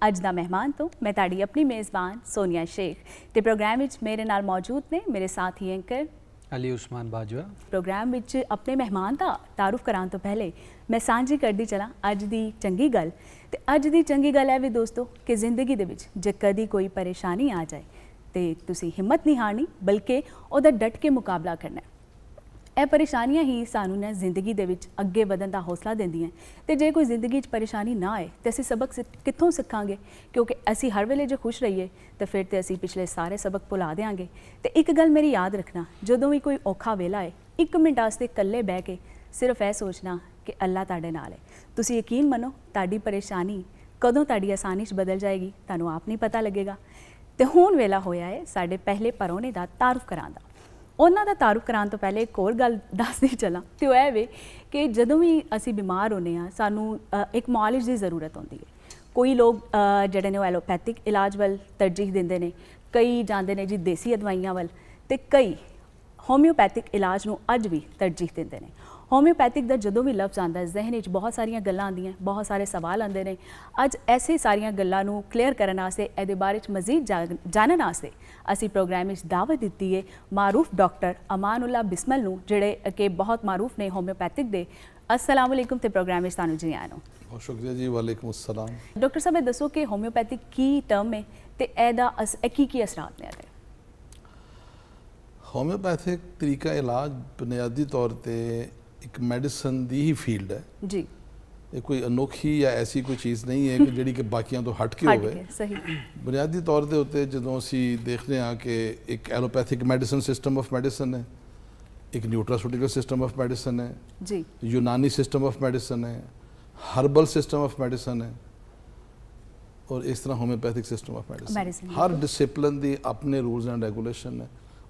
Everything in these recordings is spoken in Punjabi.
ਅੱਜ ਦਾ ਮਹਿਮਾਨ ਤੋਂ ਮੈਂ ਤੁਹਾਡੀ ਆਪਣੀ ਮੇਜ਼ਬਾਨ ਸੋਨੀਆ ਸ਼ੇਖ ਤੇ ਪ੍ਰੋਗਰਾਮ ਵਿੱਚ ਮੇਰੇ ਨਾਲ ਮੌਜੂਦ ਨੇ ਮੇਰੇ ਸਾਥੀ ਐਂਕਰ अली उस्मान बाजवा। ਪ੍ਰੋਗਰਾਮ ਵਿੱਚ ਆਪਣੇ ਮਹਿਮਾਨ ਦਾ ਤਾਰੁਫ ਕਰਾਂ ਤੋਂ ਪਹਿਲੇ ਮੈਂ ਸਾਂਝੀ ਕਰਦੀ ਚਲਾਂ ਅੱਜ ਦੀ ਚੰਗੀ ਗੱਲ। ਤੇ ਅੱਜ ਦੀ ਚੰਗੀ ਗੱਲ ਹੈ ਵੀ ਦੋਸਤੋ ਕਿ ਜ਼ਿੰਦਗੀ ਦੇ ਵਿੱਚ ਜੇ ਕਦੀ ਕੋਈ ਪਰੇਸ਼ਾਨੀ ਆ ਜਾਏ ਤੇ ਤੁਸੀਂ ਹਿੰਮਤ ਨਹੀਂ ਹਾਰਨੀ ਬਲਕਿ ਉਹਦਾ ਡਟ ਕੇ ਮੁਕਾਬਲਾ ਕਰਨਾ। ਇਹ ਪਰੇਸ਼ਾਨੀਆਂ ਹੀ ਸਾਨੂੰ ਨਾ ਜ਼ਿੰਦਗੀ ਦੇ ਵਿੱਚ ਅੱਗੇ ਵਧਣ ਦਾ ਹੌਸਲਾ ਦਿੰਦੀਆਂ ਤੇ ਜੇ ਕੋਈ ਜ਼ਿੰਦਗੀ 'ਚ ਪਰੇਸ਼ਾਨੀ ਨਾ ਆਏ ਤੇ ਅਸੀਂ ਸਬਕ ਕਿੱਥੋਂ ਸਿੱਖਾਂਗੇ, ਕਿਉਂਕਿ ਅਸੀਂ ਹਰ ਵੇਲੇ ਜੇ ਖੁਸ਼ ਰਹੀਏ ਤਾਂ ਫਿਰ ਤੇ ਅਸੀਂ ਪਿਛਲੇ ਸਾਰੇ ਸਬਕ ਭੁਲਾ ਦੇਵਾਂਗੇ। ਤੇ ਇੱਕ ਗੱਲ ਮੇਰੀ ਯਾਦ ਰੱਖਣਾ, ਜਦੋਂ ਵੀ ਕੋਈ ਔਖਾ ਵੇਲਾ ਆਏ 1 ਮਿੰਟ ਵਾਸਤੇ ਇਕੱਲੇ ਬਹਿ ਕੇ ਸਿਰਫ ਇਹ ਸੋਚਣਾ ਕਿ ਅੱਲਾ ਤੁਹਾਡੇ ਨਾਲ ਹੈ। ਤੁਸੀਂ ਯਕੀਨ ਮੰਨੋ ਤੁਹਾਡੀ ਪਰੇਸ਼ਾਨੀ ਕਦੋਂ ਤੁਹਾਡੀ ਆਸਾਨੀ 'ਚ ਬਦਲ ਜਾਏਗੀ ਤੁਹਾਨੂੰ ਆਪ ਨਹੀਂ ਪਤਾ ਲੱਗੇਗਾ। ਤੇ ਹੁਣ ਵੇਲਾ ਹੋਇਆ ਹੈ ਸਾਡੇ ਪਹਿਲੇ ਪਰੌਣੇ ਦਾ ਤਾਰੁਫ ਕਰਾਂ ਦਾ। ਉਹਨਾਂ ਦਾ ਤਾਰੁਫ ਕਰਾਉਣ ਤੋਂ ਪਹਿਲੇ ਇੱਕ ਹੋਰ ਗੱਲ ਦੱਸਦੀ ਚਲਾਂ ਤੇ ਉਹ ਇਹ ਵੇ ਕਿ ਜਦੋਂ ਵੀ ਅਸੀਂ ਬਿਮਾਰ ਹੁੰਦੇ ਹਾਂ ਸਾਨੂੰ ਇੱਕ ਮੁਆਲਿਜ ਦੀ ਜ਼ਰੂਰਤ ਹੁੰਦੀ ਹੈ। ਕੋਈ ਲੋਕ ਜਿਹੜੇ ਨੇ ਉਹ ਐਲੋਪੈਥਿਕ ਇਲਾਜ ਵੱਲ ਤਰਜੀਹ ਦਿੰਦੇ ਨੇ, ਕਈ ਜਾਂਦੇ ਨੇ ਜੀ ਦੇਸੀ ਦਵਾਈਆਂ ਵੱਲ ਤੇ ਕਈ ਹੋਮਿਓਪੈਥਿਕ ਇਲਾਜ ਨੂੰ ਅੱਜ ਵੀ ਤਰਜੀਹ ਦਿੰਦੇ ਨੇ। ਹੋਮਿਓਪੈਥਿਕ ਦਾ ਜਦੋਂ ਵੀ ਲਫ਼ਜ਼ ਆਉਂਦਾ ਜ਼ਿਹਨ ਵਿੱਚ ਬਹੁਤ ਸਾਰੀਆਂ ਗੱਲਾਂ ਆਉਂਦੀਆਂ, ਬਹੁਤ ਸਾਰੇ ਸਵਾਲ ਆਉਂਦੇ ਨੇ। ਅੱਜ ਐਸੇ ਸਾਰੀਆਂ ਗੱਲਾਂ ਨੂੰ ਕਲੀਅਰ ਕਰਨ ਵਾਸਤੇ ਇਹਦੇ ਬਾਰੇ 'ਚ ਮਜ਼ੀਦ ਜਾਣਨ ਵਾਸਤੇ ਅਸੀਂ ਪ੍ਰੋਗਰਾਮ ਵਿੱਚ ਦਾਵਤ ਦਿੱਤੀ ਹੈ ਮਾਰੂਫ ਡਾਕਟਰ ਅਮਾਨੁੱਲਾ ਬਿਸਮਲ ਨੂੰ, ਜਿਹੜੇ ਕਿ ਬਹੁਤ ਮਾਰੂਫ ਨੇ ਹੋਮਿਓਪੈਥਿਕ ਦੇ। अस्सलाम वालेकुम ते प्रोग्राम में सानू जी आनो। बहुत शुक्रिया जी, वालेकुम अस्सलाम। डॉक्टर साहब दसो कि होम्योपैथिक की टर्म है ते एदा की असरात ने आते? होम्योपैथिक तरीका इलाज बुनियादी तौर पे एक मेडिसिन दी ही फील्ड है जी। ये कोई अनोखी या ऐसी कोई चीज़ नहीं है कि ਜਿਹੜੀ कि बाकियां तो हट के होवे। सही। बुनियादी तौर ਦੇ ਉੱਤੇ ਜਦੋਂ ਅਸੀਂ ਦੇਖਦੇ ਹਾਂ ਕਿ ਇੱਕ allopathic medicine system of medicine ਹੈ, एक न्यूट्रास्यूटिकल सिस्टम ऑफ मेडिसिन है जी, यूनानी सिस्टम ऑफ मेडिसिन है, हर्बल सिस्टम ऑफ मेडिसिन है और इस तरह homeopathic system of medicine. Her discipline की अपने रूल्स एंड रेगूलेशन है,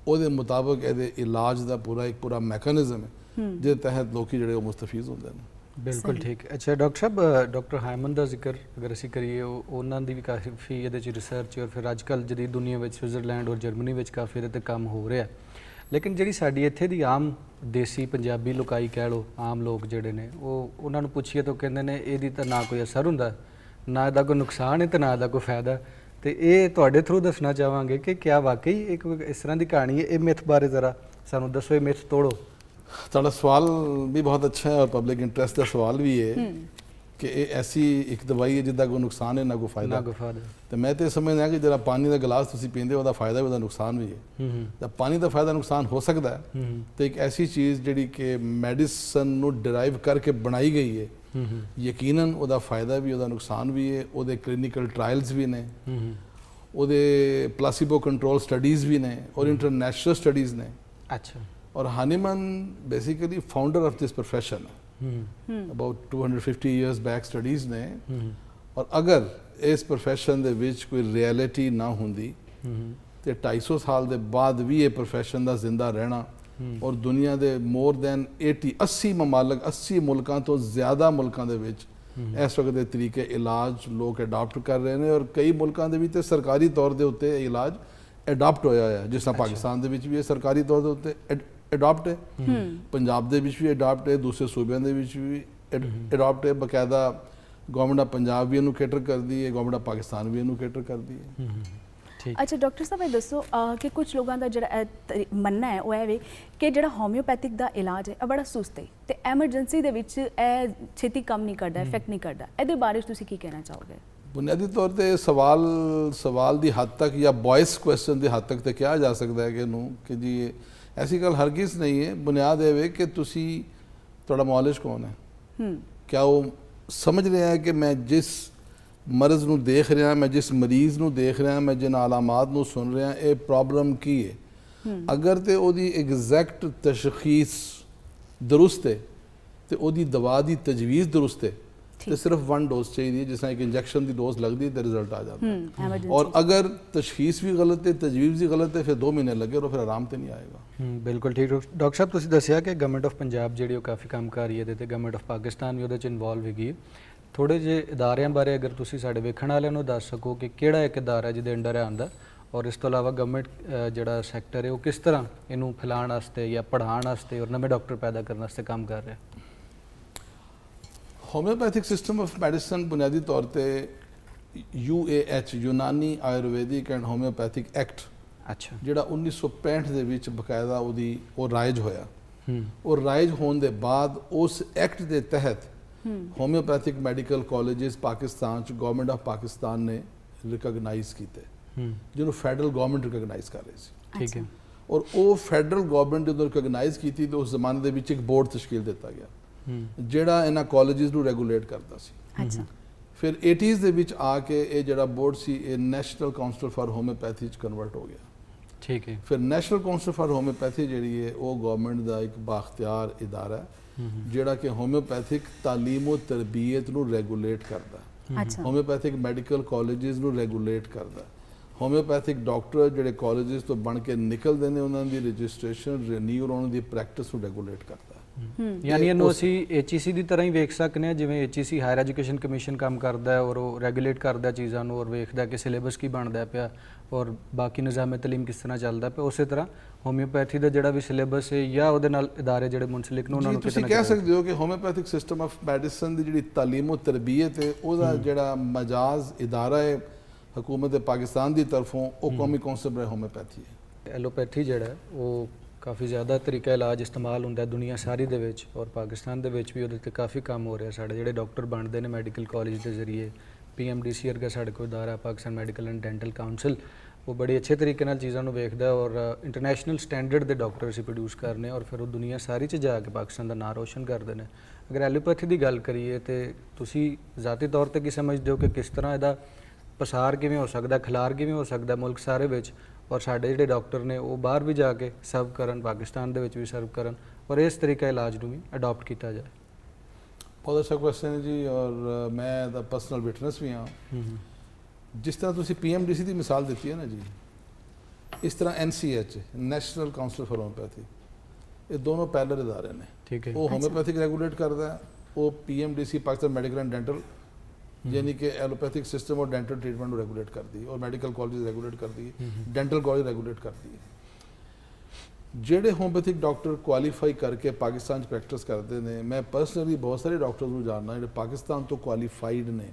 ਉਹਦੇ ਮੁਤਾਬਕ ਇਹਦੇ ਇਲਾਜ ਦਾ ਇੱਕ ਪੂਰਾ ਮੈਕੈਨਿਜ਼ਮ ਹੈ ਜਿਹਦੇ ਤਹਿਤ ਲੋਕੀ ਜਿਹੜੇ ਉਹ ਮੁਸਤਫੀਜ਼ ਹੁੰਦੇ ਨੇ। बिल्कुल ठीक। अच्छा डॉक्टर साहब, डॉक्टर हायमन का जिक्र अगर असी करिए उन्होंने भी काफ़ी ये रिसर्च और फिर अजकल जी दुनिया में स्विट्जरलैंड और जर्मनी में काफ़ी ये काम हो रहा है। लेकिन जी साड़ी इत्थे दी आम देसी पंजाबी लोकाई कह लो, आम लोग जोड़े ने उन्होंने पूछिए तो कहते हैं ये तो ना कोई असर होंदा, ना इसका कोई नुकसान है तो ना इसका कोई फायदा। तो ये तुहाडे थ्रू दसना चाहांगे कि क्या वाकई एक इस तरह की कहानी है? ये मिथ बारे ज़रा सानू दसो, ये मिथ तोड़ो। ਤੁਹਾਡਾ ਸਵਾਲ भी बहुत अच्छा है और पब्लिक इंटरेस्ट का सवाल भी है कि ये ऐसी एक दवाई है जिसका कोई नुकसान है ना कोई फायदा। तो मैं तो समझदा कि जरा पानी का गिलास तुसीं पींदे हो, फायदा भी नुकसान भी है। जब पानी का फायदा नुकसान हो सकता है तो एक ऐसी चीज़ जिहड़ी कि मैडिसन नूं डिराइव करके बनाई गई है, यकीनन उसदा फायदा भी उसदा नुकसान भी है। ਉਹਦੇ क्लिनिकल ट्रायल्स भी ने, ਉਹਦੇ प्लासिबो कंट्रोल स्टडीज़ भी ने और इंटरनेशनल स्टडीज़ ने। अच्छा। और Hahnemann basically founder of this profession है। अबाउट 250 ईयर्स बैक स्टडीज़ ने। और अगर इस प्रोफेशन दे विच कोई रियलिटी ना होंदी तो 250 साल के बाद भी ये प्रोफेशन का जिंदा रहना और दुनिया के मोर दैन 80 ममालक 80 मुल्कों तो ज़्यादा मुल्कों के विच इस वक्त के तरीके इलाज लोग अडॉप्ट कर रहे हैं और कई मुल्कों के भी सरकारी तौर के उत्ते इलाज अडॉप्ट होया है। जिस तरह पाकिस्तान के भी सरकारी तौर के उत्ते अडॉप्ट है, पंजाब के भी अडॉप्ट है, दूसरे सूबे के भी अडॉप्ट है। बकायदा गवर्नमेंट ऑफ पंजाब भी इनू कैटर करती है, गवर्नमेंट ऑफ पाकिस्तान भी इनू कैटर करती है। अच्छा डॉक्टर साहब ये दसो कि कुछ लोगों का जो मनना है वो है कि जो होम्योपैथिक का इलाज है बड़ा सुस्त है तो एमरजेंसी के छेती कम नहीं करता, इफेक्ट नहीं करता, ये बारे तुसीं की कहना चाहोगे? बुनियादी तौर पर सवाल की हद तक या वॉइस क्वेश्चन की हद तक तो कहा जा सकता है कि जी ऐसी गल हरगिज़ नहीं है। बुनियाद ये कि तुसी थोड़ा मौलिज कौन है, क्या वो समझ रहे हैं कि मैं जिस मरज़ नूं देख रहा, मैं जिस मरीज़ नूं देख रहा, मैं जिन आलामात नूं सुन रहा, ये प्रॉब्लम की है। अगर तो वो एग्जैक्ट तशखीस दुरुस्त है तो वो दवा की तजवीज़ दुरुस्त है तो सिर्फ 1 डोज चाहिए, जिस तरह एक इंजैक्शन की डोज लगती है तो रिजल्ट आ जाता है। और अगर तशखीस भी गलत है, तजवीज़ भी गलत है, फिर 2 महीने लगे और फिर आराम तो नहीं आएगा। बिल्कुल ठीक। डॉक्टर साहब तुसीं दस्सिया कि गवर्नमेंट ऑफ पंजाब जिहड़ी काफ़ी काम कर रही है तो गवर्नमेंट ऑफ पाकिस्तान भी उहदे इनवॉल्व हैगी। थोड़े जे इदारियां बारे अगर तुसीं साडे वेखण वालिआं नूं दस सको कि किहड़ा एक इदारा जिहदे अंडर आंदा और इस तो अलावा गवर्नमेंट जिहड़ा सैक्टर है वो किस तरह इनू फैलाउण वास्ते या पढ़ाउण वास्ते और नवे डॉक्टर पैदा करने वास्ते काम कर रहा है? होम्योपैथिक सिस्टम ऑफ मेडिसिन बुनियादी तौर पर UAH ਯੂਨਾਨੀ ਆਯੁਰਵੈਦਿਕ ਐਂਡ ਹੋਮਿਓਪੈਥਿਕ ਐਕਟ ਅੱਛਾ ਜਿਹੜਾ 1965 ਦੇ ਵਿੱਚ ਬਕਾਇਦਾ ਉਹ ਰਾਇਜ ਹੋਇਆ। ਹੂੰ ਔਰ ਰਾਇਜ ਹੋਣ ਦੇ ਬਾਅਦ ਉਸ ਐਕਟ ਦੇ ਤਹਿਤ ਹੋਮਿਓਪੈਥਿਕ ਮੈਡੀਕਲ ਕਾਲਜਸ ਪਾਕਿਸਤਾਨ ਚ ਗਵਰਨਮੈਂਟ ਆਫ ਪਾਕਿਸਤਾਨ ਨੇ ਰਿਕਗਨਾਈਜ਼ ਕੀਤੇ, ਹੂੰ ਜਿਹਨੂੰ ਫੈਡਰਲ ਗਵਰਨਮੈਂਟ ਰਿਕਗਨਾਈਜ਼ ਕਰ ਰਹੀ ਸੀ। ਠੀਕ ਹੈ। ਔਰ ਉਹ ਫੈਡਰਲ ਗਵਰਨਮੈਂਟ ਜਦੋਂ ਰਿਕਗਨਾਈਜ਼ ਕੀਤੀ ਤੇ ਉਸ ਜ਼ਮਾਨੇ ਦੇ ਵਿੱਚ ਇੱਕ ਬੋਰਡ ਤਸ਼ਕੀਲ ਦਿੱਤਾ ਗਿਆ ਹੂੰ ਜਿਹੜਾ ਇਹਨਾਂ ਕਾਲਜਸ ਨੂੰ ਰੈਗੂਲੇਟ ਕਰਦਾ ਸੀ। ਅੱਛਾ ਫਿਰ 80s ਦੇ ਵਿੱਚ ਆ ਕੇ ਇਹ ਜਿਹੜਾ ਬੋਰਡ ਸੀ ਇਹ ਨੈਸ਼ਨਲ ਕਾਉਂਸਲ ਫਾਰ ਹੋਮਿਓਪੈਥੀ ਚ ਕਨਵਰਟ ਹੋ ਗਿਆ। ਠੀਕ ਹੈ। ਫਿਰ ਨੈਸ਼ਨਲ ਕਾਉਂਸਲ ਫਾਰ ਹੋਮਿਓਪੈਥੀ ਜਿਹੜੀ ਹੈ ਉਹ ਗਵਰਨਮੈਂਟ ਦਾ ਇੱਕ ਬਾਖਤਿਆਰ ਇਦਾਰਾ ਹੈ ਜਿਹੜਾ ਕਿ ਹੋਮਿਓਪੈਥਿਕ ਤਾਲੀਮ ਤੇ ਤਰਬੀਅਤ ਨੂੰ ਰੈਗੂਲੇਟ ਕਰਦਾ, ਅੱਛਾ ਹੋਮਿਓਪੈਥਿਕ ਮੈਡੀਕਲ ਕਾਲਜਸ ਨੂੰ ਰੈਗੂਲੇਟ ਕਰਦਾ, ਹੋਮਿਓਪੈਥਿਕ ਡਾਕਟਰ ਜਿਹੜੇ ਕਾਲਜਸ ਤੋਂ ਬਣ ਕੇ ਨਿਕਲਦੇ ਨੇ ਉਹਨਾਂ ਦੀ ਰਜਿਸਟ੍ਰੇਸ਼ਨ ਰੀਨਿਊ ਉਹਨਾਂ ਦੀ ਪ੍ਰੈਕਟਿਸ ਨੂੰ ਰੈਗੂਲੇਟ ਕਰਦਾ। ਯਾਨੀ ਇਹਨੂੰ ਅਸੀਂ HEC ਦੀ ਤਰ੍ਹਾਂ ਹੀ ਵੇਖ ਸਕਨੇ ਆ, ਜਿਵੇਂ HEC ਹਾਇਰ ਐਜੂਕੇਸ਼ਨ ਕਮਿਸ਼ਨ ਕੰਮ ਕਰਦਾ ਹੈ ਔਰ ਉਹ ਰੈਗੂਲੇਟ ਕਰਦਾ ਚੀਜ਼ਾਂ ਨੂੰ ਔਰ ਵੇਖਦਾ ਕਿ ਸਿਲੇਬਸ ਕੀ ਬਣਦਾ ਪਿਆ ਔਰ ਬਾਕੀ ਨਿਜ਼ਾਮੇ ਤਾਲੀਮ ਕਿਸ ਤਰ੍ਹਾਂ ਚੱਲਦਾ ਪਿਆ। ਉਸੇ ਤਰ੍ਹਾਂ ਹੋਮਿਓਪੈਥੀ ਦਾ ਜਿਹੜਾ ਵੀ ਸਿਲੇਬਸ ਹੈ ਜਾਂ ਉਹਦੇ ਨਾਲ ਇਦਾਰੇ ਜਿਹੜੇ ਮੁਨਸਲਿਕ ਨੇ ਉਹਨਾਂ ਨੂੰ ਤੁਸੀਂ ਕਹਿ ਸਕਦੇ ਹੋ ਕਿ ਹੋਮਿਓਪੈਥਿਕ ਸਿਸਟਮ ਆਫ ਮੈਡੀਸਨ ਦੀ ਜਿਹੜੀ ਤਾਲੀਮ ਤੇ ਤਰਬੀਅਤ ਹੈ ਉਹਦਾ ਜਿਹੜਾ ਮਜਾਜ਼ ਇਦਾਰਾ ਹੈ ਹਕੂਮਤ ਪਾਕਿਸਤਾਨ ਦੀ ਤਰਫੋਂ ਉਹ ਕੌਮੀ ਕੌਂਸਲ ਹੋਮਿਓਪੈਥੀ ਹੈ। ਐਲੋਪੈਥੀ ਜਿਹੜਾ ਉਹ ਕਾਫੀ ਜ਼ਿਆਦਾ ਤਰੀਕਾ ਇਲਾਜ ਇਸਤੇਮਾਲ ਹੁੰਦਾ ਦੁਨੀਆ ਸਾਰੀ ਦੇ ਵਿੱਚ ਔਰ ਪਾਕਿਸਤਾਨ ਦੇ ਵਿੱਚ ਵੀ ਉਹਦੇ ਤੇ ਕਾਫੀ ਕੰਮ ਹੋ ਰਿਹਾ। ਸਾਡੇ ਜਿਹੜੇ ਡਾਕਟਰ ਬਣਦੇ ਨੇ ਮੈਡੀਕਲ ਕਾਲਜ ਦੇ ਜ਼ਰੀਏ PMDC ਵਰਗਾ ਸਾਡੇ ਕੋਲ ਅਦਾਰਾ Pakistan medical and dental council, ਉਹ ਬੜੇ ਅੱਛੇ ਤਰੀਕੇ ਨਾਲ ਚੀਜ਼ਾਂ ਨੂੰ ਵੇਖਦਾ ਔਰ ਇੰਟਰਨੈਸ਼ਨਲ ਸਟੈਂਡਰਡ ਦੇ ਡਾਕਟਰ ਅਸੀਂ ਪ੍ਰੋਡਿਊਸ ਕਰਨੇ ਔਰ ਫਿਰ ਉਹ ਦੁਨੀਆ ਸਾਰੀ 'ਚ ਜਾ ਕੇ ਪਾਕਿਸਤਾਨ ਦਾ ਨਾਂ ਰੋਸ਼ਨ ਕਰਦੇ ਨੇ। ਅਗਰ ਐਲੋਪੈਥੀ ਦੀ ਗੱਲ ਕਰੀਏ ਤੇ ਤੁਸੀਂ ਜ਼ਾਤੀ ਤੌਰ ਤੇ ਕੀ ਸਮਝਦੇ ਹੋ ਕਿ ਕਿਸ ਤਰ੍ਹਾਂ ਇਹਦਾ ਪਸਾਰ ਕਿਵੇਂ ਹੋ ਸਕਦਾ, ਖਿਲਾਰ ਕਿਵੇਂ ਹੋ ਸਕਦਾ ਮੁਲਕ ਸਾਰੇ ਵਿੱਚ ਔਰ ਸਾਡੇ ਜਿਹੜੇ ਡਾਕਟਰ ਨੇ ਉਹ ਬਾਹਰ ਵੀ ਜਾ ਕੇ ਸਰਵ ਕਰਨ, ਪਾਕਿਸਤਾਨ ਦੇ ਵਿੱਚ ਵੀ ਸਰਵ ਕਰਨ ਔਰ ਇਸ ਤਰੀਕਾ ਇਲਾਜ ਨੂੰ ਵੀ ਅਡਾਪਟ ਕੀਤਾ ਜਾਏ? ਬਹੁਤ ਅੱਛਾ ਕੁਐਸਚਨ ਹੈ ਜੀ ਔਰ ਮੈਂ ਦਾ ਪਰਸਨਲ ਵਿਟਨੈਸ ਵੀ ਹਾਂ। ਜਿਸ ਤਰ੍ਹਾਂ ਤੁਸੀਂ PMDC ਦੀ ਮਿਸਾਲ ਦਿੱਤੀ ਹੈ ਨਾ ਜੀ, ਇਸ ਤਰ੍ਹਾਂ NCH national council for homoeopathy, ਇਹ ਦੋਨੋਂ ਪੈਰਲਲ ਇਦਾਰੇ ਨੇ। ਠੀਕ ਹੈ। ਉਹ ਹੋਮਿਓਪੈਥਿਕ ਰੈਗੂਲੇਟ ਕਰਦਾ ਹੈ, ਉਹ PMDC Pakistan medical and dental यानी कि एलोपैथिक सिस्टम और डेंटल ट्रीटमेंट को रेगुलेट करती है और मेडिकल कॉलेज रेगुलेट करती है, डेंटल कॉलेज रेगुलेट करती है। ਜਿਹੜੇ ਹੋਮਿਓਪੈਥਿਕ ਡਾਕਟਰ ਕੁਆਲੀਫਾਈ ਕਰਕੇ ਪਾਕਿਸਤਾਨ 'ਚ ਪ੍ਰੈਕਟਿਸ ਕਰਦੇ ਨੇ, ਮੈਂ ਪਰਸਨਲੀ ਬਹੁਤ ਸਾਰੇ ਡਾਕਟਰਸ ਨੂੰ ਜਾਣਦਾ ਜਿਹੜੇ ਪਾਕਿਸਤਾਨ ਤੋਂ ਕੁਆਲੀਫਾਈਡ ਨੇ,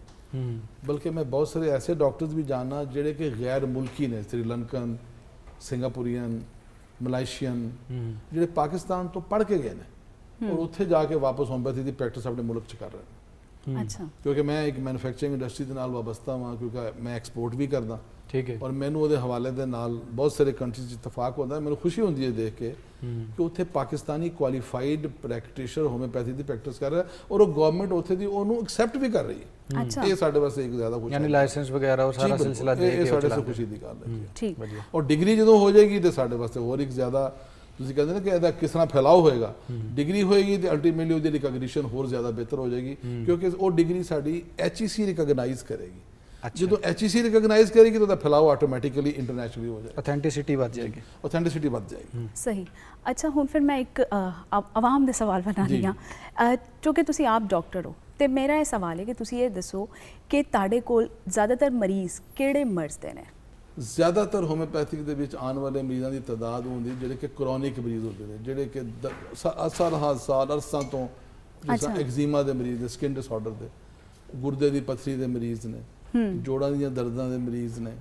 ਬਲਕਿ ਮੈਂ ਬਹੁਤ ਸਾਰੇ ਐਸੇ ਡਾਕਟਰਸ ਵੀ ਜਾਣਦਾ ਜਿਹੜੇ ਕਿ ਗੈਰ ਮੁਲਕੀ ਨੇ, ਸ੍ਰੀਲੰਕਨ, ਸਿੰਗਾਪੁਰੀਅਨ, ਮਲਾਈਸ਼ੀਅਨ, ਜਿਹੜੇ ਪਾਕਿਸਤਾਨ ਤੋਂ ਪੜ੍ਹ ਕੇ ਗਏ ਨੇ ਔਰ ਉੱਥੇ ਜਾ ਕੇ ਵਾਪਸ ਹੋਮਿਓਪੈਥੀ ਦੀ ਪ੍ਰੈਕਟਿਸ ਆਪਣੇ ਮੁਲਕ 'ਚ ਕਰ ਰਹੇ ਨੇ। ਅੱਛਾ, ਕਿਉਂਕਿ ਮੈਂ ਇੱਕ ਮੈਨੂਫੈਕਚਰਿੰਗ ਇੰਡਸਟਰੀ ਦੇ ਨਾਲ ਵਾਬਸਤਾ ਹਾਂ, ਕਿਉਂਕਿ ਮੈਂ ਐਕਸਪੋਰਟ ਵੀ ਕਰਦਾ। ਠੀਕ ਹੈ। ਔਰ ਮੈਨੂੰ ਉਹਦੇ ਹਵਾਲੇ ਦੇ ਨਾਲ ਬਹੁਤ ਸਾਰੇ ਕੰਟਰੀਜ਼ 'ਚ ਇਤਫਾਕ ਹੁੰਦਾ। ਮੈਨੂੰ ਖੁਸ਼ੀ ਹੁੰਦੀ ਹੈ ਦੇਖ ਕੇ ਕਿ ਉੱਥੇ ਪਾਕਿਸਤਾਨੀ ਕੁਆਲੀਫਾਈਡ ਪ੍ਰੈਕਟੀਸ਼ਨਰ ਹੋਮਿਓਪੈਥੀ ਦੀ ਪ੍ਰੈਕਟਿਸ ਕਰ ਰਿਹਾ ਔਰ ਉਹ ਗਵਰਨਮੈਂਟ ਉੱਥੇ ਦੀ ਉਹਨੂੰ ਐਕਸੈਪਟ ਵੀ ਕਰ ਰਹੀ ਹੈ। ਅੱਛਾ, ਇਹ ਸਾਡੇ ਵਾਸਤੇ ਇੱਕ ਜ਼ਿਆਦਾ ਖੁਸ਼ੀ ਯਾਨੀ ਲਾਇਸੈਂਸ ਵਗੈਰਾ ਉਹ ਸਾਰਾ ਸਿਲਸਿਲਾ ਦੇ ਕੇ ਇਹ ਸਾਡੇ ਵਾਸਤੇ ਖੁਸ਼ੀ ਦੀ ਗੱਲ ਹੈ। ਠੀਕ। ਔਰ ਡਿਗਰੀ ਜਦੋਂ ਹੋ ਜਾਏਗੀ ਤੇ ਸਾਡੇ ਵਾਸਤੇ ਹੋਰ ਇੱਕ ਜ਼ਿਆਦਾ, ਤੁਸੀਂ ਕਹਿੰਦੇ ਨੇ ਕਿ ਇਹਦਾ ਕਿਸ ਤਰ੍ਹਾਂ ਫੈਲਾਅ ਹੋਏਗਾ, ਡਿਗਰੀ ਹੋਏਗੀ ਤੇ ਅਲਟੀਮੇਟਲੀ ਉਹਦੀ ਰਿਕਗਨੀਸ਼ਨ ਹੋਰ ਜ਼ਿਆਦਾ ਬਿਹਤਰ ਹੋ ਜਾਏਗੀ ਕਿਉਂਕਿ ਉਹ ਡਿਗਰੀ ਸਾਡੀ HEC ਰਿਕਗਨਾਈਜ਼ ਕਰੇਗੀ। ਜਦੋਂ HEC ਰਿਕਗਨਾਈਜ਼ ਕਰੇਗੀ ਤਾਂ ਉਹਦਾ ਫੈਲਾਅ ਆਟੋਮੈਟਿਕਲੀ ਇੰਟਰਨੈਸ਼ਨਲੀ ਹੋ ਜਾਏਗਾ, ਅਥੈਂਟਿਸਿਟੀ ਵੱਧ ਜਾਏਗੀ। ਅਥੈਂਟਿਸਿਟੀ ਵੱਧ ਜਾਏਗੀ। ਸਹੀ। ਅੱਛਾ, ਹੁਣ ਫਿਰ ਮੈਂ ਇੱਕ ਆਵਾਮ ਦੇ ਸਵਾਲ ਬਣਾ ਰਹੀ ਹਾਂ, ਕਿਉਂਕਿ ਤੁਸੀਂ ਆਪ ਡਾਕਟਰ ਹੋ ਤੇ ਮੇਰਾ ਇਹ ਸਵਾਲ ਹੈ ਕਿ ਤੁਸੀਂ ਇਹ ਦੱਸੋ ਕਿ ਤੁਹਾਡੇ ਕੋਲ ਜ਼ਿਆਦਾਤਰ ਮਰੀਜ਼ ਕਿਹੜੇ ਮਰਜ਼ ਦੇ ਨੇ? ਜ਼ਿਆਦਾਤਰ ਹੋਮਿਓਪੈਥਿਕ ਦੇ ਵਿੱਚ ਆਉਣ ਵਾਲੇ ਮਰੀਜ਼ਾਂ ਦੀ ਤਾਦਾਦ ਹੁੰਦੀ ਜਿਹੜੇ ਕਿ ਕ੍ਰੋਨਿਕ ਮਰੀਜ਼ ਹੁੰਦੇ ਨੇ, ਜਿਹੜੇ ਕਿ ਸਾਲ ਅਰਸਾਂ ਤੋਂ, ਜਿਸ ਤਰ੍ਹਾਂ ਐਗਜ਼ੀਮਾ ਦੇ ਮਰੀਜ਼ ਨੇ, ਸਕਿਨ ਡਿਸਆਰਡਰ ਦੇ, ਗੁਰਦੇ ਦੀ ਪੱਥਰੀ ਦੇ ਮਰੀਜ਼ ਨੇ, ਜੋੜਾਂ ਦੀਆਂ ਦਰਦਾਂ ਦੇ ਮਰੀਜ਼ ਨੇ।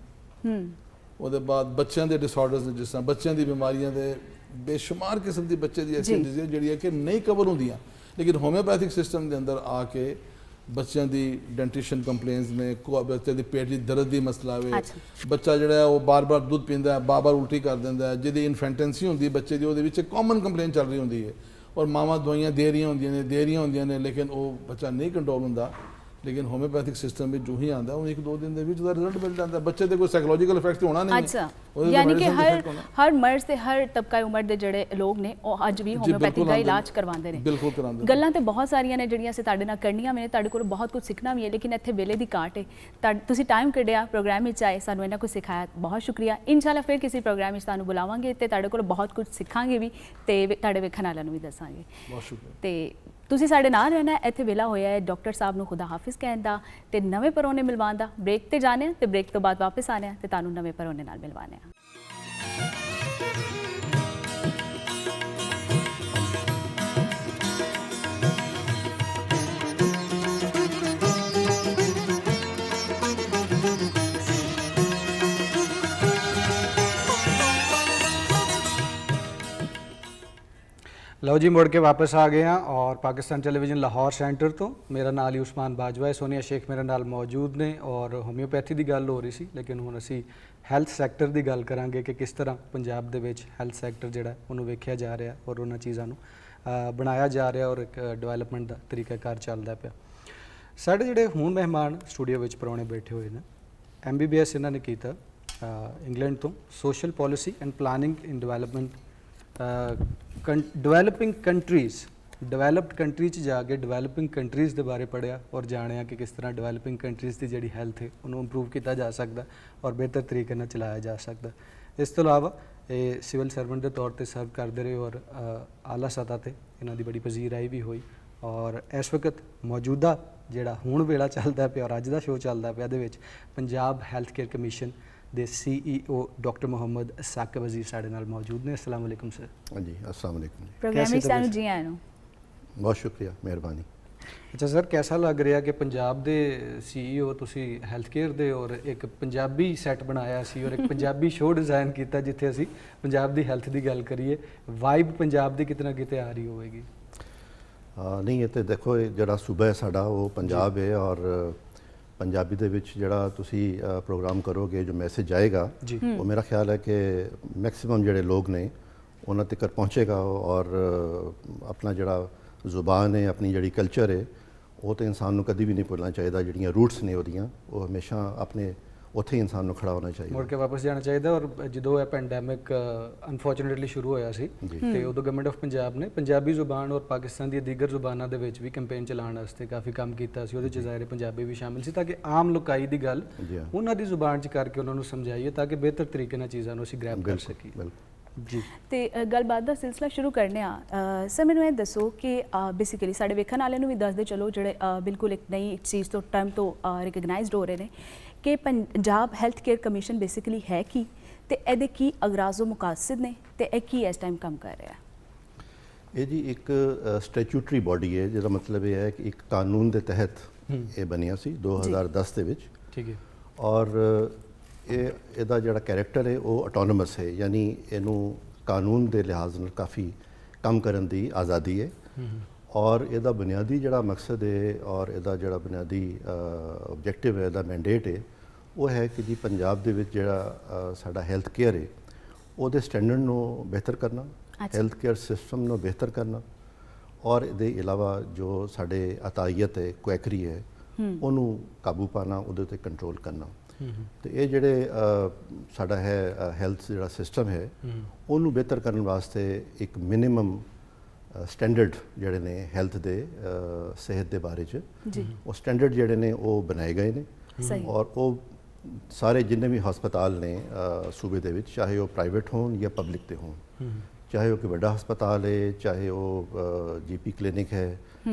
ਉਹਦੇ ਬਾਅਦ ਬੱਚਿਆਂ ਦੇ ਡਿਸਆਰਡਰਸ ਨੇ, ਜਿਸ ਤਰ੍ਹਾਂ ਬੱਚਿਆਂ ਦੀ ਬਿਮਾਰੀਆਂ ਦੇ ਬੇਸ਼ੁਮਾਰ ਕਿਸਮ ਦੀ ਬੱਚੇ ਦੀ ਐਸੀ ਡਿਜ਼ੀਜ਼ ਜਿਹੜੀਆਂ ਕਿ ਨਹੀਂ ਕਵਰ ਹੁੰਦੀਆਂ, ਲੇਕਿਨ ਹੋਮਿਓਪੈਥਿਕ ਸਿਸਟਮ ਦੇ ਅੰਦਰ ਆ ਕੇ ਬੱਚਿਆਂ ਦੀ ਡੈਂਟੀਸ਼ਨ ਕੰਪਲੇਨਸ ਨੇ, ਬੱਚਿਆਂ ਦੀ ਪੇਟ ਦੀ ਦਰਦ ਦੀ ਮਸਲਾ ਵੇ, ਬੱਚਾ ਜਿਹੜਾ ਉਹ ਬਾਰ-ਬਾਰ ਦੁੱਧ ਪੀਂਦਾ ਹੈ, ਬਾਰ-ਬਾਰ ਉਲਟੀ ਕਰ ਦਿੰਦਾ ਹੈ, ਜਿਹਦੀ ਇਨਫੈਂਟੈਂਸੀ ਹੁੰਦੀ ਬੱਚੇ ਦੀ, ਉਹਦੇ ਵਿੱਚ ਕਾਮਨ ਕੰਪਲੇਨ ਚੱਲ ਰਹੀ ਹੁੰਦੀ ਹੈ ਔਰ ਮਾਵਾਂ ਦਵਾਈਆਂ ਦੇ ਰਹੀਆਂ ਹੁੰਦੀਆਂ ਨੇ ਲੇਕਿਨ ਉਹ ਬੱਚਾ ਨਹੀਂ ਕੰਟਰੋਲ ਹੁੰਦਾ। ਲੇਕਿਨ ਹੋਮਿਓਪੈਥਿਕ ਸਿਸਟਮ ਵਿੱਚ ਜੋ ਹੀ ਆਉਂਦਾ ਉਹ 1-2 ਦਿਨ ਦੇ ਵਿੱਚ ਉਹਦਾ ਰਿਜ਼ਲਟ ਮਿਲ ਜਾਂਦਾ। ਬੱਚੇ ਤੇ ਕੋਈ ਸਾਈਕੋਲੋਜੀਕਲ ਇਫੈਕਟ ਹੋਣਾ ਨਹੀਂ। ਅੱਛਾ, ਯਾਨੀ ਕਿ ਹਰ ਮਰਜ਼ ਤੇ ਹਰ ਤਬਕਾ ਉਮਰ ਦੇ ਜਿਹੜੇ ਲੋਕ ਨੇ ਉਹ ਅੱਜ ਵੀ ਹੋਮਿਓਪੈਥੀ ਦਾ ਇਲਾਜ ਕਰਵਾਉਂਦੇ ਨੇ। ਬਿਲਕੁਲ ਕਰਾਉਂਦੇ ਨੇ। ਗੱਲਾਂ ਤੇ ਬਹੁਤ ਸਾਰੀਆਂ ਨੇ ਜਿਹੜੀਆਂ ਅਸੀਂ ਤੁਹਾਡੇ ਨਾਲ ਕਰਨੀਆਂ ਵੀ ਨੇ, ਤੁਹਾਡੇ ਕੋਲ ਬਹੁਤ ਕੁਝ ਸਿੱਖਣਾ ਵੀ ਹੈ, ਲੇਕਿਨ ਇੱਥੇ ਵੇਲੇ ਦੀ ਘਾਟ ਹੈ। ਤੁਸੀਂ ਟਾਈਮ ਕੱਢਿਆ ਪ੍ਰੋਗਰਾਮ ਵਿੱਚ ਆਏ, ਸਾਨੂੰ ਇਹਨਾਂ ਕੁਝ ਸਿਖਾਇਆ, ਬਹੁਤ ਸ਼ੁਕਰੀਆ। ਇਨਸ਼ਾਅੱਲਾ ਫਿਰ ਕਿਸੇ ਪ੍ਰੋਗਰਾਮ ਵਿੱਚ ਤੁਹਾਨੂੰ ਬੁਲਾਵਾਂਗੇ ਤੇ ਤੁਹਾਡੇ ਕੋਲ ਬਹੁਤ ਕੁਝ ਸਿੱਖਾਂਗੇ ਵੀ ਤੇ ਤੁਹਾਡੇ ਵੇਖਣ ਵਾਲਿਆਂ ਨੂੰ ਵੀ ਦੱਸਾਂਗੇ। ਬਹੁਤ ਸ਼ੁਕਰੀਆ। ਤੇ ਤੁਸੀਂ ਸਾਡੇ ਨਾਲ ਰਹਿਣਾ। ਇੱਥੇ ਵੇਲਾ ਹੋਇਆ ਹੈ ਡਾਕਟਰ ਸਾਹਿਬ ਨੂੰ ਖੁਦਾ ਹਾਫਿਜ਼ ਕਹਿਣ ਦਾ ਤੇ ਨਵੇਂ ਪਰੋਨੇ ਮਿਲਵਾਉਣ ਦਾ। ਬ੍ਰੇਕ ਤੇ ਜਾਣੇ ਤੇ ਬ੍ਰੇਕ ਤੋਂ ਬਾਅਦ ਵਾਪਸ ਆਣੇ ਤੇ ਤੁਹਾਨੂੰ ਨਵੇਂ ਪਰੋਨੇ ਨਾਲ ਮਿਲਵਾਣੇ ਆ। ਲਓ ਜੀ, ਮੁੜ ਕੇ ਵਾਪਸ ਆ ਗਏ ਹਾਂ ਔਰ ਪਾਕਿਸਤਾਨ ਟੈਲੀਵਿਜ਼ਨ ਲਾਹੌਰ ਸੈਂਟਰ ਤੋਂ। ਮੇਰਾ ਨਾਮ ਹੀ ਉਸਮਾਨ ਬਾਜਵਾ ਹੈ, ਸੋਨੀਆ ਸ਼ੇਖ ਮੇਰੇ ਨਾਲ ਮੌਜੂਦ ਨੇ ਔਰ ਹੋਮਿਓਪੈਥੀ ਦੀ ਗੱਲ ਹੋ ਰਹੀ ਸੀ, ਲੇਕਿਨ ਹੁਣ ਅਸੀਂ ਹੈਲਥ ਸੈਕਟਰ ਦੀ ਗੱਲ ਕਰਾਂਗੇ ਕਿ ਕਿਸ ਤਰ੍ਹਾਂ ਪੰਜਾਬ ਦੇ ਵਿੱਚ ਹੈਲਥ ਸੈਕਟਰ ਜਿਹੜਾ ਉਹਨੂੰ ਵੇਖਿਆ ਜਾ ਰਿਹਾ ਔਰ ਉਹਨਾਂ ਚੀਜ਼ਾਂ ਨੂੰ ਬਣਾਇਆ ਜਾ ਰਿਹਾ ਔਰ ਇੱਕ ਡਿਵੈਲਪਮੈਂਟ ਦਾ ਤਰੀਕਾਕਾਰ ਚੱਲਦਾ ਪਿਆ। ਸਾਡੇ ਜਿਹੜੇ ਹੁਣ ਮਹਿਮਾਨ ਸਟੂਡੀਓ ਵਿੱਚ ਪ੍ਰਾਹੁਣੇ ਬੈਠੇ ਹੋਏ ਨੇ, MBBS ਇਹਨਾਂ ਨੇ ਕੀਤਾ ਇੰਗਲੈਂਡ ਤੋਂ, social policy and planning in development developing countries, developed country 'ਚ ਜਾ ਕੇ ਡਿਵੈਲਪਿੰਗ ਕੰਟਰੀਜ਼ ਦੇ ਬਾਰੇ ਪੜ੍ਹਿਆ ਔਰ ਜਾਣਿਆ ਕਿ ਕਿਸ ਤਰ੍ਹਾਂ ਡਿਵੈਲਪਿੰਗ ਕੰਟਰੀਜ਼ ਦੀ ਜਿਹੜੀ ਹੈਲਥ ਹੈ ਉਹਨੂੰ ਇੰਪਰੂਵ ਕੀਤਾ ਜਾ ਸਕਦਾ ਔਰ ਬਿਹਤਰ ਤਰੀਕੇ ਨਾਲ ਚਲਾਇਆ ਜਾ ਸਕਦਾ। ਇਸ ਤੋਂ ਇਲਾਵਾ ਇਹ ਸਿਵਲ ਸਰਵੈਂਟ ਦੇ ਤੌਰ ਤੇ ਸਰਵ ਕਰਦੇ ਰਹੇ ਔਰ ਆਲਾ ਸਤ੍ਹਾ ਤੇ ਇਹਨਾਂ ਦੀ ਬੜੀ ਪਜ਼ੀਰਾਈ ਵੀ ਹੋਈ ਔਰ ਇਸ ਵਕਤ ਮੌਜੂਦਾ ਜਿਹੜਾ ਹੁਣ ਵੇਲਾ ਚੱਲਦਾ ਪਿਆ ਔਰ ਅੱਜ ਦਾ ਸ਼ੋਅ ਚੱਲਦਾ ਪਿਆ ਦੇ ਵਿੱਚ ਪੰਜਾਬ ਹੈਲਥ ਕੇਅਰ ਕਮਿਸ਼ਨ ਦੇ CEO ਡਾਕਟਰ ਮੁਹੰਮਦ ਸਾਕਿਬ ਅਜ਼ੀਜ਼ ਸਾਡੇ ਨਾਲ ਮੌਜੂਦ ਨੇ। अस्सलाम वालेकुम सर। हाँ जी, अस्सलाम वालेकुम। ਪ੍ਰੋਗਰਾਮ ਵਿੱਚ कैसी ਸਾਨੂੰ तबीयत? ਜੀ ਆਇਆਂ ਨੂੰ। बहुत शुक्रिया, मेहरबानी। ਅੱਛਾ ਸਰ, ਕਿਹਦਾ ਲੱਗ ਰਿਹਾ ਕਿ ਪੰਜਾਬ ਦੇ CEO ਤੁਸੀਂ ਹੈਲਥ ਕੇਅਰ ਦੇ ਔਰ ਇੱਕ ਪੰਜਾਬੀ ਸੈੱਟ ਬਣਾਇਆ ਸੀ ਔਰ ਇੱਕ ਪੰਜਾਬੀ ਸ਼ੋਅ ਡਿਜ਼ਾਈਨ ਕੀਤਾ ਜਿੱਥੇ ਅਸੀਂ ਪੰਜਾਬ ਦੀ ਹੈਲਥ ਦੀ ਗੱਲ ਕਰੀਏ, ਵਾਈਬ ਪੰਜਾਬ ਦੀ ਕਿਤੇ ਨਾ ਕਿਤੇ ਆ ਰਹੀ ਹੋਵੇਗੀ। नहीं, ये तो देखो, ये जड़ा सूबा है साडा वो पंजाब है और पंजाबी ਦੇ ਵਿੱਚ ਜਿਹੜਾ ਤੁਸੀਂ ਪ੍ਰੋਗਰਾਮ ਕਰੋਗੇ, ਜੋ ਮੈਸੇਜ ਆਏਗਾ ਜੀ, ਉਹ ਮੇਰਾ ਖਿਆਲ ਹੈ ਕਿ ਮੈਕਸਿਮਮ ਜਿਹੜੇ ਲੋਕ ਨੇ ਉਹਨਾਂ ਤੱਕ ਪਹੁੰਚੇਗਾ ਔਰ ਆਪਣਾ ਜਿਹੜਾ ਜ਼ੁਬਾਨ ਹੈ, ਆਪਣੀ ਜਿਹੜੀ ਕਲਚਰ ਹੈ, ਉਹ ਤਾਂ ਇਨਸਾਨ ਨੂੰ ਕਦੀ ਵੀ ਨਹੀਂ ਭੁੱਲਣਾ ਚਾਹੀਦਾ। ਜਿਹੜੀਆਂ ਰੂਟਸ ਨੇ ਉਹਦੀਆਂ, ਉਹ ਹਮੇਸ਼ਾ ਆਪਣੇ ਉੱਥੇ ਹੀ ਇਨਸਾਨ ਨੂੰ ਖੜਾ ਹੋਣਾ ਚਾਹੀਦਾ, ਮੁੜ ਕੇ ਵਾਪਸ ਜਾਣਾ ਚਾਹੀਦਾ। ਔਰ ਜਦੋਂ ਇਹ ਪੈਂਡੈਮਿਕ ਅਨਫੋਰਚੂਨੇਟਲੀ ਸ਼ੁਰੂ ਹੋਇਆ ਸੀ ਤੇ ਉਦੋਂ ਗਵਰਨਮੈਂਟ ਆਫ ਪੰਜਾਬ ਨੇ ਪੰਜਾਬੀ ਜ਼ੁਬਾਨ ਔਰ ਪਾਕਿਸਤਾਨ ਦੀਆਂ ਦੀਗਰ ਜ਼ੁਬਾਨਾਂ ਦੇ ਵਿੱਚ ਵੀ ਕੈਂਪੇਨ ਚਲਾਉਣ ਵਾਸਤੇ ਕਾਫੀ ਕੰਮ ਕੀਤਾ ਸੀ। ਉਹਦੇ 'ਚ ਜ਼ਾਹਿਰ ਪੰਜਾਬੀ ਵੀ ਸ਼ਾਮਿਲ ਸੀ ਤਾਂ ਕਿ ਆਮ ਲੋਕਾਈ ਦੀ ਗੱਲ ਜੀ ਹਾਂ, ਉਹਨਾਂ ਦੀ ਜ਼ੁਬਾਨ 'ਚ ਕਰਕੇ ਉਹਨਾਂ ਨੂੰ ਸਮਝਾਈਏ ਤਾਂ ਕਿ ਬਿਹਤਰ ਤਰੀਕੇ ਨਾਲ ਚੀਜ਼ਾਂ ਨੂੰ ਅਸੀਂ ਗ੍ਰੈਬ ਕਰ ਬਿਲਕੁਲ ਸਕੀਏ। ਬਿਲਕੁਲ। ਜੀ, ਤੇ ਗੱਲਬਾਤ ਦਾ ਸਿਲਸਿਲਾ ਸ਼ੁਰੂ ਕਰਨੇ ਆ। ਸਰ ਮੈਨੂੰ ਇਹ ਦੱਸੋ ਕਿ ਬੇਸਿਕਲੀ ਸਾਡੇ ਵੇਖਣ ਵਾਲਿਆਂ ਨੂੰ ਵੀ ਦੱਸ ਦੇ ਚਲੋ, ਜਿਹੜੇ ਬਿਲਕੁਲ ਇੱਕ ਨਈ ਚੀਜ਼ ਤੋਂ ਟਰਮ ਤੋਂ ਰਿਕਗਨਾਈਜ਼ਡ ਹੋ ਰਹੇ ਨੇ ਕਿ Punjab health care commission basically ਹੈ ਕੀ ਤੇ ਇਹਦੇ ਕੀ ਅਗਰਾਜ਼ੋ ਮੁਕਾਸਦ ਨੇ ਤੇ ਇਹ ਕੀ ਇਸ ਟਾਈਮ ਕੰਮ ਕਰ ਰਿਹਾ। ਇਹ ਜੀ ਇੱਕ ਸਟੈਚੂਟਰੀ ਬਾਡੀ ਹੈ, ਜਿਹਦਾ ਮਤਲਬ ਇਹ ਹੈ ਕਿ ਇੱਕ ਕਾਨੂੰਨ ਦੇ ਤਹਿਤ ਇਹ ਬਣਿਆ ਸੀ 2010 ਦੇ ਵਿੱਚ। ਠੀਕ ਹੈ। ਔਰ ਇਹਦਾ ਜਿਹੜਾ ਕੈਰੈਕਟਰ ਹੈ ਉਹ ਆਟੋਨੋਮਸ ਹੈ, ਯਾਨੀ ਇਹਨੂੰ ਕਾਨੂੰਨ ਦੇ ਲਿਹਾਜ਼ ਨਾਲ ਕਾਫੀ ਕੰਮ ਕਰਨ ਦੀ ਆਜ਼ਾਦੀ ਹੈ। ਔਰ ਇਹਦਾ ਬੁਨਿਆਦੀ ਜਿਹੜਾ ਮਕਸਦ ਹੈ ਔਰ ਇਹਦਾ ਜਿਹੜਾ ਬੁਨਿਆਦੀ ਆਬਜੈਕਟਿਵ ਹੈ, ਇਹਦਾ ਮੈਂਡੇਟ ਹੈ, ਉਹ ਹੈ ਕਿ ਜੀ ਪੰਜਾਬ ਦੇ ਵਿੱਚ ਜਿਹੜਾ ਸਾਡਾ ਹੈਲਥ ਕੇਅਰ ਹੈ ਉਹਦੇ ਸਟੈਂਡਰਡ ਨੂੰ ਬਿਹਤਰ ਕਰਨਾ, ਹੈਲਥ ਕੇਅਰ ਸਿਸਟਮ ਨੂੰ ਬਿਹਤਰ ਕਰਨਾ ਔਰ ਇਹਦੇ ਇਲਾਵਾ ਜੋ ਸਾਡੇ ਅਤਾਈਅਤ ਹੈ, ਕੁਐਕਰੀ ਹੈ, ਉਹਨੂੰ ਕਾਬੂ ਪਾਣਾ, ਉਹਦੇ ਉੱਤੇ ਕੰਟਰੋਲ ਕਰਨਾ। ਤੇ ਇਹ ਜਿਹੜੇ ਸਾਡਾ ਹੈ ਹੈਲਥ ਜਿਹੜਾ ਸਿਸਟਮ ਹੈ ਉਹਨੂੰ ਬਿਹਤਰ ਕਰਨ ਵਾਸਤੇ ਇੱਕ ਮਿਨੀਮਮ ਸਟੈਂਡਰਡ ਜਿਹੜੇ ਨੇ ਹੈਲਥ ਦੇ ਸਿਹਤ ਦੇ ਬਾਰੇ 'ਚ, ਉਹ ਸਟੈਂਡਰਡ ਜਿਹੜੇ ਨੇ ਉਹ ਬਣਾਏ ਗਏ ਨੇ। ਔਰ ਉਹ ਸਾਰੇ ਜਿੰਨੇ ਵੀ ਹਸਪਤਾਲ ਨੇ ਸੂਬੇ ਦੇ ਵਿੱਚ, ਚਾਹੇ ਉਹ ਪ੍ਰਾਈਵੇਟ ਹੋਣ ਜਾਂ ਪਬਲਿਕ ਤੇ ਹੋਣ, ਚਾਹੇ ਉਹ ਕੋਈ ਵੱਡਾ ਹਸਪਤਾਲ ਹੈ, ਚਾਹੇ ਉਹ GP ਕਲੀਨਿਕ ਹੈ,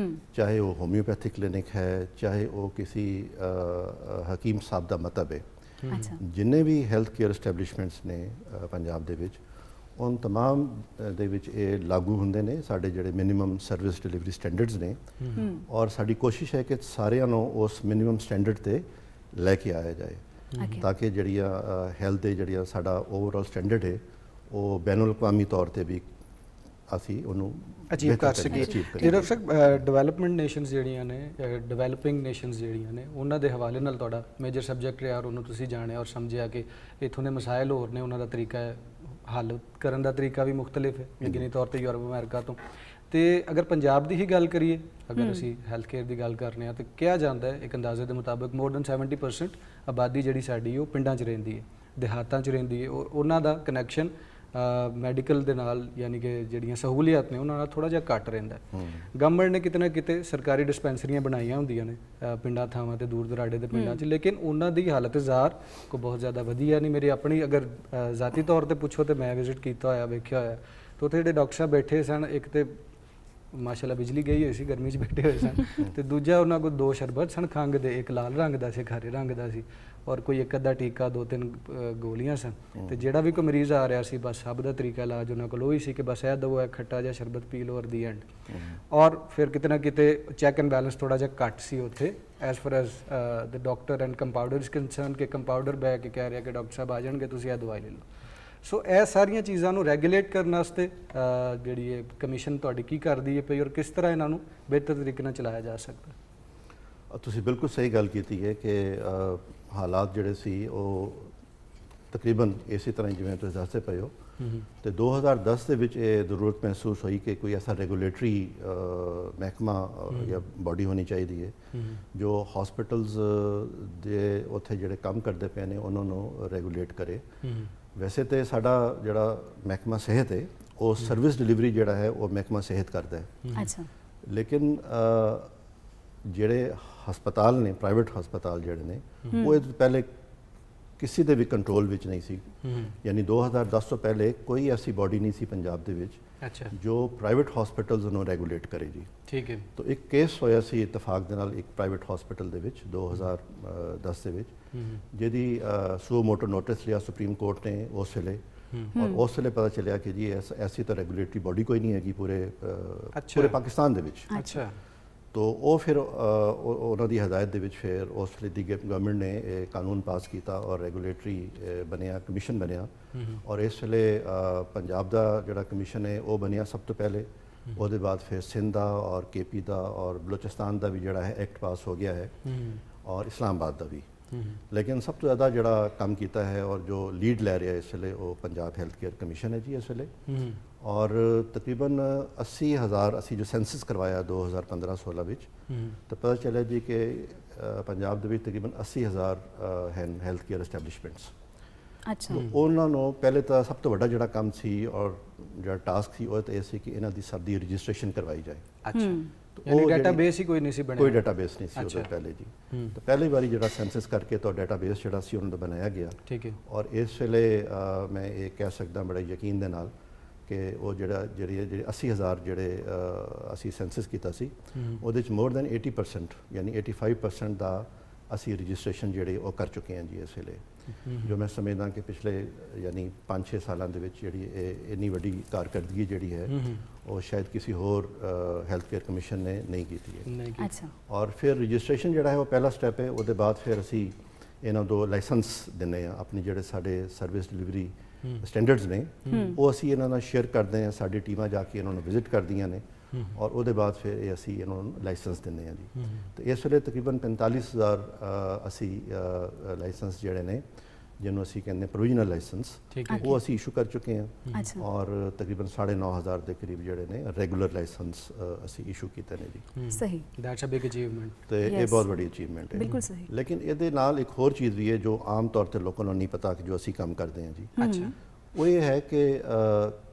ਚਾਹੇ ਉਹ ਹੋਮਿਓਪੈਥਿਕ ਕਲੀਨਿਕ ਹੈ, ਚਾਹੇ ਉਹ ਕਿਸੇ ਹਕੀਮ ਸਾਹਿਬ ਦਾ ਮਤਲਬ ਹੈ, ਜਿੰਨੇ ਵੀ ਹੈਲਥ ਕੇਅਰ ਐਸਟੈਬਲਿਸ਼ਮੈਂਟਸ ਨੇ ਪੰਜਾਬ ਦੇ ਵਿੱਚ, ਉਨ तमाम ਦੇ ਵਿੱਚ ਇਹ ਲਾਗੂ ਹੁੰਦੇ ਨੇ ਸਾਡੇ ਜਿਹੜੇ ਮਿਨੀਮਮ ਸਰਵਿਸ ਡਿਲੀਵਰੀ ਸਟੈਂਡਰਡਸ ਨੇ। ਔਰ ਸਾਡੀ ਕੋਸ਼ਿਸ਼ ਹੈ ਕਿ ਸਾਰਿਆਂ ਨੂੰ ਉਸ ਮਿਨੀਮਮ ਸਟੈਂਡਰਡ ਤੇ ਲੈ ਕੇ ਆਇਆ ਜਾਏ ਤਾਂ ਕਿ ਜਿਹੜੀਆਂ ਹੈਲਥ ਦੇ ਜਿਹੜੀਆਂ ਸਾਡਾ ਓਵਰਆਲ ਸਟੈਂਡਰਡ ਹੈ ਉਹ ਬੈਨ ਅਲ-ਅਕਵਾਮੀ ਤੌਰ ਤੇ ਵੀ ਅਸੀਂ ਉਹਨੂੰ ਅਚੀਵ ਕਰ ਸਕੀਏ। ਡਾਕਟਰ ਸਾਹਿਬ, ਡਿਵੈਲਪਮੈਂਟ ਨੇਸ਼ਨਸ ਜਿਹੜੀਆਂ ਨੇ, ਡਿਵੈਲਪਿੰਗ ਨੇਸ਼ਨਸ ਜਿਹੜੀਆਂ ਨੇ, ਉਹਨਾਂ ਦੇ ਹਵਾਲੇ ਨਾਲ ਤੁਹਾਡਾ ਮੇਜਰ ਸਬਜੈਕਟ ਰਿਹਾ ਔਰ ਉਹਨੂੰ ਤੁਸੀਂ ਜਾਣਿਆ ਔਰ ਸਮਝਿਆ ਕਿ ਇੱਥੋਂ ਦੇ ਮਸਾਇਲ ਹੋਰ ਨੇ, ਉਹਨਾਂ ਦਾ ਤਰੀਕਾ ਹੱਲ ਕਰਨ ਦਾ ਤਰੀਕਾ ਵੀ ਮੁਖਤਲਿਫ ਹੈ ਯਕੀਨੀ ਤੌਰ ਤੇ ਯੂਰਪ ਅਮਰੀਕਾ ਤੋਂ। ਤੇ ਅਗਰ ਪੰਜਾਬ ਦੀ ਹੀ ਗੱਲ ਕਰੀਏ, ਅਗਰ ਅਸੀਂ ਹੈਲਥ ਕੇਅਰ ਦੀ ਗੱਲ ਕਰਨੇ ਆ ਤਾਂ ਕਿਹਾ ਜਾਂਦਾ ਹੈ ਇੱਕ ਅੰਦਾਜ਼ੇ ਦੇ ਮੁਤਾਬਕ ਮੋਰ ਦੈਨ 70% ਆਬਾਦੀ ਜਿਹੜੀ ਸਾਡੀ ਉਹ ਪਿੰਡਾਂ 'ਚ ਰਹਿੰਦੀ ਹੈ, ਦਿਹਾਤਾਂ 'ਚ ਰਹਿੰਦੀ ਹੈ। ਉਹਨਾਂ ਦਾ ਕਨੈਕਸ਼ਨ ਮੈਡੀਕਲ ਦੇ ਨਾਲ, ਯਾਨੀ ਕਿ ਜਿਹੜੀਆਂ ਸਹੂਲੀਅਤ ਨੇ ਉਹਨਾਂ ਨਾਲ ਥੋੜਾ ਜਿਹਾ ਘੱਟ ਰਹਿੰਦਾ ਹੈ। ਗਵਰਨਮੈਂਟ ਨੇ ਕਿਤੇ ਨਾ ਕਿਤੇ ਸਰਕਾਰੀ ਡਿਸਪੈਂਸਰੀਆਂ ਬਣਾਈਆਂ ਹੁੰਦੀਆਂ ਨੇ ਪਿੰਡਾਂ ਥਾਵਾਂ ਤੇ, ਦੂਰ ਦਰਾਡੇ ਦੇ ਪਿੰਡਾਂ 'ਚ, ਲੇਕਿਨ ਉਹਨਾਂ ਦੀ ਹਾਲਤ ਜ਼ਾਹਰ ਕੋ ਬਹੁਤ ਜ਼ਿਆਦਾ ਵਧੀਆ ਨਹੀਂ। ਮੇਰੀ ਆਪਣੀ ਅਗਰ ਜ਼ਾਤੀ ਤੌਰ ਤੇ ਪੁੱਛੋ ਤੇ ਮੈਂ ਵਿਜ਼ਿਟ ਕੀਤਾ ਹੋਇਆ, ਵੇਖਿਆ ਹੋਇਆ, ਤੇ ਉੱਥੇ ਜਿਹੜੇ ਡਾਕਟਰ ਸਾਹਿਬ ਬੈਠੇ ਸਨ, ਇੱਕ ਤੇ ਮਾਸ਼ਾਅੱਲਾ ਬਿਜਲੀ ਗਈ ਹੋਈ ਸੀ, ਗਰਮੀ 'ਚ ਬੈਠੇ ਹੋਏ ਸਨ, ਤੇ ਦੂਜਾ ਉਹਨਾਂ ਕੋਲ 2 ਸ਼ਰਬਤ ਸਨ ਖੰਘ ਦੇ, ਇੱਕ ਲਾਲ ਰੰਗ ਦਾ ਸੀ, ਇੱਕ ਹਰੇ ਰੰਗ ਦਾ ਸੀ, ਔਰ ਕੋਈ ਇੱਕ ਅੱਧਾ ਟੀਕਾ, 2-3 ਗੋਲੀਆਂ ਸਨ। ਤੇ ਜਿਹੜਾ ਵੀ ਕੋਈ ਮਰੀਜ਼ ਆ ਰਿਹਾ ਸੀ, ਬਸ ਸਭ ਦਾ ਤਰੀਕਾ ਇਲਾਜ ਉਹਨਾਂ ਕੋਲ ਉਹੀ ਸੀ ਕਿ ਬਸ ਇਹ ਦਵੋ, ਇਹ ਖੱਟਾ ਜਿਹਾ ਸ਼ਰਬਤ ਪੀ ਲਓ ਔਰ ਦੀ ਐਂਡ। ਔਰ ਫਿਰ ਕਿਤੇ ਨਾ ਕਿਤੇ ਚੈੱਕ ਐਂਡ ਬੈਲੈਂਸ ਥੋੜਾ ਜਿਹਾ ਘੱਟ ਸੀ ਉੱਥੇ as for as the doctor and compounder is concern, ਕਿ ਕੰਪਾਊਂਡਰ ਬੈ ਕੇ ਕਹਿ ਰਿਹਾ ਕਿ ਡਾਕਟਰ ਸਾਹਿਬ ਆ ਜਾਣਗੇ, ਤੁਸੀਂ ਇਹ ਦਵਾਈ ਲੈ ਲਓ। ਸੋ ਇਹ ਸਾਰੀਆਂ ਚੀਜ਼ਾਂ ਨੂੰ ਰੈਗੂਲੇਟ ਕਰਨ ਵਾਸਤੇ ਜਿਹੜੀ ਇਹ ਕਮਿਸ਼ਨ ਤੁਹਾਡੀ ਕੀ ਕਰਦੀ ਹੈ ਪਈ ਔਰ ਕਿਸ ਤਰ੍ਹਾਂ ਇਹਨਾਂ ਨੂੰ ਬਿਹਤਰ ਤਰੀਕੇ ਨਾਲ ਚਲਾਇਆ ਜਾ ਸਕਦਾ? ਤੁਸੀਂ ਬਿਲਕੁਲ ਸਹੀ ਗੱਲ ਕੀਤੀ ਹੈ ਕਿ ਹਾਲਾਤ ਜਿਹੜੇ ਸੀ ਉਹ ਤਕਰੀਬਨ ਇਸੇ ਤਰ੍ਹਾਂ ਹੀ ਜਿਵੇਂ ਤੁਸੀਂ ਦੱਸਦੇ ਪਏ ਹੋ, ਤੇ 2010 ਦੇ ਵਿੱਚ ਇਹ ਜ਼ਰੂਰਤ ਮਹਿਸੂਸ ਹੋਈ ਕਿ ਕੋਈ ਐਸਾ ਰੈਗੂਲੇਟਰੀ ਮਹਿਕਮਾ ਜਾਂ ਬਾਡੀ ਹੋਣੀ ਚਾਹੀਦੀ ਹੈ ਜੋ ਹਸਪੀਟਲਸ ਦੇ ਉੱਥੇ ਜਿਹੜੇ ਕੰਮ ਕਰਦੇ ਪਏ ਨੇ ਉਹਨਾਂ ਨੂੰ ਰੈਗੂਲੇਟ ਕਰੇ। ਵੈਸੇ ਤੇ ਸਾਡਾ ਜਿਹੜਾ ਮਹਿਕਮਾ ਸਿਹਤ ਹੈ ਉਹ ਸਰਵਿਸ ਡਿਲੀਵਰੀ ਜਿਹੜਾ ਹੈ ਉਹ ਮਹਿਕਮਾ ਸਿਹਤ ਕਰਦਾ ਹੈ। ਅੱਛਾ। ਲੇਕਿਨ ਜਿਹੜੇ ਹਸਪਤਾਲ ਨੇ, ਪ੍ਰਾਈਵੇਟ ਹਸਪਤਾਲ ਜਿਹੜੇ ਨੇ, ਉਹ ਇਹ ਤੋਂ ਪਹਿਲੇ ਕਿਸੇ ਦੇ ਵੀ ਕੰਟਰੋਲ ਵਿੱਚ ਨਹੀਂ ਸੀ। ਯਾਨੀ 2010 ਤੋਂ ਪਹਿਲੇ ਕੋਈ ਐਸੀ ਬਾਡੀ ਨਹੀਂ ਸੀ ਪੰਜਾਬ ਦੇ ਵਿੱਚ ਅੱਛਾ ਜੋ ਪ੍ਰਾਈਵੇਟ ਹਸਪੀਟਲਸ ਨੂੰ ਰੈਗੂਲੇਟ ਕਰੇ ਜੀ। ਠੀਕ ਹੈ। ਤਾਂ ਇੱਕ ਕੇਸ ਹੋਇਆ ਸੀ ਇਤਫਾਕ ਦੇ ਨਾਲ ਇੱਕ ਪ੍ਰਾਈਵੇਟ ਹਸਪੀਟਲ ਦੇ ਵਿੱਚ 2010 ਦੇ ਵਿੱਚ, ਜਿਹਦੀ ਸੂ ਮੋਟੋ ਨੋਟਿਸ ਲਿਆ ਸੁਪਰੀਮ ਕੋਰਟ ਨੇ ਉਸ ਵੇਲੇ, ਔਰ ਉਸ ਵੇਲੇ ਪਤਾ ਚੱਲਿਆ ਕਿ ਜੀ ਐਸੀ ਤਾਂ ਰੈਗੂਲੇਟਰੀ ਬਾਡੀ ਕੋਈ ਨਹੀਂ ਹੈਗੀ ਪੂਰੇ ਪਾਕਿਸਤਾਨ ਦੇ ਵਿੱਚ। ਅੱਛਾ। तो वो फिर ਉਹਨਾਂ ਦੀ ਹਦਾਇਤ ਦੇ ਵਿੱਚ ਫਿਰ ਉਸ ਵੇਲੇ ਦੀ ਗਵਰਨਮੈਂਟ ਨੇ ਇਹ ਕਾਨੂੰਨ ਪਾਸ ਕੀਤਾ ਔਰ ਰੈਗੂਲੇਟਰੀ ਬਣਿਆ, ਕਮਿਸ਼ਨ ਬਣਿਆ। ਔਰ ਇਸ ਵੇਲੇ ਪੰਜਾਬ ਦਾ ਜਿਹੜਾ ਕਮਿਸ਼ਨ ਹੈ ਉਹ ਬਣਿਆ ਸਭ ਤੋਂ ਪਹਿਲੇ। ਉਹਦੇ ਬਾਅਦ ਫਿਰ ਸਿੰਧ ਦਾ ਔਰ ਕੇਪੀ ਦਾ ਔਰ ਬਲੋਚਿਸਤਾਨ ਦਾ ਵੀ ਜਿਹੜਾ ਹੈ ਐਕਟ ਪਾਸ ਹੋ ਗਿਆ ਹੈ, ਔਰ ਇਸਲਾਮਾਬਾਦ ਦਾ ਵੀ। ਲੇਕਿਨ ਸਭ ਤੋਂ ਜ਼ਿਆਦਾ ਜਿਹੜਾ ਕੰਮ ਕੀਤਾ ਹੈ ਔਰ ਜੋ ਲੀਡ ਲੈ ਰਿਹਾ ਇਸ ਵੇਲੇ ਉਹ ਪੰਜਾਬ ਹੈਲਥ ਕੇਅਰ ਕਮਿਸ਼ਨ ਹੈ ਜੀ ਇਸ ਵੇਲੇ। ਔਰ ਤਕਰੀਬਨ 80,000 ਅਸੀਂ ਜੋ ਸੈਂਸਸ ਕਰਵਾਇਆ 2015-16 ਵਿੱਚ, ਤਾਂ ਪਤਾ ਚੱਲਿਆ ਜੀ ਕਿ ਪੰਜਾਬ ਦੇ ਵਿੱਚ ਤਕਰੀਬਨ 80,000 ਹਨ ਹੈਲਥ ਕੇਅਰ ਐਸਟੈਬਲਿਸ਼ਮੈਂਟਸ। ਅੱਛਾ। ਉਹਨਾਂ ਨੂੰ ਪਹਿਲੇ ਤਾਂ ਸਭ ਤੋਂ ਵੱਡਾ ਜਿਹੜਾ ਕੰਮ ਸੀ ਔਰ ਜਿਹੜਾ ਟਾਸਕ ਸੀ ਉਹ ਤਾਂ ਇਹ ਸੀ ਕਿ ਇਹਨਾਂ ਦੀ ਸਭ ਦੀ ਰਜਿਸਟ੍ਰੇਸ਼ਨ ਕਰਵਾਈ ਜਾਏ। ਅੱਛਾ। ਯਾਨੀ ਡਾਟਾਬੇਸ ਹੀ ਕੋਈ ਨਹੀਂ ਸੀ ਬਣਿਆ? ਕੋਈ ਡਾਟਾਬੇਸ ਨਹੀਂ ਸੀ ਉਹਦੇ ਪਹਿਲੇ ਜੀ। ਤਾਂ ਪਹਿਲੀ ਵਾਰੀ ਜਿਹੜਾ ਸੈਂਸਸ ਕਰਕੇ ਤਾਂ ਡਾਟਾਬੇਸ ਜਿਹੜਾ ਸੀ ਉਹਨਾਂ ਦਾ ਬਣਾਇਆ ਗਿਆ। ਠੀਕ ਹੈ। ਔਰ ਇਸ ਵੇਲੇ ਮੈਂ ਇਹ ਕਹਿ ਸਕਦਾ ਬੜੇ ਯਕੀਨ ਦੇ ਨਾਲ ਕਿ ਉਹ ਜਿਹੜੇ 80,000 ਜਿਹੜੇ ਅਸੀਂ ਸੈਂਸਸ ਕੀਤਾ ਸੀ ਉਹਦੇ ਚ ਮੋਰ ਦੈਨ 80% ਯਾਨੀ 85% ਦਾ ਅਸੀਂ ਰਜਿਸਟ੍ਰੇਸ਼ਨ ਜਿਹੜੇ ਉਹ ਕਰ ਚੁੱਕੇ ਹਾਂ ਜੀ ਇਸ ਵੇਲੇ। ਜੋ ਮੈਂ ਸਮਝਦਾ ਕਿ ਪਿਛਲੇ ਯਾਨੀ 5-6 ਸਾਲਾਂ ਦੇ ਵਿੱਚ ਜਿਹੜੀ ਇਹ ਇੰਨੀ ਵੱਡੀ ਕਾਰਕਰਦਗੀ ਜਿਹੜੀ ਹੈ ਉਹ ਸ਼ਾਇਦ ਕਿਸੇ ਹੋਰ ਹੈਲਥ ਕੇਅਰ ਕਮਿਸ਼ਨ ਨੇ ਨਹੀਂ ਕੀਤੀ ਹੈ। ਅੱਛਾ। ਔਰ ਫਿਰ ਰਜਿਸਟ੍ਰੇਸ਼ਨ ਜਿਹੜਾ ਹੈ ਉਹ ਪਹਿਲਾ ਸਟੈਪ ਹੈ। ਉਹਦੇ ਬਾਅਦ ਫਿਰ ਅਸੀਂ ਇਹਨਾਂ ਤੋਂ ਲਾਇਸੈਂਸ ਦਿੰਦੇ ਹਾਂ। ਆਪਣੇ ਜਿਹੜੇ ਸਾਡੇ ਸਰਵਿਸ ਡਿਲੀਵਰੀ ਸਟੈਂਡਰਡਸ ਨੇ ਉਹ ਅਸੀਂ ਇਹਨਾਂ ਨਾਲ ਸ਼ੇਅਰ ਕਰਦੇ ਹਾਂ। ਸਾਡੀ ਟੀਮਾਂ ਜਾ ਕੇ ਇਹਨਾਂ ਨੂੰ ਵਿਜ਼ਿਟ ਕਰਦੀਆਂ ਨੇ ਔਰ ਉਹਦੇ ਬਾਅਦ ਫਿਰ ਇਹ ਅਸੀਂ ਇਹਨਾਂ ਨੂੰ ਲਾਇਸੈਂਸ ਦਿੰਦੇ ਹਾਂ ਜੀ। ਤੇ ਇਸ ਵੇਲੇ ਤਕਰੀਬਨ 45,000 ਅਸੀਂ ਲਾਇਸੈਂਸ ਜਿਹੜੇ ਨੇ ਜਿਹਨੂੰ ਅਸੀਂ ਕਹਿੰਦੇ ਪ੍ਰੋਵੀਜ਼ਨਲ ਲਾਇਸੈਂਸ, ਉਹ ਅਸੀਂ ਇਸ਼ੂ ਕਰ ਚੁੱਕੇ ਹਾਂ। ਔਰ ਤਕਰੀਬਨ 9,500 ਦੇ ਕਰੀਬ ਜਿਹੜੇ ਨੇ ਰੈਗੂਲਰ ਲਾਇਸੈਂਸ ਅਸੀਂ ਇਸ਼ੂ ਕੀਤੇ ਨੇ ਜੀ। ਸਹੀ। That's a big achievement. ਤੇ ਇਹ ਬਹੁਤ ਵੱਡੀ ਅਚੀਵਮੈਂਟ ਹੈ। ਬਿਲਕੁਲ ਸਹੀ। ਲੇਕਿਨ ਇਹਦੇ ਨਾਲ ਇੱਕ ਹੋਰ ਚੀਜ਼ ਵੀ ਹੈ ਜੋ ਆਮ ਤੌਰ ਤੇ ਲੋਕਾਂ ਨੂੰ ਨਹੀਂ ਪਤਾ ਕਿ ਜੋ ਅਸੀਂ ਕੰਮ ਕਰਦੇ ਹਾਂ ਜੀ। ਅੱਛਾ। ਉਹ ਇਹ ਹੈ ਕਿ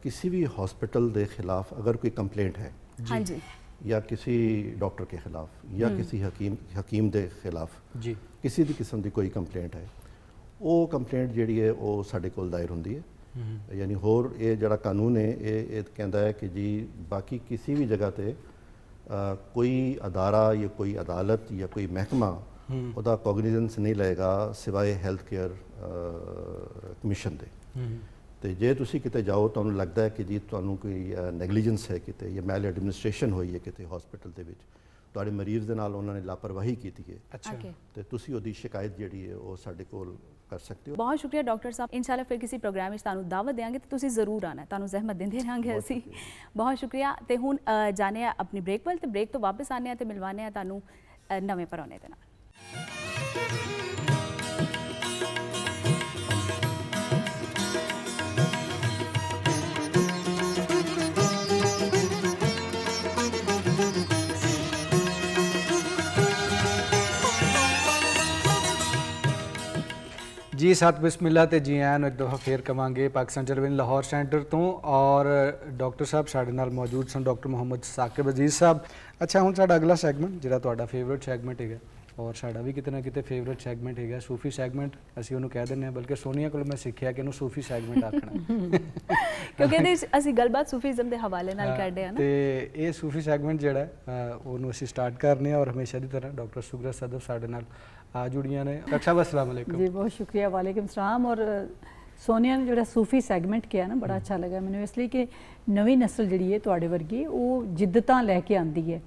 किसी भी हॉस्पिटल के खिलाफ अगर कोई कंप्लेंट है हाँ जी या किसी डॉक्टर के खिलाफ या किसी हकीम के खिलाफ जी किसी भी किस्म की कोई कंप्लेंट है वो कंप्लेंट जी है वो साढ़े कोल दायर होंदी है। यानी होर ये जड़ा कानून है ये कहता है कि जी बाकी किसी भी जगह पे कोई अदारा या कोई अदालत या कोई महकमा ਉਹਦਾ ਕੋਗਨੀਜੈਂਸ ਨਹੀਂ ਲਏਗਾ ਸਿਵਾਏ ਹੈਲਥ ਕੇਅਰ ਕਮਿਸ਼ਨ ਦੇ। ਤੇ ਜੇ ਤੁਸੀਂ ਕਿਤੇ ਜਾਓ ਤੁਹਾਨੂੰ ਲੱਗਦਾ ਹੈ ਕਿ ਜੀ ਤੁਹਾਨੂੰ ਕੋਈ ਨੈਗਲੀਜੈਂਸ ਹੈ ਕਿਤੇ ਜਾਂ ਮੈਲ ਐਡਮਿਨਿਸਟ੍ਰੇਸ਼ਨ ਹੋਈ ਹੈ ਕਿਤੇ ਹਸਪੀਟਲ ਦੇ ਵਿੱਚ, ਤੁਹਾਡੇ ਮਰੀਜ਼ ਦੇ ਨਾਲ ਉਹਨਾਂ ਨੇ ਲਾਪਰਵਾਹੀ ਕੀਤੀ ਹੈ, ਅੱਛਾ, ਤੇ ਤੁਸੀਂ ਉਹਦੀ ਸ਼ਿਕਾਇਤ ਜਿਹੜੀ ਹੈ ਉਹ ਸਾਡੇ ਕੋਲ ਕਰ ਸਕਦੇ ਹੋ। ਬਹੁਤ ਸ਼ੁਕਰੀਆ ਡਾਕਟਰ ਸਾਹਿਬ। ਇਨਸ਼ਾਅੱਲਾ ਫਿਰ ਕਿਸੇ ਪ੍ਰੋਗਰਾਮ ਵਿੱਚ ਤੁਹਾਨੂੰ ਦਾਵਤ ਦੇਵਾਂਗੇ ਤੇ ਤੁਸੀਂ ਜ਼ਰੂਰ ਆਣਾ, ਤੁਹਾਨੂੰ ਜ਼ਹਿਮਤ ਦਿੰਦੇ ਰਹਾਂਗੇ ਅਸੀਂ। ਬਹੁਤ ਸ਼ੁਕਰੀਆ। ਤੇ ਹੁਣ ਜਾਣੇ ਆ ਆਪਣੀ ਬ੍ਰੇਕ ਵੱਲ, ਤੇ ਬ੍ਰੇਕ ਤੋਂ ਵਾਪਸ ਆਨੇ ਆ ਤੇ ਮਿਲਵਾਨੇ ਆ ਤੁਹਾਨੂੰ ਨਵੇਂ ਪਰੌਣੇ ਦੇ ਨਾਲ। जी सत बिस्मिल्ला ते जी आन एक दफ़ा फिर कवांगे पाकिस्तान टेलीविजन लाहौर सेंटर तो और डॉक्टर साहब साढ़े नाल मौजूद सन डॉक्टर मुहम्मद साकिब अजीज़ साहब। अच्छा हुण साडा अगला सैगमेंट जिहड़ा तुहाडा फेवरेट सैगमेंट है और साडा भी किते ना किते फेवरेट सैगमेंट है सूफी सैगमेंट ਅਸੀਂ ਉਹਨੂੰ ਕਹਿ ਦਿੰਦੇ ਹਾਂ, ਬਲਕਿ ਸੋਨੀਆ ਕੋਲ ਮੈਂ ਸਿੱਖਿਆ ਕਿ ਇਹਨੂੰ ਸੂਫੀ ਸੈਗਮੈਂਟ ਆਖਣਾ ਕਿਉਂਕਿ ਇਹਦੇ ਅਸੀਂ ਗੱਲਬਾਤ ਸੂਫੀਜ਼ਮ ਦੇ ਹਵਾਲੇ ਨਾਲ ਕਰਦੇ ਆ ਨਾ। ਤੇ ਇਹ ਸੂਫੀ ਸੈਗਮੈਂਟ ਜਿਹੜਾ ਉਹਨੂੰ ਅਸੀਂ ਸਟਾਰਟ ਕਰਨੇ ਆ ਔਰ ਹਮੇਸ਼ਾ ਦੀ ਤਰ੍ਹਾਂ ਡਾਕਟਰ ਸੁਗਰਾ ਸਦਫ ਸਾਡੇ ਨਾਲ ਆ ਜੁੜੀਆਂ ਨੇ। ਡਾਕਟਰ ਸਾਹਿਬ अस्सलाम वालेकुम। जी बहुत शुक्रिया, वालेकुम सलाम। और सोनिया ने जो सूफी सैगमेंट किया ना बड़ा अच्छा लगा मैंने, इसलिए कि नवी नस्ल जी है तुहाडे वर्गी वो जिद्दतां लैके आती है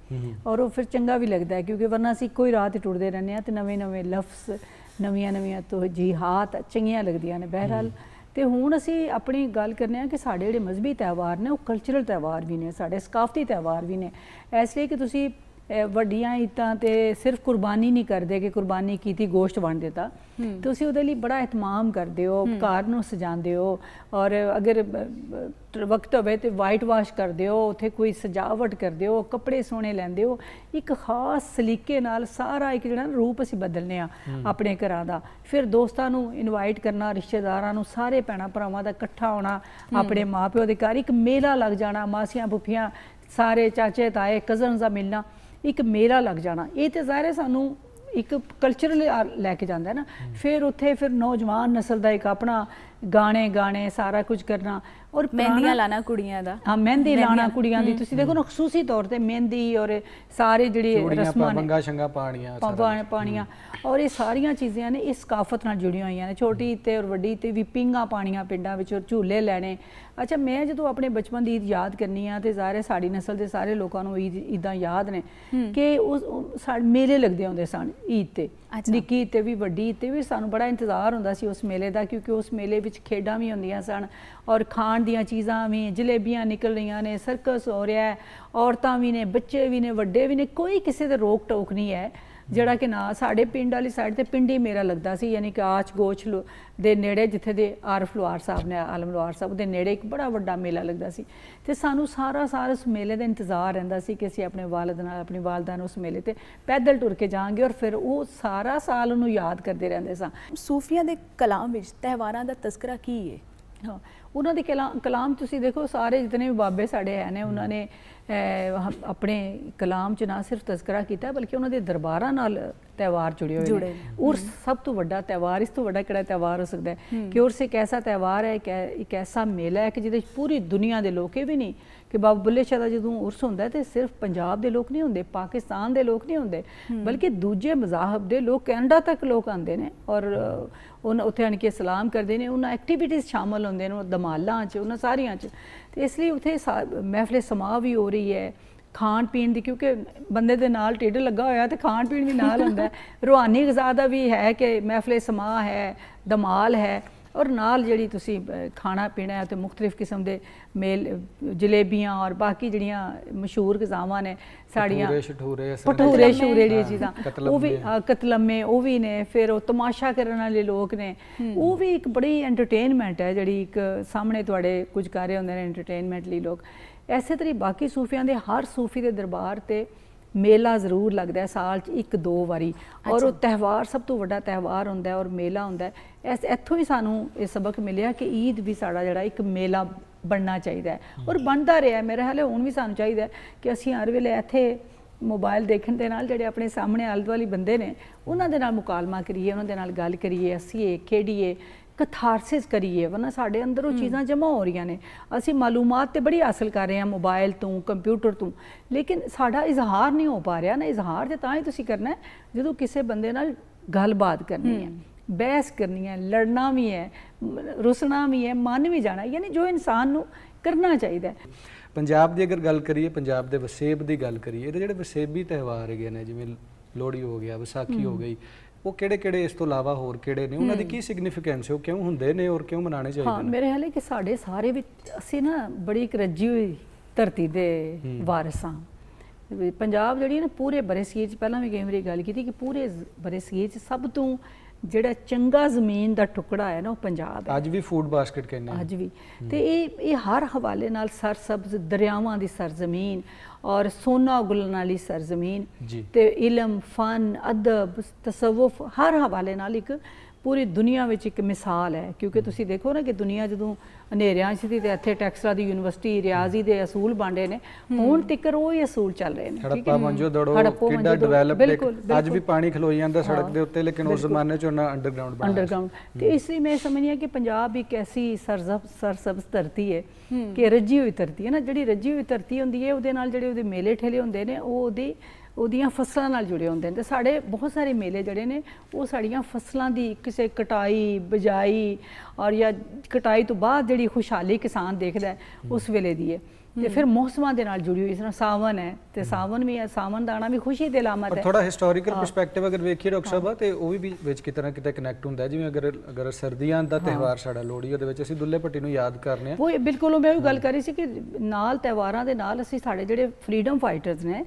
और वो फिर चंगा भी लगता है, क्योंकि वरना असीं कोई राह ते टुरदे रहने तो नवे नवे लफ्ज़ नवियां नवियां तो जिहात चंगियां लगदियां ने। बहरहाल ਤੇ ਹੁਣ ਅਸੀਂ ਆਪਣੀ ਗੱਲ ਕਰਨੇ ਆ ਕਿ ਸਾਡੇ ਜਿਹੜੇ ਮਜ਼ਹਬੀ ਤਿਉਹਾਰ ਨੇ ਉਹ ਕਲਚਰਲ ਤਿਉਹਾਰ ਵੀ ਨੇ, ਸਾਡੇ ਸਕਾਫਤੀ ਤਿਉਹਾਰ ਵੀ ਨੇ। ਇਸ ਲਈ ਕਿ ਤੁਸੀਂ ਵੱਡੀਆਂ ਈਦਾਂ ਤੇ ਸਿਰਫ ਕੁਰਬਾਨੀ ਨਹੀਂ ਕਰਦੇ ਕਿ ਕੁਰਬਾਨੀ ਕੀਤੀ ਗੋਸ਼ਤ ਵੰਡ ਦਿੱਤਾ, ਤੁਸੀਂ ਉਹਦੇ ਲਈ ਬੜਾ ਇਤਮਾਮ ਕਰਦੇ ਹੋ, ਘਰ ਨੂੰ ਸਜਾਉਂਦੇ ਹੋ, ਔਰ ਅਗਰ ਵਕਤ ਹੋਵੇ ਤੇ ਵਾਈਟ ਵਾਸ਼ ਕਰਦੇ ਹੋ, ਉੱਥੇ ਕੋਈ ਸਜਾਵਟ ਕਰਦੇ ਹੋ, ਕੱਪੜੇ ਸੋਹਣੇ ਲੈਂਦੇ ਹੋ, ਇੱਕ ਖਾਸ ਸਲੀਕੇ ਨਾਲ ਸਾਰਾ ਇੱਕ ਜਿਹੜਾ ਰੂਪ ਅਸੀਂ ਬਦਲਨੇ ਆ ਆਪਣੇ ਘਰਾਂ ਦਾ। ਫਿਰ ਦੋਸਤਾਂ ਨੂੰ ਇਨਵਾਈਟ ਕਰਨਾ, ਰਿਸ਼ਤੇਦਾਰਾਂ ਨੂੰ, ਸਾਰੇ ਭੈਣਾਂ ਭਰਾਵਾਂ ਦਾ ਇਕੱਠਾ ਹੋਣਾ, ਆਪਣੇ ਮਾਪਿਓ ਦੇ ਘਰ ਇੱਕ ਮੇਲਾ ਲੱਗ ਜਾਣਾ, ਮਾਸੀਆਂ ਫੁੱਫੀਆਂ ਸਾਰੇ ਚਾਚੇ ਤਾਏ ਕਜ਼ਨਸ ਦਾ ਮਿਲਣਾ, ਇੱਕ ਮੇਲਾ ਲੱਗ ਜਾਣਾ। ਇਹ ਤੇ ਜ਼ਾਹਿਰ ਹੈ ਸਾਨੂੰ ਇੱਕ ਕਲਚਰਲ ਲੈ ਕੇ ਜਾਂਦਾ ਹੈ ਨਾ। ਫਿਰ ਉੱਥੇ ਫਿਰ ਨੌਜਵਾਨ ਨਸਲ ਦਾ ਇੱਕ ਆਪਣਾ ਗਾਣੇ ਗਾਣੇ ਸਾਰਾ ਕੁਝ ਕਰਨਾ, ਔਰ ਮਹਿੰਦੀਆਂ ਲਾਣਾ ਕੁੜੀਆਂ ਦਾ। ਹਾਂ, ਮਹਿੰਦੀ ਲਾਣਾ ਕੁੜੀਆਂ ਦੀ, ਤੁਸੀਂ ਦੇਖੋ ਨਾ ਖਸੂਸੀ ਤੌਰ ਤੇ ਮਹਿੰਦੀ ਔਰ ਸਾਰੇ ਜਿਹੜੀ ਰਸਮਾਂ ਨੇ, ਪੰਗਾ ਸ਼ੰਗਾ ਪਾਣੀਆਂ, ਔਰ ਇਹ ਸਾਰੀਆਂ ਚੀਜ਼ਾਂ ਨੇ ਇਸ ਸਕਾਫਤ ਨਾਲ ਜੁੜੀਆਂ ਹੋਈਆਂ ਨੇ। ਛੋਟੀ ਤੇ ਔਰ ਵੱਡੀ ਤੇ ਵੀ ਪੀਂਘਾਂ ਪਾਣੀਆਂ ਪਿੰਡਾਂ ਵਿੱਚ, ਔਰ ਝੂਲੇ ਲੈਣੇ। ਅੱਛਾ, ਮੈਂ ਜਦੋਂ ਆਪਣੇ ਬਚਪਨ ਦੀ ਈਦ ਯਾਦ ਕਰਨੀ ਆ ਤੇ ਜ਼ਾਹਿਰ ਹੈ ਸਾਡੀ ਨਸਲ ਦੇ ਸਾਰੇ ਲੋਕਾਂ ਨੂੰ ਈਦਾਂ ਯਾਦ ਨੇ ਕਿ ਸਾਡੇ ਮੇਲੇ ਲੱਗਦੇ ਹੁੰਦੇ ਸਨ ਈਦ ਤੇ, ਨਿੱਕੀ ਤੇ ਵੀ ਵੱਡੀ ਤੇ ਵੀ। ਸਾਨੂੰ ਬੜਾ ਇੰਤਜ਼ਾਰ ਹੁੰਦਾ ਸੀ ਉਸ ਮੇਲੇ ਦਾ, ਕਿਉਂਕਿ ਉਸ ਮੇਲੇ ਵਿੱਚ ਖੇਡਾਂ ਵੀ ਹੁੰਦੀਆਂ ਸਨ ਔਰ ਖਾਣ ਦੀਆਂ ਚੀਜ਼ਾਂ ਵੀ, ਜਲੇਬੀਆਂ ਨਿਕਲ ਰਹੀਆਂ ਨੇ, ਸਰਕਸ ਹੋ ਰਿਹਾ ਹੈ, ਔਰਤਾਂ ਵੀ ਨੇ, ਬੱਚੇ ਵੀ ਨੇ, ਵੱਡੇ ਵੀ ਨੇ, ਕੋਈ ਕਿਸੇ ਦੇ ਰੋਕ ਟੋਕ ਨਹੀਂ ਹੈ। ਜਿਹੜਾ ਕਿ ਨਾ ਸਾਡੇ ਪਿੰਡ ਵਾਲੀ ਸਾਈਡ ਤੇ ਪਿੰਡੀ ਮੇਰਾ ਲੱਗਦਾ ਸੀ, ਯਾਨੀ ਕਿ ਆਚ ਗੋਚ ਦੇ ਨੇੜੇ, ਜਿੱਥੇ ਦੇ ਆਰਫ ਲੋਹਾਰ ਸਾਹਿਬ ਨੇ, ਆਲਮ ਲੋਹਾਰ ਸਾਹਿਬ ਦੇ ਨੇੜੇ ਇੱਕ ਬੜਾ ਵੱਡਾ ਮੇਲਾ ਲੱਗਦਾ ਸੀ। ਤੇ ਸਾਨੂੰ ਸਾਰਾ ਉਸ ਮੇਲੇ ਦਾ ਇੰਤਜ਼ਾਰ ਰਹਿੰਦਾ ਸੀ ਕਿ ਅਸੀਂ ਆਪਣੇ ਵਾਲਿਦ ਨਾਲ, ਆਪਣੀ ਵਾਲਦਾ ਨੂੰ ਉਸ ਮੇਲੇ ਤੇ ਪੈਦਲ ਟੁਰ ਕੇ ਜਾਵਾਂਗੇ, ਔਰ ਫਿਰ ਉਹ ਸਾਰਾ ਸਾਲ ਉਹਨੂੰ ਯਾਦ ਕਰਦੇ ਰਹਿੰਦੇ ਸਾਂ। ਸੂਫੀਆਂ ਦੇ ਕਲਾਮ ਵਿੱਚ ਤਿਉਹਾਰਾਂ ਦਾ ਤਜ਼ਕਰਾ ਕੀ ਹੈ? ਹਾਂ, ਉਹਨਾਂ ਦੇ ਕਲਾਮ ਤੁਸੀਂ ਦੇਖੋ, ਸਾਰੇ ਜਿਤਨੇ ਵੀ ਬਾਬੇ ਸਾਡੇ ਹੈ ਨੇ, ਉਹਨਾਂ ਨੇ ਆਪਣੇ ਕਲਾਮ 'ਚ ਨਾ ਸਿਰਫ ਤਜ਼ਕਰਾ ਕੀਤਾ ਬਲਕਿ ਉਹਨਾਂ ਦੇ ਦਰਬਾਰਾਂ ਨਾਲ ਤਿਉਹਾਰ ਜੁੜੇ ਹੋਏ ਨੇ। ਉਰਸ ਸਭ ਤੋਂ ਵੱਡਾ ਤਿਉਹਾਰ, ਇਸ ਤੋਂ ਵੱਡਾ ਕਿਹੜਾ ਤਿਉਹਾਰ ਹੋ ਸਕਦਾ ਹੈ ਕਿ ਉਰਸ ਇੱਕ ਐਸਾ ਤਿਉਹਾਰ ਹੈ, ਇੱਕ ਐਸਾ ਮੇਲਾ ਹੈ ਕਿ ਜਿਹਦੇ ਵਿੱਚ ਪੂਰੀ ਦੁਨੀਆ ਦੇ ਲੋਕ, ਇਹ ਵੀ ਨਹੀਂ ਕਿ ਬਾਬਾ ਬੁੱਲੇ ਸ਼ਾਹ ਦਾ ਜਦੋਂ ਉਰਸ ਹੁੰਦਾ ਤੇ ਸਿਰਫ ਪੰਜਾਬ ਦੇ ਲੋਕ ਨਹੀਂ ਹੁੰਦੇ, ਪਾਕਿਸਤਾਨ ਦੇ ਲੋਕ ਨਹੀਂ ਹੁੰਦੇ, ਬਲਕਿ ਦੂਜੇ ਮਜ਼ਾਹਬ ਦੇ ਲੋਕ, ਕੈਨੇਡਾ ਤੱਕ ਲੋਕ ਆਉਂਦੇ ਨੇ ਔਰ ਉੱਥੇ ਆਣ ਕੇ ਸਲਾਮ ਕਰਦੇ ਨੇ। ਉਹਨਾਂ ਐਕਟੀਵਿਟੀਜ਼ ਸ਼ਾਮਲ ਹੁੰਦੇ ਨੇ, ਧਮਾਲਾਂ 'ਚ, ਉਹਨਾਂ ਸਾਰੀਆਂ 'ਚ। ਤੇ ਇਸ ਲਈ ਉੱਥੇ ਮਹਿਫਲੇ ਸਮਾਂ ਵੀ ਹੋ ਰਹੀ ਹੈ, ਖਾਣ ਪੀਣ ਦੀ, ਕਿਉਂਕਿ ਬੰਦੇ ਦੇ ਨਾਲ ਢਿੱਡ ਲੱਗਾ ਹੋਇਆ ਤੇ ਖਾਣ ਪੀਣ ਵੀ ਨਾਲ ਹੁੰਦਾ ਹੈ। ਰੂਹਾਨੀ ਗ਼ਜ਼ਾ ਦਾ ਵੀ ਹੈ ਕਿ ਮਹਿਫਲੇ ਸਮਾਂ ਹੈ, ਧਮਾਲ ਹੈ, ਔਰ ਨਾਲ ਜਿਹੜੀ ਤੁਸੀਂ ਖਾਣਾ ਪੀਣਾ ਹੈ ਤੇ ਮੁਖਤਲਿਫ ਕਿਸਮ ਦੇ ਜਲੇਬੀਆਂ ਔਰ ਬਾਕੀ ਜਿਹੜੀਆਂ ਮਸ਼ਹੂਰ ਗ਼ਜ਼ਾਵਾਂ ਨੇ ਸਾੜੀਆਂ, ਭਟੂਰੇ ਸ਼ੂਰੇ ਜਿਹੜੀਆਂ ਚੀਜ਼ਾਂ, ਉਹ ਵੀ ਕਤਲਮੇ ਉਹ ਵੀ ਨੇ। ਫਿਰ ਉਹ ਤਮਾਸ਼ਾ ਕਰਨ ਵਾਲੇ ਲੋਕ ਨੇ, ਉਹ ਵੀ ਇੱਕ ਬੜੀ ਐਂਟਰਟੇਨਮੈਂਟ ਹੈ ਜਿਹੜੀ ਇੱਕ ਸਾਹਮਣੇ ਤੁਹਾਡੇ ਕੁਝ ਕਰ ਰਹੇ ਹੁੰਦੇ ਨੇ ਐਂਟਰਟੇਨਮੈਂਟ ਲਈ ਲੋਕ। ਐਸੇ ਤਰ੍ਹਾਂ ਬਾਕੀ ਸੂਫੀਆਂ ਦੇ ਹਰ ਸੂਫੀ ਦੇ ਦਰਬਾਰ ਤੇ ਮੇਲਾ ਜ਼ਰੂਰ ਲੱਗਦਾ ਹੈ ਸਾਲ 'ਚ 1-2 ਵਾਰੀ, ਔਰ ਉਹ ਤਿਉਹਾਰ ਸਭ ਤੋਂ ਵੱਡਾ ਤਿਉਹਾਰ ਹੁੰਦਾ ਔਰ ਮੇਲਾ ਹੁੰਦਾ। ਇੱਥੋਂ ਹੀ ਸਾਨੂੰ ਇਹ ਸਬਕ ਮਿਲਿਆ ਕਿ ਈਦ ਵੀ ਸਾਡਾ ਜਿਹੜਾ ਇੱਕ ਮੇਲਾ ਬਣਨਾ ਚਾਹੀਦਾ ਹੈ ਔਰ ਬਣਦਾ ਰਿਹਾ। ਮੇਰੇ ਹਾਲੇ ਹੁਣ ਵੀ ਸਾਨੂੰ ਚਾਹੀਦਾ ਕਿ ਅਸੀਂ ਹਰ ਵੇਲੇ ਇੱਥੇ ਮੋਬਾਈਲ ਦੇਖਣ ਦੇ ਨਾਲ ਜਿਹੜੇ ਆਪਣੇ ਸਾਹਮਣੇ ਆਲੇ ਦੁਆਲੇ ਬੰਦੇ ਨੇ ਉਹਨਾਂ ਦੇ ਨਾਲ ਮੁਕਾਲਮਾ ਕਰੀਏ, ਉਹਨਾਂ ਦੇ ਨਾਲ ਗੱਲ ਕਰੀਏ, ਹੱਸੀਏ, ਖੇਡੀਏ, ਕਥਾਰਸਿਸ ਕਰੀਏ, ਵਰਨਾ ਸਾਡੇ ਅੰਦਰ ਉਹ ਚੀਜ਼ਾਂ ਜਮ੍ਹਾਂ ਹੋ ਰਹੀਆਂ ਨੇ। ਅਸੀਂ ਮਾਲੂਮਾਤ ਤੇ ਬੜੀ ਹਾਸਲ ਕਰ ਰਹੇ ਹਾਂ ਮੋਬਾਈਲ ਤੋਂ, ਕੰਪਿਊਟਰ ਤੋਂ, ਲੇਕਿਨ ਸਾਡਾ ਇਜ਼ਹਾਰ ਨਹੀਂ ਹੋ ਪਾ ਰਿਹਾ ਨਾ। ਇਜ਼ਹਾਰ ਤੇ ਤਾਂ ਹੀ ਤੁਸੀਂ ਕਰਨਾ ਜਦੋਂ ਕਿਸੇ ਬੰਦੇ ਨਾਲ ਗੱਲਬਾਤ ਕਰਨੀ ਹੈ, ਬਹਿਸ ਕਰਨੀ ਹੈ, ਲੜਨਾ ਵੀ ਹੈ, ਰੁਸਣਾ ਵੀ ਹੈ, ਮੰਨ ਵੀ ਜਾਣਾ, ਯਾਨੀ ਜੋ ਇਨਸਾਨ ਨੂੰ ਕਰਨਾ ਚਾਹੀਦਾ ਹੈ। ਪੰਜਾਬ ਦੀ ਅਗਰ ਗੱਲ ਕਰੀਏ, ਪੰਜਾਬ ਦੇ ਵਸੇਬ ਦੀ ਗੱਲ ਕਰੀਏ, ਇਹਦੇ ਜਿਹੜੇ ਵਸੇਬੀ ਤਿਉਹਾਰ ਹੈਗੇ ਨੇ, ਜਿਵੇਂ ਲੋਹੜੀ ਹੋ ਗਿਆ, ਵਿਸਾਖੀ ਹੋ ਗਈ, ਉਹ ਕਿਹੜੇ ਇਸ ਤੋਂ ਇਲਾਵਾ ਹੋਰ ਕਿਹੜੇ ਨੇ? ਉਹਨਾਂ ਦੀ ਕੀ ਸਿਗਨੀਫੀਕੈਂਸ ਹੈ? ਉਹ ਕਿਉਂ ਹੁੰਦੇ ਨੇ ਔਰ ਕਿਉਂ ਮਨਾਉਣੇ ਚਾਹੀਦੇ ਨੇ? ਹਾਂ, ਮੇਰੇ ਹਾਲੇ ਕਿ ਸਾਡੇ ਸਾਰੇ ਵਿੱਚ ਅਸੀਂ ਨਾ ਬੜੀ ਇੱਕ ਰੱਜੀ ਹੋਈ ਧਰਤੀ ਦੇ ਵਾਰਿਸ ਹਾਂ। ਪੰਜਾਬ ਜਿਹੜੀ ਨਾ ਪੂਰੇ ਬਰੇਸੀਏ 'ਚ, ਪਹਿਲਾਂ ਵੀ ਕਈ ਵਾਰੀ ਗੱਲ ਕੀਤੀ ਕਿ ਪੂਰੇ ਬਰੇਸੀਏ 'ਚ ਸਭ ਤੋਂ ਜਿਹੜਾ ਚੰਗਾ ਜ਼ਮੀਨ ਦਾ ਟੁਕੜਾ ਹੈ ਨਾ ਉਹ ਪੰਜਾਬ ਹੈ। ਅੱਜ ਵੀ ਫੂਡ ਬਾਸਕਟ ਕਹਿੰਦੇ ਆ ਅੱਜ ਵੀ। ਤੇ ਇਹ ਹਰ ਹਵਾਲੇ ਨਾਲ ਸਰਸਬਜ਼ ਦਰਿਆਵਾਂ ਦੀ ਸਰਜ਼ਮੀਨ ਔਰ ਸੋਨਾ ਉਗਲਣ ਵਾਲੀ ਸਰਜ਼ਮੀਨ ਤੇ ਇਲਮ, ਫਨ, ਅਦਬ, ਤਸਵੁਫ ਹਰ ਹਵਾਲੇ ਨਾਲ ਇੱਕ ਪੂਰੀ ਦੁਨੀਆ ਵਿੱਚ ਇੱਕ ਮਿਸਾਲ ਹੈ। ਕਿਉਂਕਿ ਤੁਸੀਂ ਦੇਖੋ ਨਾ ਕਿ ਦੁਨੀਆ ਜਦੋਂ ਹਨੇਰਿਆਂ 'ਚ ਸੀ ਤੇ ਇੱਥੇ ਟੈਕਸਲਾ ਦੀ ਯੂਨੀਵਰਸਿਟੀ, ਰਿਆਜ਼ੀ ਦੇ ਅਸੂਲ ਬਾਂਡੇ ਨੇ, ਹੁਣ ਤੱਕ ਉਹ ਹੀ ਅਸੂਲ ਚੱਲ ਰਹੇ ਨੇ। ਹੜੱਪਾ ਮੰਜੋ-ਦੜੋ ਕਿੱਡਾ ਡਿਵੈਲਪ, ਅੱਜ ਵੀ ਪਾਣੀ ਖਲੋਈ ਜਾਂਦਾ ਸੜਕ ਦੇ ਉੱਤੇ, ਲੇਕਿਨ ਉਸ ਜ਼ਮਾਨੇ 'ਚ ਉਹਨਾਂ ਅੰਡਰਗਰਾਉਂਡ। ਤੇ ਇਸ ਲਈ ਮੈਂ ਸਮਝਦੀ ਹਾਂ ਕਿ ਪੰਜਾਬ ਇੱਕ ਐਸੀ ਸਰਸਬਜ਼ ਧਰਤੀ ਹੈ ਕਿ ਰੱਜੀ ਹੋਈ ਧਰਤੀ ਹੈ ਨਾ। ਜਿਹੜੀ ਰੱਜੀ ਹੋਈ ਧਰਤੀ ਹੁੰਦੀ ਹੈ ਉਹਦੇ ਨਾਲ ਜਿਹੜੇ ਉਹਦੇ ਮੇਲੇ ਠੇਲੇ ਹੁੰਦੇ ਨੇ ਉਹ ਉਹਦੀਆਂ ਫਸਲਾਂ ਨਾਲ ਜੁੜੇ ਹੁੰਦੇ ਨੇ। ਤੇ ਸਾਡੇ ਬਹੁਤ ਸਾਰੇ ਮੇਲੇ ਜਿਹੜੇ ਨੇ ਉਹ ਸਾਡੀਆਂ ਫਸਲਾਂ ਦੀ ਕਿਸੇ ਕਟਾਈ, ਬਿਜਾਈ ਔਰ ਜਾਂ ਕਟਾਈ ਤੋਂ ਬਾਅਦ ਜਿਹੜੀ ਖੁਸ਼ਹਾਲੀ ਕਿਸਾਨ ਦੇਖਦਾ ਉਸ ਵੇਲੇ ਦੀ ਹੈ। ਤੇ ਫਿਰ ਮੌਸਮਾਂ ਦੇ ਨਾਲ ਜੁੜੀ ਹੋਈ, ਇਸ ਤਰ੍ਹਾਂ ਸਾਵਨ ਹੈ ਤੇ ਸਾਵਨ ਵੀ ਹੈ, ਸਾਵਨ ਦਾ ਆਉਣਾ ਵੀ ਖੁਸ਼ੀ ਦੀ ਅਲਾਮਤ ਪਰ ਹੈ। ਥੋੜਾ ਹਿਸਟੋਰੀਕਲ ਪਰਸਪੈਕਟਿਵ ਅਗਰ ਵੇਖੀਏ ਡਾਕਟਰ ਸਾਹਿਬ ਤੇ ਉਹ ਵੀ ਵਿੱਚ ਕਿਤੇ ਨਾ ਕਿਤੇ ਕਨੈਕਟ ਹੁੰਦਾ ਹੈ। ਜਿਵੇਂ ਅਗਰ ਸਰਦੀਆਂ ਦਾ ਤਿਉਹਾਰ ਸਾਡਾ ਲੋਹੜੀ, ਉਹਦੇ ਵਿੱਚ ਅਸੀਂ ਦੁੱਲੇ ਭੱਟੀ ਨੂੰ ਯਾਦ ਕਰਨੇ ਆ। ਉਹ ਬਿਲਕੁਲ ਮੈਂ ਉਹ ਗੱਲ ਕਰ ਰਹੀ ਸੀ ਕਿ ਨਾਲ ਤਿਉਹਾਰਾਂ ਦੇ ਨਾਲ ਅਸੀਂ ਸਾਡੇ ਜਿਹੜੇ ਫਰੀडम ਫਾਈਟਰਸ ਨੇ,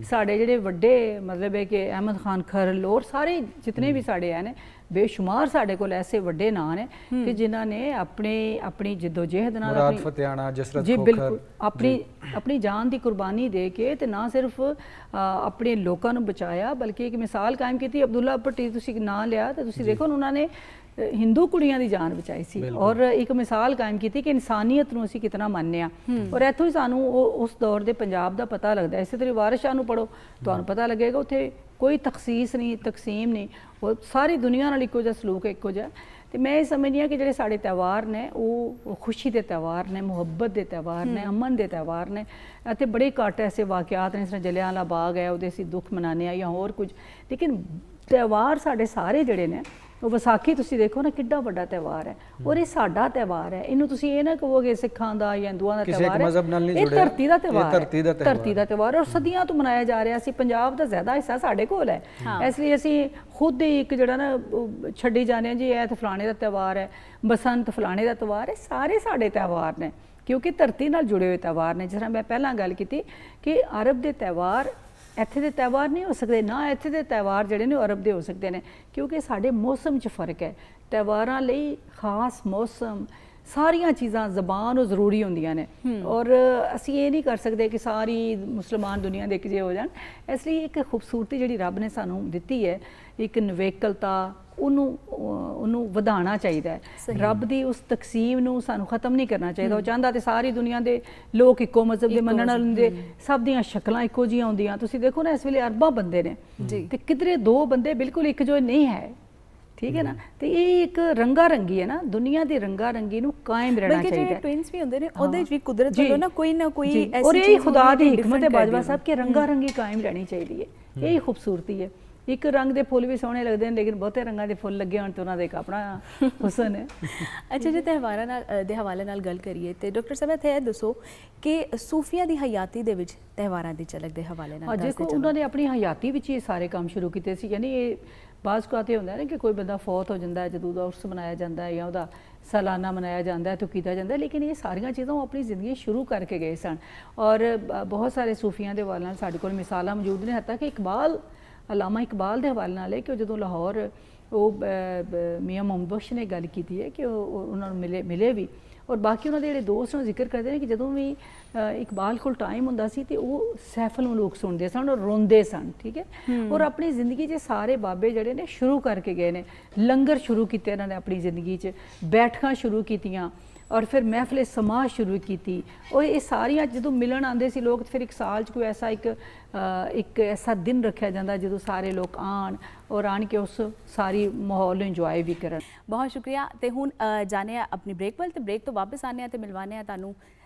ਸਾਡੇ ਜਿਹੜੇ ਵੱਡੇ ਮਤਲਬ ਹੈ ਕਿ ਅਹਿਮਦ ਖਾਨ ਖਰਲ ਔਰ ਸਾਰੇ ਜਿਤਨੇ ਵੀ ਸਾਡੇ ਹੈ ਨੇ, ਬੇਸ਼ੁਮਾਰ ਸਾਡੇ ਕੋਲ ਐਸੇ ਵੱਡੇ ਨਾਂ ਨੇ ਕਿ ਜਿਨ੍ਹਾਂ ਨੇ ਆਪਣੀ ਜਿੱਦੋ-ਜਹਿਦ ਨਾਲ ਮੁਰਾਦ ਫਤਿਆਣਾ, ਜਸਰਤ ਜੀ ਖੋਖਰ, ਬਿਲਕੁਲ ਆਪਣੀ ਜਾਨ ਦੀ ਕੁਰਬਾਨੀ ਦੇ ਕੇ ਤੇ ਨਾ ਸਿਰਫ ਆਪਣੇ ਲੋਕਾਂ ਨੂੰ ਬਚਾਇਆ ਬਲਕਿ ਇੱਕ ਮਿਸਾਲ ਕਾਇਮ ਕੀਤੀ। ਅਬਦੁੱਲਾ ਭੱਟੀ ਤੁਸੀਂ ਨਾਂ ਲਿਆ ਤੇ ਤੁਸੀਂ ਦੇਖੋ ਉਹਨਾਂ ਨੇ ਹਿੰਦੂ ਕੁੜੀਆਂ ਦੀ ਜਾਨ ਬਚਾਈ ਸੀ ਔਰ ਇੱਕ ਮਿਸਾਲ ਕਾਇਮ ਕੀਤੀ ਕਿ ਇਨਸਾਨੀਅਤ ਨੂੰ ਅਸੀਂ ਕਿਤਨਾ ਮੰਨਦੇ ਹਾਂ। ਔਰ ਇੱਥੋਂ ਹੀ ਸਾਨੂੰ ਉਸ ਦੌਰ ਦੇ ਪੰਜਾਬ ਦਾ ਪਤਾ ਲੱਗਦਾ। ਇਸੇ ਤਰ੍ਹਾਂ ਵਾਰਿਸ ਸ਼ਾਹ ਨੂੰ ਪੜ੍ਹੋ, ਤੁਹਾਨੂੰ ਪਤਾ ਲੱਗੇਗਾ ਉੱਥੇ ਕੋਈ ਤਖਸੀਸ ਨਹੀਂ, ਤਕਸੀਮ ਨਹੀਂ, ਉਹ ਸਾਰੀ ਦੁਨੀਆ ਨਾਲ ਇੱਕੋ ਜਿਹਾ ਸਲੂਕ ਹੈ, ਇੱਕੋ ਜਿਹਾ। ਤੇ ਮੈਂ ਇਹ ਸਮਝਦੀ ਹਾਂ ਕਿ ਜਿਹੜੇ ਸਾਡੇ ਤਿਉਹਾਰ ਨੇ ਉਹ ਖੁਸ਼ੀ ਦੇ ਤਿਉਹਾਰ ਨੇ, ਮੁਹੱਬਤ ਦੇ ਤਿਉਹਾਰ ਨੇ, ਅਮਨ ਦੇ ਤਿਉਹਾਰ ਨੇ। ਅਤੇ ਬੜੇ ਘੱਟ ਐਸੇ ਵਾਕਿਆਤ ਨੇ, ਜਿਸ ਤਰ੍ਹਾਂ ਜਲਿਆਂਵਾਲਾ ਬਾਗ ਹੈ, ਉਹਦੇ ਅਸੀਂ ਦੁੱਖ ਮਨਾਉਂਦੇ ਹਾਂ ਜਾਂ ਹੋਰ ਕੁਝ। ਲੇਕਿਨ ਤਿਉਹਾਰ ਸਾਡੇ ਸਾਰੇ ਜਿਹੜੇ ਨੇ, ਉਹ ਵਿਸਾਖੀ ਤੁਸੀਂ ਦੇਖੋ ਨਾ ਕਿੱਡਾ ਵੱਡਾ ਤਿਉਹਾਰ ਹੈ ਔਰ ਇਹ ਸਾਡਾ ਤਿਉਹਾਰ ਹੈ। ਇਹਨੂੰ ਤੁਸੀਂ ਇਹ ਨਾ ਕਹੋਗੇ ਸਿੱਖਾਂ ਦਾ ਜਾਂ ਹਿੰਦੂਆਂ ਦਾ ਤਿਉਹਾਰ ਹੈ, ਇਹ ਧਰਤੀ ਦਾ ਤਿਉਹਾਰ ਹੈ, ਧਰਤੀ ਦਾ ਤਿਉਹਾਰ ਔਰ ਸਦੀਆਂ ਤੋਂ ਮਨਾਇਆ ਜਾ ਰਿਹਾ ਸੀ। ਪੰਜਾਬ ਦਾ ਜ਼ਿਆਦਾ ਹਿੱਸਾ ਸਾਡੇ ਕੋਲ ਹੈ, ਇਸ ਲਈ ਅਸੀਂ ਖੁਦ ਹੀ ਇੱਕ ਜਿਹੜਾ ਨਾ ਛੱਡੀ ਜਾਂਦੇ ਹਾਂ ਜੀ ਇਹ ਤਾਂ ਫਲਾਣੇ ਦਾ ਤਿਉਹਾਰ ਹੈ, ਬਸੰਤ ਫਲਾਣੇ ਦਾ ਤਿਉਹਾਰ ਹੈ। ਸਾਰੇ ਸਾਡੇ ਤਿਉਹਾਰ ਨੇ ਕਿਉਂਕਿ ਧਰਤੀ ਨਾਲ ਜੁੜੇ ਹੋਏ ਤਿਉਹਾਰ ਨੇ। ਜਿਸ ਤਰ੍ਹਾਂ ਮੈਂ ਪਹਿਲਾਂ ਗੱਲ ਕੀਤੀ ਕਿ ਅਰਬ ਦੇ ਤਿਉਹਾਰ ਇੱਥੇ ਦੇ ਤਿਉਹਾਰ ਨਹੀਂ ਹੋ ਸਕਦੇ, ਨਾ ਇੱਥੇ ਦੇ ਤਿਉਹਾਰ ਜਿਹੜੇ ਨੇ ਉਹ ਅਰਬ ਦੇ ਹੋ ਸਕਦੇ ਨੇ, ਕਿਉਂਕਿ ਸਾਡੇ ਮੌਸਮ 'ਚ ਫਰਕ ਹੈ। ਤਿਉਹਾਰਾਂ ਲਈ ਖਾਸ ਮੌਸਮ, ਸਾਰੀਆਂ ਚੀਜ਼ਾਂ ਜ਼ਬਾਨ ਉਹ ਜ਼ਰੂਰੀ ਹੁੰਦੀਆਂ ਨੇ ਔਰ ਅਸੀਂ ਇਹ ਨਹੀਂ ਕਰ ਸਕਦੇ ਕਿ ਸਾਰੀ ਮੁਸਲਮਾਨ ਦੁਨੀਆ ਦੇ ਇੱਕ ਜਿਹੇ ਹੋ ਜਾਣ। ਇਸ ਲਈ ਇੱਕ ਖੂਬਸੂਰਤੀ ਜਿਹੜੀ ਰੱਬ ਨੇ ਸਾਨੂੰ ਦਿੱਤੀ ਹੈ, ਇੱਕ ਨਿਵੇਕਲਤਾ, ਉਹਨੂੰ ਵਧਾਉਣਾ ਚਾਹੀਦਾ ਹੈ। ਰੱਬ ਦੀ ਉਸ ਤਕਸੀਮ ਨੂੰ ਸਾਨੂੰ ਖਤਮ ਨਹੀਂ ਕਰਨਾ ਚਾਹੀਦਾ। ਉਹ ਚਾਹੁੰਦਾ ਤੇ ਸਾਰੀ ਦੁਨੀਆ ਦੇ ਲੋਕ ਇੱਕੋ ਮਜ਼ਹਬ ਦੇ ਮੰਨਣ ਵਾਲੇ ਹੁੰਦੇ, ਸਭ ਦੀਆਂ ਸ਼ਕਲਾਂ ਇੱਕੋ ਜਿਹੀਆਂ ਹੁੰਦੀਆਂ। ਤੁਸੀਂ ਦੇਖੋ ਨਾ ਇਸ ਵੇਲੇ ਅਰਬਾਂ ਬੰਦੇ ਨੇ ਤੇ ਕਿਧਰੇ ਦੋ ਬੰਦੇ ਬਿਲਕੁਲ ਇੱਕ ਜੋ ਨਹੀਂ ਹੈ, ਠੀਕ ਹੈ ਨਾ। ਤੇ ਇਹ ਇੱਕ ਰੰਗਾ ਰੰਗੀ ਹੈ ਨਾ, ਦੁਨੀਆ ਦੀ ਰੰਗਾ ਰੰਗੀ ਨੂੰ ਕਾਇਮ ਰਹਿਣਾ ਚਾਹੀਦਾ ਹੈ। ਜਿਹੜੇ ਟਵਿੰਸ ਵੀ ਹੁੰਦੇ ਨੇ ਉਹਦੇ ਵਿੱਚ ਵੀ ਕੁਦਰਤ ਵੱਲੋਂ ਨਾ ਕੋਈ ਐਸੀ ਔਰ ਇਹ ਖੁਦਾ ਦੀ ਹਕਮਤ ਹੈ ਬਾਜਵਾ ਸਾਹਿਬ ਕਿ ਰੰਗਾ ਰੰਗੀ ਕਾਇਮ ਰਹਿਣੀ ਚਾਹੀਦੀ ਹੈ। ਇਹ ਖੂਬਸੂਰਤੀ ਹੈ। ਇੱਕ ਰੰਗ ਦੇ ਫੁੱਲ ਵੀ ਸੋਹਣੇ ਲੱਗਦੇ ਨੇ ਲੇਕਿਨ ਬਹੁਤੇ ਰੰਗਾਂ ਦੇ ਫੁੱਲ ਲੱਗੇ ਹੋਣ ਤੇ ਉਹਨਾਂ ਦਾ ਇੱਕ ਆਪਣਾ ਹੁਸਨ ਹੈ। ਅੱਛਾ ਜੀ, ਤਿਉਹਾਰਾਂ ਦੇ ਹਵਾਲੇ ਨਾਲ ਗੱਲ ਕਰੀਏ ਤੇ ਡਾਕਟਰ ਸਾਹਿਬ ਇੱਥੇ ਇਹ ਦੱਸੋ ਕਿ ਸੂਫੀਆਂ ਦੀ ਹਯਾਤੀ ਦੇ ਵਿੱਚ ਤਿਉਹਾਰਾਂ ਦੀ ਝਲਕ ਦੇ ਹਵਾਲੇ ਨਾਲ ਦੇਖੋ ਉਹਨਾਂ ਨੇ ਆਪਣੀ ਹਯਾਤੀ ਵਿੱਚ ਹੀ ਸਾਰੇ ਕੰਮ ਸ਼ੁਰੂ ਕੀਤੇ ਸੀ। ਯਾਨੀ ਇਹ ਬਾਜ਼ ਕਾਤੇ ਹੁੰਦਾ ਨਾ ਕਿ ਕੋਈ ਬੰਦਾ ਫੌਤ ਹੋ ਜਾਂਦਾ ਹੈ, ਜਦੋਂ ਉਹਦਾ ਉਰਸ ਮਨਾਇਆ ਜਾਂਦਾ ਹੈ ਜਾਂ ਉਹਦਾ ਸਾਲਾਨਾ ਮਨਾਇਆ ਜਾਂਦਾ ਹੈ ਤਾਂ ਕੀਤਾ ਜਾਂਦਾ ਹੈ, ਲੇਕਿਨ ਇਹ ਸਾਰੀਆਂ ਚੀਜ਼ਾਂ ਉਹ ਆਪਣੀ ਜ਼ਿੰਦਗੀ ਸ਼ੁਰੂ ਕਰਕੇ ਗਏ ਸਨ। ਔਰ ਬਹੁਤ ਸਾਰੇ ਸੂਫੀਆਂ ਦੇ ਹਵਾਲੇ ਨਾਲ ਸਾਡੇ ਕੋਲ ਮਿਸਾਲਾਂ ਮੌਜੂਦ ਨੇ। ਹੱਤਾ ਕਿ ਅਲਾਮਾ ਇਕਬਾਲ ਦੇ ਹਵਾਲੇ ਨਾਲ ਹੈ ਕਿ ਜਦੋਂ ਲਾਹੌਰ ਉਹ ਮੀਆਂ ਮੁਹੰਮਦ ਬਖਸ਼ ਨੇ ਗੱਲ ਕੀਤੀ ਹੈ ਕਿ ਉਹ ਉਹਨਾਂ ਨੂੰ ਮਿਲੇ ਵੀ ਔਰ ਬਾਕੀ ਉਹਨਾਂ ਦੇ ਜਿਹੜੇ ਦੋਸਤ ਨੂੰ ਜ਼ਿਕਰ ਕਰਦੇ ਨੇ ਕਿ ਜਦੋਂ ਵੀ ਇਕਬਾਲ ਕੋਲ ਟਾਈਮ ਹੁੰਦਾ ਸੀ ਤੇ ਉਹ ਸੈਫਲ ਨੂੰ ਲੋਕ ਸੁਣਦੇ ਸਨ ਔਰ ਰੋਂਦੇ ਸਨ, ਠੀਕ ਹੈ। ਔਰ ਆਪਣੀ ਜ਼ਿੰਦਗੀ 'ਚ ਸਾਰੇ ਬਾਬੇ ਜਿਹੜੇ ਨੇ ਸ਼ੁਰੂ ਕਰਕੇ ਗਏ ਨੇ, ਲੰਗਰ ਸ਼ੁਰੂ ਕੀਤੇ ਇਹਨਾਂ ਨੇ ਆਪਣੀ ਜ਼ਿੰਦਗੀ 'ਚ, ਬੈਠਕਾਂ ਸ਼ੁਰੂ ਕੀਤੀਆਂ ਔਰ ਫਿਰ ਮਹਿਫਲੇ ਸਮਾਜ ਸ਼ੁਰੂ ਕੀਤੀ। ਔਰ ਇਹ ਸਾਰੀਆਂ ਜਦੋਂ ਮਿਲਣ ਆਉਂਦੇ ਸੀ ਲੋਕ, ਫਿਰ ਇੱਕ ਸਾਲ 'ਚ ਕੋਈ ਐਸਾ ਇੱਕ ਐਸਾ ਦਿਨ ਰੱਖਿਆ ਜਾਂਦਾ ਜਦੋਂ ਸਾਰੇ ਲੋਕ ਆਣ ਔਰ ਆਣ ਕੇ ਉਸ ਸਾਰੀ ਮਾਹੌਲ ਨੂੰ ਇੰਜੋਏ ਵੀ ਕਰਨ। ਬਹੁਤ ਸ਼ੁਕਰੀਆ। ਤੇ ਹੁਣ ਜਾਣੇ ਆ ਆਪਣੀ ਬ੍ਰੇਕ ਵੱਲ ਤੇ ਬ੍ਰੇਕ ਤੋਂ ਵਾਪਸ ਆਨੇ ਆ ਤੇ ਮਿਲਵਾਨੇ ਆ ਤੁਹਾਨੂੰ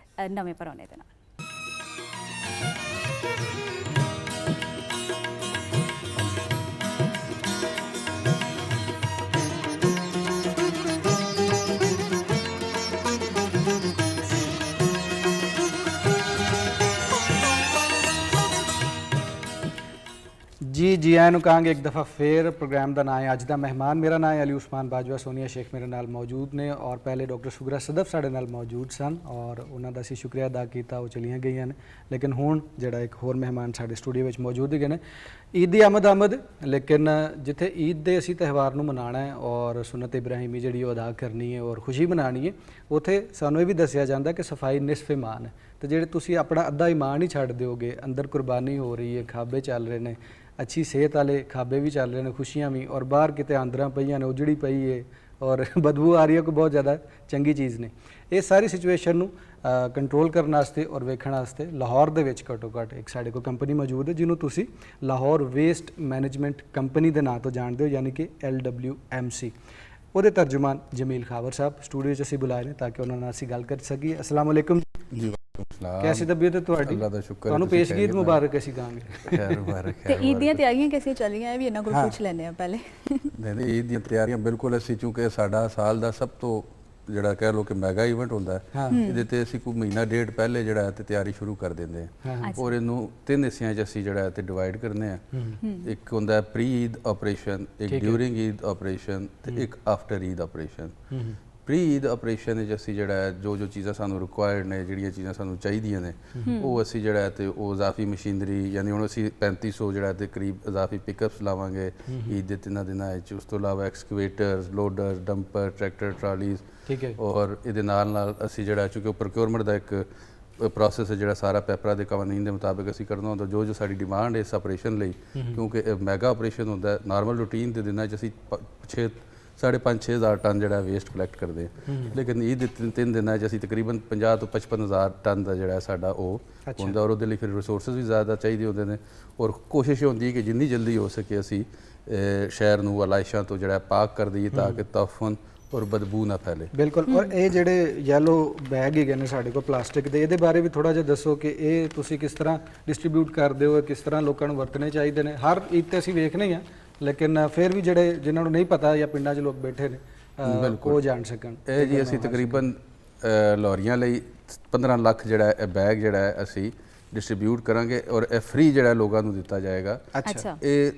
ਨਵੇਂ ਪਰੌਣੇ ਦੇ ਨਾਲ। जी आया ਨੂੰ ਕਹਾਂਗੇ ਇੱਕ ਦਫਾ ਫੇਰ। ਪ੍ਰੋਗਰਾਮ ਦਾ ਨਾਮ ਹੈ ਅੱਜ ਦਾ ਮਹਿਮਾਨ। ਮੇਰਾ ਨਾਮ ਹੈ ਅਲੀ ਉਸਮਾਨ ਬਾਜਵਾ, ਸੋਨੀਆ ਸ਼ੇਖ ਮੇਰੇ ਨਾਲ ਮੌਜੂਦ ਨੇ ਔਰ ਪਹਿਲੇ ਡਾਕਟਰ ਸ਼ੁਗਰਾ ਸਦਫ ਸਾਡੇ ਨਾਲ ਮੌਜੂਦ ਸਨ ਔਰ ਉਹਨਾਂ ਦਾ ਅਸੀਂ ਸ਼ੁਕਰੀਆ ਅਦਾ ਕੀਤਾ, ਉਹ ਚਲੀਆਂ ਗਈਆਂ ਨੇ। ਲੇਕਿਨ ਹੁਣ ਜਿਹੜਾ ਇੱਕ ਹੋਰ ਮਹਿਮਾਨ ਸਾਡੇ ਸਟੂਡੀਓ ਵਿੱਚ ਮੌਜੂਦ ਹੈਗੇ ਨੇ। ਈਦ ਦੀ ਆਮਦ, ਲੇਕਿਨ ਜਿੱਥੇ ਈਦ ਦੇ ਅਸੀਂ ਤਿਉਹਾਰ ਨੂੰ ਮਨਾਉਣਾ ਹੈ ਔਰ ਸੁਨਤ ਇਬਰਾਹੀਮੀ ਜਿਹੜੀ ਉਹ ਅਦਾ ਕਰਨੀ ਹੈ ਔਰ ਖੁਸ਼ੀ ਮਨਾਉਣੀ ਹੈ, ਉੱਥੇ ਸਾਨੂੰ ਇਹ ਵੀ ਦੱਸਿਆ ਜਾਂਦਾ ਕਿ ਸਫਾਈ ਨਿਸਫ ਈਮਾਨ ਹੈ। ਤੇ ਜਿਹੜੇ ਤੁਸੀਂ ਆਪਣਾ ਅੱਧਾ ਈਮਾਨ ਹੀ ਛੱਡ ਦਿਓਗੇ, ਅੰਦਰ ਕੁਰਬਾਨੀ ਹੋ ਰਹੀ ਹੈ, ਖਾਬੇ ਚੱਲ ਰਹੇ ਨੇ, ਅੱਛੀ ਸਿਹਤ ਵਾਲੇ ਖਾਬੇ ਵੀ ਚੱਲ ਰਹੇ ਨੇ, ਖੁਸ਼ੀਆਂ ਵੀ, ਔਰ ਬਾਹਰ ਕਿਤੇ ਆਂਦਰਾਂ ਪਈਆਂ ਨੇ, ਉਜੜੀ ਪਈ ਹੈ ਔਰ ਬਦਬੂ ਆ ਰਹੀ ਹੈ, ਕੋਈ ਬਹੁਤ ਜ਼ਿਆਦਾ ਚੰਗੀ ਚੀਜ਼ ਨਹੀਂ। ਇਹ ਸਾਰੀ ਸਿਚੁਏਸ਼ਨ ਨੂੰ ਕੰਟਰੋਲ ਕਰਨ ਵਾਸਤੇ ਔਰ ਵੇਖਣ ਵਾਸਤੇ ਲਾਹੌਰ ਦੇ ਵਿੱਚ ਘੱਟੋ ਘੱਟ ਇੱਕ ਸਾਡੇ ਕੋਲ ਕੰਪਨੀ ਮੌਜੂਦ ਹੈ ਜਿਹਨੂੰ ਤੁਸੀਂ ਲਾਹੌਰ ਵੇਸਟ ਮੈਨੇਜਮੈਂਟ ਕੰਪਨੀ ਦੇ ਨਾਂ ਤੋਂ ਜਾਣਦੇ ਹੋ, ਯਾਨੀ ਕਿ LWMC। ਉਹਦੇ ਤਰਜਮਾਨ ਜਮੀਲ ਖਾਵਰ ਸਾਹਿਬ ਸਟੂਡੀਓ 'ਚ ਅਸੀਂ ਬੁਲਾਏ ਨੇ ਤਾਂ ਕਿ ਉਹਨਾਂ ਨਾਲ ਅਸੀਂ ਗੱਲ ਕਰ ਸਕੀਏ। अस्सलाम वालेकुम जी। कैसी तबीयत है ਤੁਹਾਡੀ? ਅੱਲਾਹ ਦਾ ਸ਼ੁਕਰ ਹੈ। ਤੁਹਾਨੂੰ ਪੇਸ਼ਗੀਦ ਮੁਬਾਰਕ ਅਸੀਂ ਕਹਾਂਗੇ। ਖੈਰ ਮੁਬਾਰਕ ਤੇ ਈਦ ਦੀਆਂ ਤਿਆਰੀਆਂ ਕਿਵੇਂ ਚੱਲ ਰਹੀਆਂ ਇਹ ਵੀ ਇਹਨਾਂ ਕੋਲ ਪੁੱਛ ਲੈਂਦੇ ਆ ਪਹਿਲੇ। ਨਹੀਂ ਈਦ ਦੀਆਂ ਤਿਆਰੀਆਂ ਬਿਲਕੁਲ ਅਸੀਂ, ਚੂੰਕਿ ਸਾਡਾ ਸਾਲ ਦਾ ਸਭ ਤੋਂ ਜਿਹੜਾ ਕਹਿ ਲਓ ਕਿ ਮੈਗਾ ਇਵੈਂਟ ਹੁੰਦਾ ਹੈ, ਇਹਦੇ ਤੇ ਅਸੀਂ ਕੋਈ ਮਹੀਨਾ ਡੇਢ ਪਹਿਲੇ ਜਿਹੜਾ ਹੈ ਤੇ ਤਿਆਰੀ ਸ਼ੁਰੂ ਕਰ ਦਿੰਦੇ ਹਾਂ ਔਰ ਇਹਨੂੰ 3 ਹਿੱਸਿਆਂ 'ਚ ਅਸੀਂ ਜਿਹੜਾ ਹੈ ਤੇ ਡਿਵਾਈਡ ਕਰਨੇ ਆ। ਇੱਕ ਹੁੰਦਾ ਪ੍ਰੀ ਈਦ ਆਪਰੇਸ਼ਨ, ਇੱਕ ਡਿਊਰਿੰਗ ਈਦ ਆਪਰੇਸ਼ਨ ਤੇ ਇੱਕ after Eid operation. Pre Eid operation ਵਿੱਚ ਅਸੀਂ ਜਿਹੜਾ ਹੈ ਜੋ ਚੀਜ਼ਾਂ ਸਾਨੂੰ ਰਿਕੁਆਇਰਡ ਨੇ, ਜਿਹੜੀਆਂ ਚੀਜ਼ਾਂ ਸਾਨੂੰ ਚਾਹੀਦੀਆਂ ਨੇ, ਉਹ ਅਸੀਂ ਜਿਹੜਾ ਹੈ ਤੇ ਉਹ ਇਜ਼ਾਫੀ ਮਸ਼ੀਨਰੀ, ਯਾਨੀ ਹੁਣ ਅਸੀਂ 3500 ਜਿਹੜਾ ਤੇ ਕਰੀਬ ਇਜ਼ਾਫੀ ਪਿਕਅਪਸ ਲਾਵਾਂਗੇ ਈਦ ਦੇ 3 ਦਿਨਾਂ ਵਿੱਚ। ਉਸ ਤੋਂ ਇਲਾਵਾ ਐਕਸਕੇਵੇਟਰਸ, ਲੋਡਰਸ, ਡੰਪਰ, ਟਰੈਕਟਰ, ਟਰਾਲੀਜ਼, ਠੀਕ ਹੈ। ਔਰ ਇਹਦੇ ਨਾਲ ਅਸੀਂ ਜਿਹੜਾ ਚੂँਕਿ ਉਹ ਪ੍ਰੋਕਿਉਰਮੈਂਟ ਦਾ ਇੱਕ ਪ੍ਰੋਸੈਸ ਹੈ ਜਿਹੜਾ ਸਾਰਾ ਪੈਪਰਾਂ ਦੇ ਕਾਨੂੰਨ ਦੇ ਮੁਤਾਬਿਕ ਅਸੀਂ ਕਰਨਾ ਹੁੰਦਾ। ਜੋ ਸਾਡੀ ਡਿਮਾਂਡ ਇਸ ਆਪਰੇਸ਼ਨ ਲਈ, ਕਿਉਂਕਿ ਇਹ ਮੈਗਾ ਆਪਰੇਸ਼ਨ ਹੁੰਦਾ, ਨਾਰਮਲ ਰੂਟੀਨ ਦੇ ਦਿਨਾਂ 'ਚ ਅਸੀਂ 5,500 ਹਜ਼ਾਰ ਟਨ ਜਿਹੜਾ ਵੇਸਟ ਕਲੈਕਟ ਕਰਦੇ ਹਾਂ, ਲੇਕਿਨ ਈਦ ਦੇ 3 ਦਿਨਾਂ 'ਚ ਅਸੀਂ ਤਕਰੀਬਨ 50 ਤੋਂ 55 ਹਜ਼ਾਰ ਟਨ ਦਾ ਜਿਹੜਾ ਸਾਡਾ ਉਹ ਹੁੰਦਾ। ਔਰ ਉਹਦੇ ਲਈ ਫਿਰ ਰਿਸੋਰਸਿਸ ਵੀ ਜ਼ਿਆਦਾ ਚਾਹੀਦੇ ਹੁੰਦੇ ਨੇ ਔਰ ਕੋਸ਼ਿਸ਼ ਹੁੰਦੀ ਹੈ ਕਿ ਜਿੰਨੀ ਜਲਦੀ ਹੋ ਸਕੇ ਅਸੀਂ ਸ਼ਹਿਰ ਨੂੰ ਅਲਾਇਸ਼ਾਂ ਤੋਂ ਜਿਹੜਾ ਪਾਕ ਕਰ ਦਈਏ ਤਾਂ ਕਿ ਤਫਨ ਔਰ ਬਦਬੂ ਨਾ ਫੈਲੇ। ਬਿਲਕੁਲ। ਔਰ ਇਹ ਜਿਹੜੇ ਯੈਲੋ ਬੈਗ ਹੈਗੇ ਨੇ ਸਾਡੇ ਕੋਲ ਪਲਾਸਟਿਕ ਦੇ, ਇਹਦੇ ਬਾਰੇ ਵੀ ਥੋੜਾ ਜਿਹਾ ਦੱਸੋ ਕਿ ਇਹ ਤੁਸੀਂ ਕਿਸ ਤਰ੍ਹਾਂ ਡਿਸਟ੍ਰੀਬਿਊਟ ਕਰਦੇ ਹੋ, ਕਿਸ ਤਰ੍ਹਾਂ ਲੋਕਾਂ ਨੂੰ ਵਰਤਣੇ ਚਾਹੀਦੇ ਨੇ। ਹਰ ਈਦ ਤੇ ਅਸੀਂ ਵੇਖਨੇ ਆ, ਲੇਕਿਨ ਫਿਰ ਵੀ ਜਿਹੜੇ ਜਿਨ੍ਹਾਂ ਨੂੰ ਨਹੀਂ ਪਤਾ ਜਾਂ ਪਿੰਡਾਂ 'ਚ ਲੋਕ ਬੈਠੇ ਨੇ ਉਹ ਜਾਣ ਸਕਣ। ਇਹ ਜੀ ਅਸੀਂ ਤਕਰੀਬਨ ਲਾਹੌਰੀਆਂ ਲਈ 15 ਲੱਖ ਜਿਹੜਾ ਇਹ ਬੈਗ ਜਿਹੜਾ ਹੈ ਅਸੀਂ ਡਿਸਟ੍ਰੀਬਿਊਟ ਕਰਾਂਗੇ ਔਰ ਇਹ ਫ੍ਰੀ ਜਿਹੜਾ ਲੋਕਾਂ ਨੂੰ ਦਿੱਤਾ ਜਾਏਗਾ। ਅੱਛਾ। ਇਹ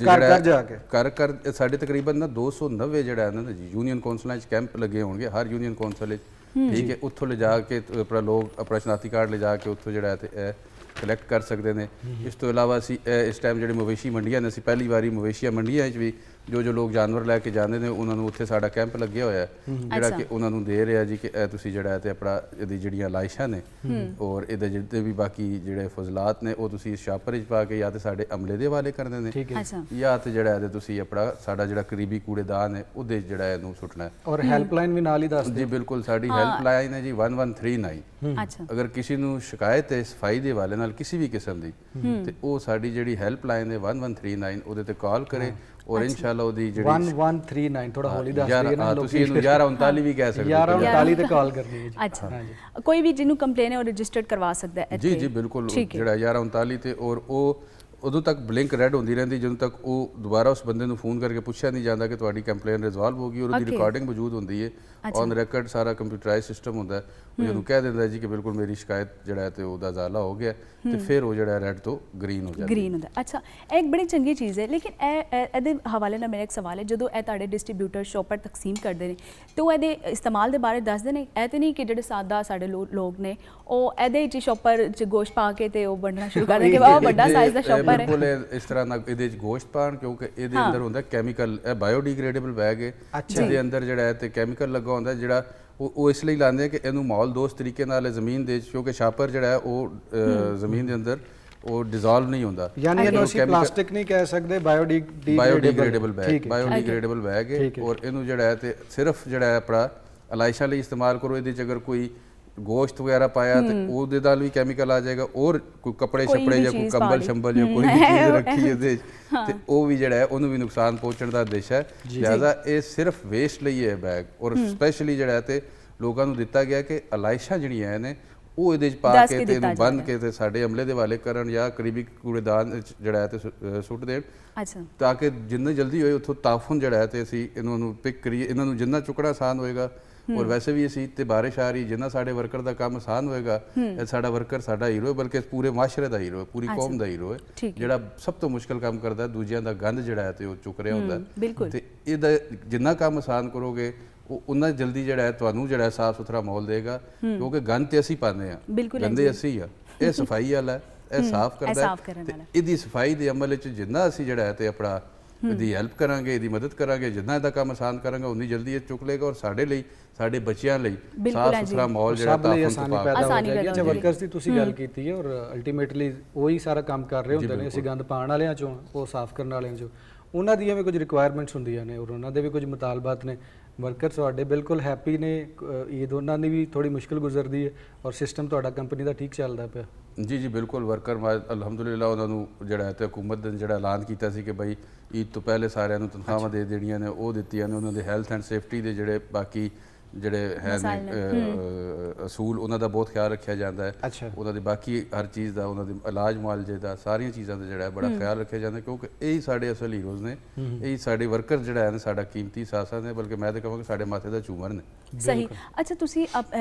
ਘਰ ਜਾ ਕੇ ਕਰ ਸਾਡੇ ਤਕਰੀਬਨ ਨਾ 290 ਜਿਹੜਾ ਹੈ ਨਾ ਯੂਨੀਅਨ ਕੌਂਸਲਾਂ 'ਚ ਕੈਂਪ ਲੱਗੇ ਹੋਣਗੇ, ਹਰ ਯੂਨੀਅਨ ਕੌਂਸਲ 'ਚ, ਠੀਕ ਹੈ। ਉੱਥੋਂ ਲਿਜਾ ਕੇ ਆਪਣਾ ਲੋਕ ਆਪਣਾ ਸ਼ਨਾਖਤੀ ਕਾਰਡ ਲਿਜਾ ਕੇ ਉੱਥੋਂ ਜਿਹੜਾ ਹੈ ਤੇ ਇਹ ਕਲੈਕਟ ਕਰ ਸਕਦੇ ਨੇ। ਇਸ ਤੋਂ ਇਲਾਵਾ ਅਸੀਂ ਇਸ ਟਾਈਮ ਜਿਹੜੇ ਮਵੇਸ਼ੀ ਮੰਡੀਆਂ ਨੇ, ਅਸੀਂ ਪਹਿਲੀ ਵਾਰੀ ਮਵੇਸ਼ੀਆਂ ਮੰਡੀਆਂ 'ਚ ਵੀ ਜੋ ਲੋਕ ਜਾਨਵਰ ਲੈ ਕੇ ਜਾਂਦੇ ਨੇ ਉਹਨਾਂ ਨੂੰ ਉੱਥੇ ਸਾਡਾ ਕੈਂਪ ਲੱਗਿਆ ਹੋਇਆ ਹੈ, ਜਿਹੜਾ ਕਿ ਉਹਨਾਂ ਨੂੰ ਦੇ ਰਿਹਾ ਜੀ ਕਿ ਇਹ ਤੁਸੀਂ ਜਿਹੜਾ ਹੈ ਤੇ ਆਪਣਾ ਇਹਦੀ ਜਿਹੜੀਆਂ ਲਾਇਸ਼ਾਂ ਨੇ ਔਰ ਇਹਦੇ ਜਿੱਤੇ ਵੀ ਬਾਕੀ ਜਿਹੜੇ ਫਜ਼ਲਾਤ ਨੇ ਉਹ ਤੁਸੀਂ ਸ਼ਾਪਰ 'ਚ ਪਾ ਕੇ ਜਾਂ ਤੇ ਸਾਡੇ ਅਮਲੇ ਦੇ ਹਵਾਲੇ ਕਰਨੇ ਨੇ, ਜਾਂ ਤੇ ਜਿਹੜਾ ਹੈ ਤੁਸੀਂ ਆਪਣਾ ਸਾਡਾ ਜਿਹੜਾ ਕਰੀਬੀ ਕੂੜੇਦਾਨ ਹੈ ਉਹਦੇ ਜਿਹੜਾ ਇਹਨੂੰ ਸੁੱਟਣਾ ਹੈ। ਔਰ ਹੈਲਪਲਾਈਨ ਵੀ ਨਾਲ ਹੀ ਦੱਸ ਦਿਓ ਜੀ। ਬਿਲਕੁਲ, ਸਾਡੀ ਹੈਲਪਲਾਈਨ ਹੈ ਜੀ 1139। ਅਗਰ ਕਿਸੇ ਨੂੰ ਸ਼ਿਕਾਇਤ ਹੈ ਸਫਾਈ ਦੇ ਹਵਾਲੇ ਨਾਲ ਕਿਸੇ ਵੀ ਕਿਸਮ ਦੀ ਤੇ ਉਹ ਸਾਡੀ ਜਿਹੜੀ ਹੈਲਪਲਾਈਨ ਹੈ 1139 ਉਹਦੇ ਤੇ ਕਾਲ ਕਰੇ ਔਰ ਇਨਸ਼ਾਅੱਲਾ ਉਹਦੀ ਜਿਹੜੀ 1139 ਥੋੜਾ ਹੌਲੀ ਦੱਸ ਦਈਏ ਨਾ, ਤੁਸੀਂ ਇਹਨੂੰ 1139 ਵੀ ਕਹਿ ਸਕਦੇ ਹੋ। 1139 ਤੇ ਕਾਲ ਕਰਨੀ ਹੈ ਜੀ। ਅੱਛਾ, ਕੋਈ ਵੀ ਜਿਹਨੂੰ ਕੰਪਲੇਨ ਹੈ ਉਹ ਰਜਿਸਟਰਡ ਕਰਵਾ ਸਕਦਾ ਹੈ ਇੱਥੇ। ਜੀ ਬਿਲਕੁਲ, ਜਿਹੜਾ 1139 ਤੇ ਔਰ ਉਹ ਉਦੋਂ ਤੱਕ ਬਲਿੰਕ ਰੈਡ ਹੁੰਦੀ ਰਹਿੰਦੀ ਜਦੋਂ ਤੱਕ ਉਹ ਦੁਬਾਰਾ ਉਸ ਬੰਦੇ ਨੂੰ ਫੋਨ ਕਰਕੇ ਪੁੱਛਿਆ ਨਹੀਂ ਜਾਂਦਾ ਕਿ ਤੁਹਾਡੀ ਕੰਪਲੇਨ ਰਿਜ਼ੋਲਵ ਹੋ ਗਈ ਔਰ ਉਹਦੀ ਰਿਕਾਰਡਿੰਗ ਮੌਜੂਦ ਹੁੰਦੀ ਹੈ ਔਨ ਰਿਕਾਰਡ, ਸਾਰਾ ਕੰਪਿਊਟਰਾਈਜ਼ ਸਿਸਟਮ ਹੁੰਦਾ। ਉਹ ਜਦੋਂ ਕਹਿ ਦਿੰਦਾ ਜੀ ਕਿ ਬਿਲਕੁਲ ਮੇਰੀ ਸ਼ਿਕਾਇਤ ਜਿਹੜਾ ਹੈ ਤੇ ਉਹਦਾ ਜ਼ਾਲਾ ਹੋ ਗਿਆ ਤੇ ਫਿਰ ਉਹ ਜਿਹੜਾ ਰੈਡ ਤੋਂ ਗ੍ਰੀਨ ਹੋ ਜਾਂਦਾ। ਗ੍ਰੀਨ ਹੁੰਦਾ। ਅੱਛਾ, ਇਹ ਇੱਕ ਬੜੀ ਚੰਗੀ ਚੀਜ਼ ਹੈ, ਲੇਕਿਨ ਇਹਦੇ ਹਵਾਲੇ ਨਾਲ ਮੇਰਾ ਇੱਕ ਸਵਾਲ ਹੈ, ਜਦੋਂ ਇਹ ਤੁਹਾਡੇ ਡਿਸਟ੍ਰੀਬਿਊਟਰ ਸ਼ੋਪਰ ਤਕਸੀਮ ਕਰਦੇ ਨੇ ਤੇ ਉਹ ਇਹਦੇ ਇਸਤੇਮਾਲ ਦੇ ਬਾਰੇ ਦੱਸਦੇ ਨੇ? ਇਹ ਤੇ ਨਹੀਂ ਕਿ ਜਿਹੜੇ ਸਾਦਾ ਸਾਡੇ ਲੋਕ ਨੇ ਉਹ ਇਹਦੇ 'ਚ ਸ਼ੋਪਰ 'ਚ ਗੋਸ਼ਤ ਪਾ ਕੇ ਤੇ ਉਹ ਵੰਡਣਾ ਸ਼ੁਰੂ ਕਰ ਦੇਣਗੇ, ਵਾਹ ਵੱਡਾ ਸਾਈਜ਼ ਦਾ ਸ਼ੋਪਰ ਹੈ। ਬਿਲਕੁਲ ਇਸ ਤਰ੍ਹਾਂ ਨਾਲ ਇਹਦੇ 'ਚ ਗੋਸ਼ਤ ਪਾਣ, ਕਿਉਂਕਿ ਇਹਦੇ ਅੰਦਰ ਹੁੰਦਾ ਕੈਮੀਕਲ, ਇਹ ਬਾਇਓਡੀਗ੍ਰੇਡੇਬਲ ਬੈਗ ਹੈ, ਜਿਹਦੇ ਅੰਦਰ ਜਿਹੜਾ ਹੈ ਤੇ ਕੈਮੀਕਲ ਲੱਗਾ ਹੁੰਦਾ ਜਿਹੜਾ ਉਹ ਇਸ ਲਈ ਲਾਉਂਦੇ ਆ ਕਿ ਇਹਨੂੰ ਮਾਹੌਲ ਦੋਸਤ ਤਰੀਕੇ ਨਾਲ ਜ਼ਮੀਨ ਦੇ, ਕਿਉਂਕਿ ਸ਼ਾਪਰ ਜਿਹੜਾ ਹੈ ਉਹ ਜ਼ਮੀਨ ਦੇ ਅੰਦਰ ਉਹ ਡਿਸੋਲਵ ਨਹੀਂ ਹੁੰਦਾ। ਯਾਨੀ ਇਹਨੂੰ ਅਸੀਂ ਪਲਾਸਟਿਕ ਨਹੀਂ ਕਹਿ ਸਕਦੇ, ਬਾਇਓਡੀਗ੍ਰੇਡੇਬਲ ਬੈਗ ਹੈ ਔਰ ਇਹਨੂੰ ਜਿਹੜਾ ਹੈ ਤੇ ਸਿਰਫ ਜਿਹੜਾ ਹੈ ਆਪਣਾ ਅਲਾਇਸ਼ਾਂ ਲਈ ਇਸਤੇਮਾਲ ਕਰੋ। ਇਹਦੇ 'ਚ ਅਗਰ ਕੋਈ ਗੋਸ਼ਤ ਵਗੈਰਾ ਪਾਇਆ ਤੇ ਉਹਦੇ ਨਾਲ ਵੀ ਕੈਮੀਕਲ ਆ ਜਾਏਗਾ ਔਰ ਕੋਈ ਕੱਪੜੇ ਛਪੜੇ ਜਾਂ ਕੋਈ ਕੰਬਲ ਸ਼ੰਬਲ ਜਾਂ ਕੋਈ ਵੀ ਚੀਜ਼ ਰੱਖੀ ਇਹਦੇ ਤੇ ਉਹ ਵੀ ਜਿਹੜਾ ਹੈ ਉਹਨੂੰ ਵੀ ਨੁਕਸਾਨ ਪਹੁੰਚਣ ਦਾ ਅੰਦੇਸ਼ਾ ਹੈ। ਲਿਹਾਜ਼ਾ ਇਹ ਸਿਰਫ ਵੇਸਟ ਲਈ ਹੈ ਬੈਗ ਔਰ ਸਪੈਸ਼ਲੀ ਜਿਹੜਾ ਤੇ ਲੋਕਾਂ ਨੂੰ ਦਿੱਤਾ ਗਿਆ ਕਿ ਅਲਾਇਸ਼ਾਂ ਜਿਹੜੀਆਂ ਨੇ ਉਹ ਇਹਦੇ 'ਚ ਪਾ ਕੇ ਤੇ ਇਹਨੂੰ ਬੰਨ੍ਹ ਕੇ ਤੇ ਸਾਡੇ ਅਮਲੇ ਦੇ ਹਵਾਲੇ ਕਰਨ ਜਾਂ ਕਰੀਬੀ ਕੂੜੇਦਾਨ ਜਿਹੜਾ ਹੈ ਤੇ ਸੁੱਟ ਦੇਣ, ਤਾਂ ਕਿ ਜਿੰਨੀ ਜਲਦੀ ਹੋਏ ਉੱਥੋਂ ਤਾਫਨ ਜਿਹੜਾ ਹੈ ਤੇ ਅਸੀਂ ਇਹਨਾਂ ਨੂੰ ਪਿਕ ਕਰੀਏ। ਇਹਨਾਂ ਨੂੰ ਜਿੰਨਾ ਚੁੱਕਣਾ ਆਸਾਨ ਹੋਏਗਾ ਔਰ ਵੈਸੇ ਵੀ ਅਸੀਂ ਤੇ ਬਾਰਿਸ਼ ਆ ਰਹੀ, ਜਿੰਨਾ ਸਾਡੇ ਵਰਕਰ ਦਾ ਕੰਮ ਆਸਾਨ ਹੋਏਗਾ, ਇਹ ਸਾਡਾ ਵਰਕਰ ਸਾਡਾ ਹੀਰੋ ਹੈ, ਬਲਕਿ ਪੂਰੇ ਮਾਸ਼ਰੇ ਦਾ ਹੀਰੋ ਹੈ, ਪੂਰੀ ਕੌਮ ਦਾ ਹੀਰੋ ਹੈ, ਜਿਹੜਾ ਸਭ ਤੋਂ ਮੁਸ਼ਕਲ ਕੰਮ ਕਰਦਾ, ਦੂਜਿਆਂ ਦਾ ਗੰਦ ਜਿਹੜਾ ਹੈ ਤੇ ਉਹ ਚੁੱਕ ਰਿਹਾ ਹੁੰਦਾ। ਤੇ ਇਹਦਾ ਜਿੰਨਾ ਕੰਮ ਆਸਾਨ ਕਰੋਗੇ ਉਹ ਉਨਾ ਜਲਦੀ ਜਿਹੜਾ ਹੈ ਤੁਹਾਨੂੰ ਜਿਹੜਾ ਸਾਫ ਸੁਥਰਾ ਮਾਹੌਲ ਦੇਗਾ, ਕਿਉਂਕਿ ਗੰਦ ਤੇ ਅਸੀਂ ਪਾਉਂਦੇ ਆ, ਗੰਦੇ ਅਸੀਂ ਆ, ਇਹ ਸਫਾਈ ਵਾਲਾ ਹੈ, ਇਹ ਸਾਫ ਕਰਦਾ ਹੈ। ਤੇ ਇਹਦੀ ਸਫਾਈ ਦੇ ਅਮਲ ਵਿੱਚ ਜਿੰਨਾ ਅਸੀਂ ਜਿਹੜਾ ਹੈ ਤੇ ਆਪਣਾ ਇਹਦੀ ਹੈਲਪ ਕਰਾਂਗੇ, ਇਹਦੀ ਮਦਦ ਕਰਾਂਗੇ, ਜਿੰਨਾ ਇਹਦਾ ਕੰਮ ਆਸਾਨ ਕਰਾਂਗੇ ਉਨੀ ਜਲਦੀ ਇਹ ਚੁੱਕ ਲੇਗਾ ਔਰ ਸਾਡੇ ਲਈ, ਸਾਡੇ ਬੱਚਿਆਂ ਲਈ ਸਾਫ ਸੁਥਰਾ ਮਾਹੌਲ ਜਿਹੜਾ ਆਸਾਨੀ ਪੈਦਾ ਹੋ ਜਾਏਗੀ। ਅੱਛਾ, ਵਰਕਰਸ ਦੀ ਤੁਸੀਂ ਗੱਲ ਕੀਤੀ ਹੈ ਔਰ ਅਲਟੀਮੇਟਲੀ ਉਹੀ ਸਾਰਾ ਕੰਮ ਕਰ ਰਹੇ ਹੁੰਦੇ ਨੇ। ਅਸੀਂ ਗੰਦ ਪਾਉਣ ਵਾਲਿਆਂ ਚੋਂ, ਉਹ ਸਾਫ ਕਰਨ ਵਾਲਿਆਂ ਚੋਂ, ਉਹਨਾਂ ਦੀਆਂ ਵੀ ਕੁਝ ਰਿਕੁਆਇਰਮੈਂਟਸ ਹੁੰਦੀਆਂ ਨੇ ਔਰ ਉਹਨਾਂ ਦੇ ਵੀ ਕੁਝ ਮੁਤਾਲਬਾਤ ਨੇ। ਵਰਕਰ ਤੁਹਾਡੇ ਬਿਲਕੁਲ ਹੈਪੀ ਨੇ, ਈਦ ਉਹਨਾਂ ਦੀ ਵੀ ਥੋੜੀ ਮੁਸ਼ਕਿਲ ਗੁਜ਼ਰਦੀ ਹੈ ਔਰ ਸਿਸਟਮ ਤੁਹਾਡਾ ਕੰਪਨੀ ਦਾ ਠੀਕ ਚੱਲਦਾ ਪਿਆ? ਜੀ ਬਿਲਕੁਲ, ਵਰਕਰ ਅਲਹਮਦੁਲਿਲਾ ਉਹਨਾਂ ਨੂੰ ਜਿਹੜਾ ਤੇ ਹਕੂਮਤ ਨੇ ਜਿਹੜਾ ਐਲਾਨ ਕੀਤਾ ਸੀ ਕਿ ਬਈ ਈਦ ਤੋਂ ਪਹਿਲੇ ਸਾਰਿਆਂ ਨੂੰ ਤਨਖਾਹਾਂ ਦੇ ਦੇਣੀਆਂ ਨੇ ਉਹ ਦਿੱਤੀਆਂ ਨੇ। ਉਹਨਾਂ ਦੇ ਹੈਲਥ ਐਂਡ ਸੇਫਟੀ ਦੇ ਜਿਹੜੇ ਬਾਕੀ ਜਿਹੜੇ ਹੈ ਨੇ ਅਸੂਲ ਉਹਨਾਂ ਦਾ ਬਹੁਤ ਖਿਆਲ ਰੱਖਿਆ ਜਾਂਦਾ ਹੈ। ਅੱਛਾ। ਉਹਨਾਂ ਦੀ ਬਾਕੀ ਹਰ ਚੀਜ਼ ਦਾ, ਉਹਨਾਂ ਦੇ ਇਲਾਜ ਮੁਆਲਜੇ ਦਾ, ਸਾਰੀਆਂ ਚੀਜ਼ਾਂ ਦਾ ਜਿਹੜਾ ਹੈ ਬੜਾ ਖਿਆਲ ਰੱਖਿਆ ਜਾਂਦਾ, ਕਿਉਂਕਿ ਇਹੀ ਸਾਡੇ ਅਸਲ ਹੀਰੋਜ਼ ਨੇ, ਇਹੀ ਸਾਡੇ ਵਰਕਰ ਜਿਹੜਾ ਹੈ ਨਾ ਸਾਡਾ ਕੀਮਤੀ ਸਾਥੀ ਨੇ, ਬਲਕਿ ਮੈਂ ਤਾਂ ਕਹਾਂਗਾ ਸਾਡੇ ਮਾਥੇ ਦਾ ਝੂਮਰ ਨੇ। ਸਹੀ। ਅੱਛਾ, ਤੁਸੀਂ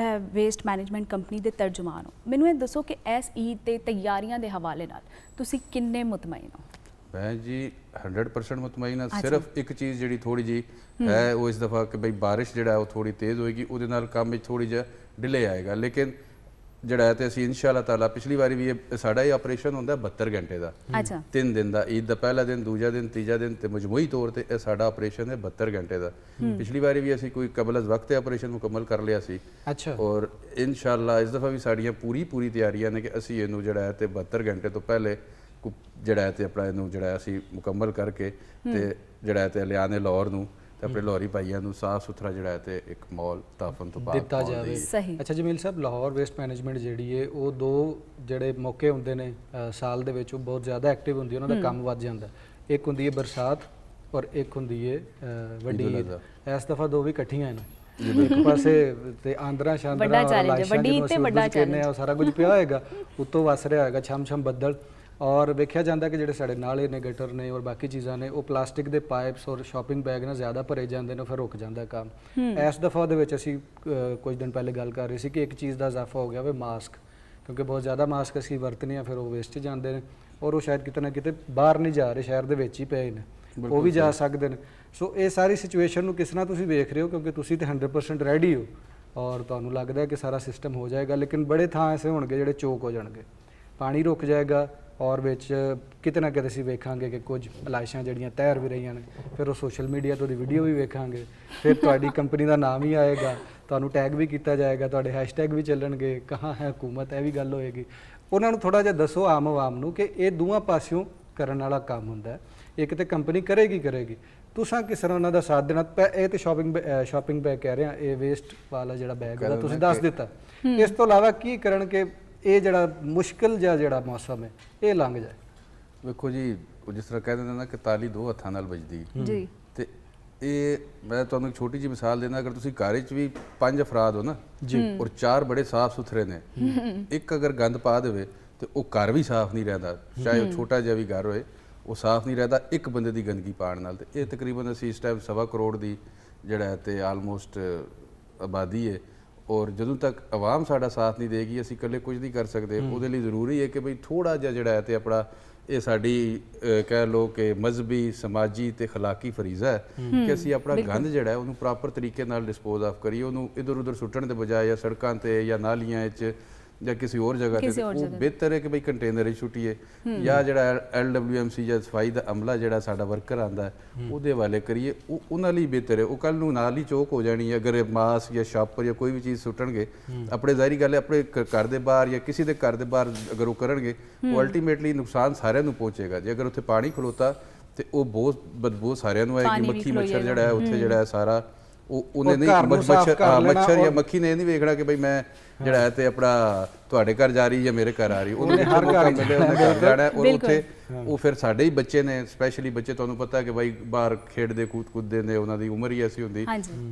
ਵੇਸਟ ਮੈਨੇਜਮੈਂਟ ਕੰਪਨੀ ਦੇ ਤਰਜਮਾਨ ਹੋ, ਮੈਨੂੰ ਇਹ ਦੱਸੋ ਕਿ ਇਸ ਈਦ ਤੇ ਤਿਆਰੀਆਂ ਦੇ ਹਵਾਲੇ ਨਾਲ ਤੁਸੀਂ ਕਿੰਨੇ ਮੁਤਮਈਨ ਹੋ? ਮੈਂ ਜੀ 100% ਮੁਤਮਈਨ ਹਾਂ। ਸਿਰਫ ਇੱਕ ਚੀਜ਼ ਜਿਹੜੀ ਥੋੜੀ ਜੀ ਹੈ ਉਹ ਇਸ ਦਫਾ ਕਿ ਬਈ ਬਾਰਿਸ਼ ਜਿਹੜਾ ਉਹ ਥੋੜੀ ਤੇਜ਼ ਹੋਏਗੀ, ਉਹਦੇ ਨਾਲ ਕੰਮ ਵਿੱਚ ਥੋੜੀ ਜਿਹਾ ਡਿਲੇ ਆਏਗਾ, ਲੇਕਿਨ ਜਿਹੜਾ ਹੈ ਤੇ ਅਸੀਂ ਇਨਸ਼ਾਅੱਲਾ ਤਾਲਾ, ਪਿਛਲੀ ਵਾਰੀ ਵੀ ਇਹ ਸਾਡਾ ਇਹ ਆਪਰੇਸ਼ਨ ਹੁੰਦਾ 72 ਘੰਟੇ ਦਾ, 3 ਦਿਨ ਦਾ, ਈਦ ਦਾ ਪਹਿਲਾ ਦਿਨ, ਦੂਜਾ ਦਿਨ, ਤੀਜਾ ਦਿਨ, ਤੇ ਮਜਮੂਈ ਤੌਰ ਤੇ ਇਹ ਸਾਡਾ ਆਪਰੇਸ਼ਨ ਹੈ 72 ਘੰਟੇ ਦਾ। ਪਿਛਲੀ ਵਾਰੀ ਵੀ ਅਸੀਂ ਕੋਈ ਕਬਲ ਅਜ਼ ਵਕਤ ਆਪਰੇਸ਼ਨ ਮੁਕੰਮਲ ਕਰ ਲਿਆ ਸੀ। ਅੱਛਾ। ਔਰ ਇਨਸ਼ਾਅੱਲਾ ਇਸ ਦਫਾ ਵੀ ਸਾਡੀਆਂ ਪੂਰੀ ਤਿਆਰੀਆਂ ਨੇ ਕਿ ਅਸੀਂ ਇਹਨੂੰ ਜਿਹੜਾ ਹੈ ਤੇ 72 ਘੰਟੇ ਤੋਂ ਪਹਿਲੇ ਜਿਹੜਾ ਹੈ ਤੇ ਆਪਣਾ ਇਹਨੂੰ ਜਿਹੜਾ ਅਸੀਂ ਮੁਕੰਮਲ ਕਰਕੇ ਤੇ ਜਿਹੜਾ ਹੈ ਤੇ ਲਿਆਣੇ ਲਾਹੌਰ ਨੂੰ ਤੇ ਆਪਣੇ ਲਾਹੌਰੀ ਭਾਈਆਂ ਨੂੰ ਸਾਫ ਸੁਥਰਾ ਜਿਹੜਾ ਹੈ ਤੇ ਇੱਕ ਮਾਹੌਲ ਤਾਫਨ ਤੋਂ ਬਾਅਦ ਦਿੱਤਾ ਜਾਵੇ। ਸਹੀ। ਅੱਛਾ ਜਮੀਲ ਸਾਹਿਬ, ਲਾਹੌਰ ਵੇਸਟ ਮੈਨੇਜਮੈਂਟ ਜਿਹੜੀ ਹੈ ਉਹ 2 ਜਿਹੜੇ ਮੌਕੇ ਹੁੰਦੇ ਨੇ ਸਾਲ ਦੇ ਵਿੱਚ, ਉਹ ਬਹੁਤ ਜ਼ਿਆਦਾ ਐਕਟਿਵ ਹੁੰਦੀ ਹੈ, ਉਹਨਾਂ ਦਾ ਕੰਮ ਵੱਧ ਜਾਂਦਾ। ਇੱਕ ਹੁੰਦੀ ਹੈ ਬਰਸਾਤ ਔਰ ਇੱਕ ਹੁੰਦੀ ਹੈ ਵੱਡੀ ਈਦ। ਇਸ ਦਫਾ 2 ਵੀ ਇਕੱਠੀਆਂ ਨੇ। ਇੱਕ ਪਾਸੇ ਤੇ ਆਂਦਰਾ ਸ਼ਾਂਦਰਾ ਵੱਡੀ ਤੇ ਵੱਡਾ ਕਹਿੰਦੇ ਆ, ਉਹ ਸਾਰਾ ਕੁਝ ਪਿਆ ਹੋਏਗਾ, ਉੱਤੋਂ ਵਸ ਰਿਹਾ ਹੋਏਗਾ ਛਮ ਬੱਦਲ, ਔਰ ਵੇਖਿਆ ਜਾਂਦਾ ਕਿ ਜਿਹੜੇ ਸਾਡੇ ਨਾਲੇ ਨੇ, ਗਟਰ ਨੇ ਔਰ ਬਾਕੀ ਚੀਜ਼ਾਂ ਨੇ, ਉਹ ਪਲਾਸਟਿਕ ਦੇ ਪਾਈਪਸ ਔਰ ਸ਼ਾਪਿੰਗ ਬੈਗ ਨਾਲ ਜ਼ਿਆਦਾ ਭਰੇ ਜਾਂਦੇ ਨੇ, ਫਿਰ ਰੁਕ ਜਾਂਦਾ ਕੰਮ। ਇਸ ਦਫਾ ਦੇ ਵਿੱਚ ਅਸੀਂ ਕੁਝ ਦਿਨ ਪਹਿਲੇ ਗੱਲ ਕਰ ਰਹੇ ਸੀ ਕਿ ਇੱਕ ਚੀਜ਼ ਦਾ ਇਜ਼ਾਫਾ ਹੋ ਗਿਆ ਵੇ ਮਾਸਕ, ਕਿਉਂਕਿ ਬਹੁਤ ਜ਼ਿਆਦਾ ਮਾਸਕ ਅਸੀਂ ਵਰਤਨੇ ਆ, ਫਿਰ ਉਹ ਵੇਸਟ ਜਾਂਦੇ ਨੇ ਔਰ ਉਹ ਸ਼ਾਇਦ ਕਿਤੇ ਨਾ ਕਿਤੇ ਬਾਹਰ ਨਹੀਂ ਜਾ ਰਹੇ, ਸ਼ਹਿਰ ਦੇ ਵਿੱਚ ਹੀ ਪਏ ਨੇ, ਉਹ ਵੀ ਜਾ ਸਕਦੇ ਨੇ। ਸੋ ਇਹ ਸਾਰੀ ਸਿਚੁਏਸ਼ਨ ਨੂੰ ਕਿਸ ਤਰ੍ਹਾਂ ਤੁਸੀਂ ਵੇਖ ਰਹੇ ਹੋ, ਕਿਉਂਕਿ ਤੁਸੀਂ ਤੇ 100% ਰੈਡੀ ਹੋ ਔਰ ਤੁਹਾਨੂੰ ਲੱਗਦਾ ਹੈ ਕਿ ਸਾਰਾ ਸਿਸਟਮ ਹੋ ਜਾਏਗਾ, ਲੇਕਿਨ ਬੜੇ ਥਾਂ ਐਸੇ ਹੋਣਗੇ ਜਿਹੜੇ ਚੋਕ ਹੋ ਜਾਣਗੇ, ਪਾਣੀ ਰੁਕ ਜਾਏਗਾ ਔਰ ਵਿੱਚ ਕਿਤੇ ਨਾ ਕਿਤੇ ਅਸੀਂ ਵੇਖਾਂਗੇ ਕਿ ਕੁਝ ਲਾਸ਼ਾਂ ਜਿਹੜੀਆਂ ਤੈਰ ਵੀ ਰਹੀਆਂ ਨੇ, ਫਿਰ ਉਹ ਸੋਸ਼ਲ ਮੀਡੀਆ ਤੋਂ ਦੀ ਵੀਡੀਓ ਵੀ ਵੇਖਾਂਗੇ, ਫਿਰ ਤੁਹਾਡੀ ਕੰਪਨੀ ਦਾ ਨਾਮ ਹੀ ਆਏਗਾ, ਤੁਹਾਨੂੰ ਟੈਗ ਵੀ ਕੀਤਾ ਜਾਏਗਾ, ਤੁਹਾਡੇ ਹੈਸ਼ਟੈਗ ਵੀ ਚੱਲਣਗੇ, ਕਹਾਂ ਹੈ ਹਕੂਮਤ, ਇਹ ਵੀ ਗੱਲ ਹੋਏਗੀ। ਉਹਨਾਂ ਨੂੰ ਥੋੜਾ ਜਿਹਾ ਦੱਸੋ ਆਮ ਆਵਾਮ ਨੂੰ ਕਿ ਇਹ ਦੋਵਾਂ ਪਾਸਿਓਂ ਕਰਨ ਵਾਲਾ ਕੰਮ ਹੁੰਦਾ ਹੈ। ਇੱਕ ਤੇ ਕੰਪਨੀ ਕਰੇਗੀ, ਤੁਸੀਂ ਕਿਸ ਤਰ੍ਹਾਂ ਉਹਨਾਂ ਦਾ ਸਾਥ ਦੇਣਾ। ਇਹ ਤੇ ਸ਼ਾਪਿੰਗ ਬੈਗ ਕਹਿ ਰਹੇ ਆ, ਇਹ ਵੇਸਟ ਵਾਲਾ ਜਿਹੜਾ ਬੈਗ ਹੈ ਤੁਸੀਂ ਦੱਸ ਦਿੱਤਾ, ਇਸ ਤੋਂ ਇਲਾਵਾ ਕੀ ਕਰਨ ਕਿ ਇਹ ਜਿਹੜਾ ਮੁਸ਼ਕਿਲ ਜਿਹੜਾ ਮੌਸਮ ਹੈ ਇਹ ਲੰਘ ਜਾਏ? ਵੇਖੋ ਜੀ, ਉਹ ਜਿਸ ਤਰ੍ਹਾਂ ਕਹਿੰਦੇ ਨੇ ਨਾ ਕਿ ਤਾਲੀ 2 ਹੱਥਾਂ ਨਾਲ ਵੱਜਦੀ ਜੀ, ਤੇ ਇਹ ਮੈਂ ਤੁਹਾਨੂੰ ਇੱਕ ਛੋਟੀ ਜਿਹੀ ਮਿਸਾਲ ਦੇਣਾ। ਅਗਰ ਤੁਸੀਂ ਘਰ 'ਚ ਵੀ 5 ਅਫਰਾਦ ਹੋ ਨਾ ਜੀ, ਔਰ 4 ਬੜੇ ਸਾਫ਼ ਸੁਥਰੇ ਨੇ, ਇੱਕ ਅਗਰ ਗੰਦ ਪਾ ਦੇਵੇ ਤੇ ਉਹ ਘਰ ਵੀ ਸਾਫ਼ ਨਹੀਂ ਰਹਿੰਦਾ, ਚਾਹੇ ਉਹ ਛੋਟਾ ਜਿਹਾ ਵੀ ਘਰ ਹੋਏ, ਉਹ ਸਾਫ਼ ਨਹੀਂ ਰਹਿੰਦਾ ਇੱਕ ਬੰਦੇ ਦੀ ਗੰਦਗੀ ਪਾਉਣ ਨਾਲ। ਤੇ ਇਹ ਤਕਰੀਬਨ ਅਸੀਂ ਇਸ ਟਾਈਮ 1.25 ਕਰੋੜ ਦੀ ਜਿਹੜਾ ਤੇ ਆਲਮੋਸਟ ਆਬਾਦੀ ਹੈ, ਔਰ ਜਦੋਂ ਤੱਕ ਆਵਾਮ ਸਾਡਾ ਸਾਥ ਨਹੀਂ ਦੇਗੀ ਅਸੀਂ ਇਕੱਲੇ ਕੁਝ ਨਹੀਂ ਕਰ ਸਕਦੇ। ਉਹਦੇ ਲਈ ਜ਼ਰੂਰੀ ਹੈ ਕਿ ਬਈ ਥੋੜਾ ਜਿਹਾ ਜਿਹੜਾ ਹੈ ਤੇ ਆਪਣਾ ਇਹ ਸਾਡੀ ਕਹਿ ਲਓ ਕਿ ਮਜ਼ਹਬੀ, ਸਮਾਜੀ ਤੇ ਅਖਲਾਕੀ ਫਰੀਜ਼ਾ ਹੈ ਕਿ ਅਸੀਂ ਆਪਣਾ ਗੰਦ ਜਿਹੜਾ ਹੈ ਉਹਨੂੰ ਪ੍ਰੋਪਰ ਤਰੀਕੇ ਨਾਲ ਡਿਸਪੋਜ਼ ਆਫ ਕਰੀਏ, ਉਹਨੂੰ ਇੱਧਰ ਉੱਧਰ ਸੁੱਟਣ ਦੇ ਬਜਾਏ ਜਾਂ ਸੜਕਾਂ ਤੇ ਜਾਂ ਨਾਲੀਆਂ 'ਚ ਜਾਂ ਕਿਸੇ ਹੋਰ ਜਗ੍ਹਾ ਤੇ। ਉਹ ਬਿਹਤਰ ਹੈ ਕਿ ਬਈ ਕੰਟੇਨਰ 'ਚ ਸੁੱਟੀਏ, ਜਾਂ ਜਿਹੜਾ LWMC ਜਾਂ ਸਫਾਈ ਦਾ ਅਮਲਾ ਜਿਹੜਾ ਸਾਡਾ ਵਰਕਰ ਆਉਂਦਾ ਉਹਦੇ ਹਵਾਲੇ ਕਰੀਏ, ਉਹ ਉਹਨਾਂ ਲਈ ਬਿਹਤਰ ਹੈ। ਉਹ ਕੱਲ ਨੂੰ ਨਾਲ ਹੀ ਚੌਕ ਹੋ ਜਾਣੀ ਹੈ ਅਗਰ ਮਾਸਕ ਜਾਂ ਸ਼ਾਪਰ ਜਾਂ ਕੋਈ ਵੀ ਚੀਜ਼ ਸੁੱਟਣਗੇ ਆਪਣੇ, ਜ਼ਾਹਿਰੀ ਗੱਲ ਹੈ ਆਪਣੇ ਘਰ ਦੇ ਬਾਹਰ ਜਾਂ ਕਿਸੇ ਦੇ ਘਰ ਦੇ ਬਾਹਰ ਅਗਰ ਉਹ ਕਰਨਗੇ, ਉਹ ਅਲਟੀਮੇਟਲੀ ਨੁਕਸਾਨ ਸਾਰਿਆਂ ਨੂੰ ਪਹੁੰਚੇਗਾ। ਜੇ ਅਗਰ ਉੱਥੇ ਪਾਣੀ ਖਲੋਤਾ ਤੇ ਉਹ ਬਹੁਤ ਬਦਬੂ ਸਾਰਿਆਂ ਨੂੰ ਆਏਗੀ, ਮੱਖੀ ਮੱਛਰ ਜਿਹੜਾ ਹੈ ਉੱਥੇ ਜਿਹੜਾ ਹੈ ਸਾਰਾ ਉਹਨੇ ਨਹੀਂ ਮੱਛਰ ਜਾਂ ਮੱਖੀ ਨੇ ਇਹ ਨਹੀਂ ਵੇਖਣਾ ਕਿ ਬਈ ਮੈਂ ਜਿਹੜਾ ਹੈ ਤੇ ਆਪਣਾ ਤੁਹਾਡੇ ਘਰ ਜਾ ਰਹੀ ਜਾਂ ਮੇਰੇ ਘਰ ਆ ਰਹੀ, ਉਹਨੇ ਹਰ ਘਰ ਮਿਲੇ ਉਹਨੇ ਘਰ ਜਾਣਾ। ਔਰ ਉੱਥੇ ਉਹ ਫਿਰ ਸਾਡੇ ਹੀ ਬੱਚੇ ਨੇ, ਸਪੈਸ਼ਲੀ ਬੱਚੇ ਤੁਹਾਨੂੰ ਪਤਾ ਕਿ ਬਾਈ ਬਾਹਰ ਖੇਡਦੇ ਕੂਦਦੇ ਨੇ, ਉਹਨਾਂ ਦੀ ਉਮਰ ਹੀ ਐਸੀ ਹੁੰਦੀ,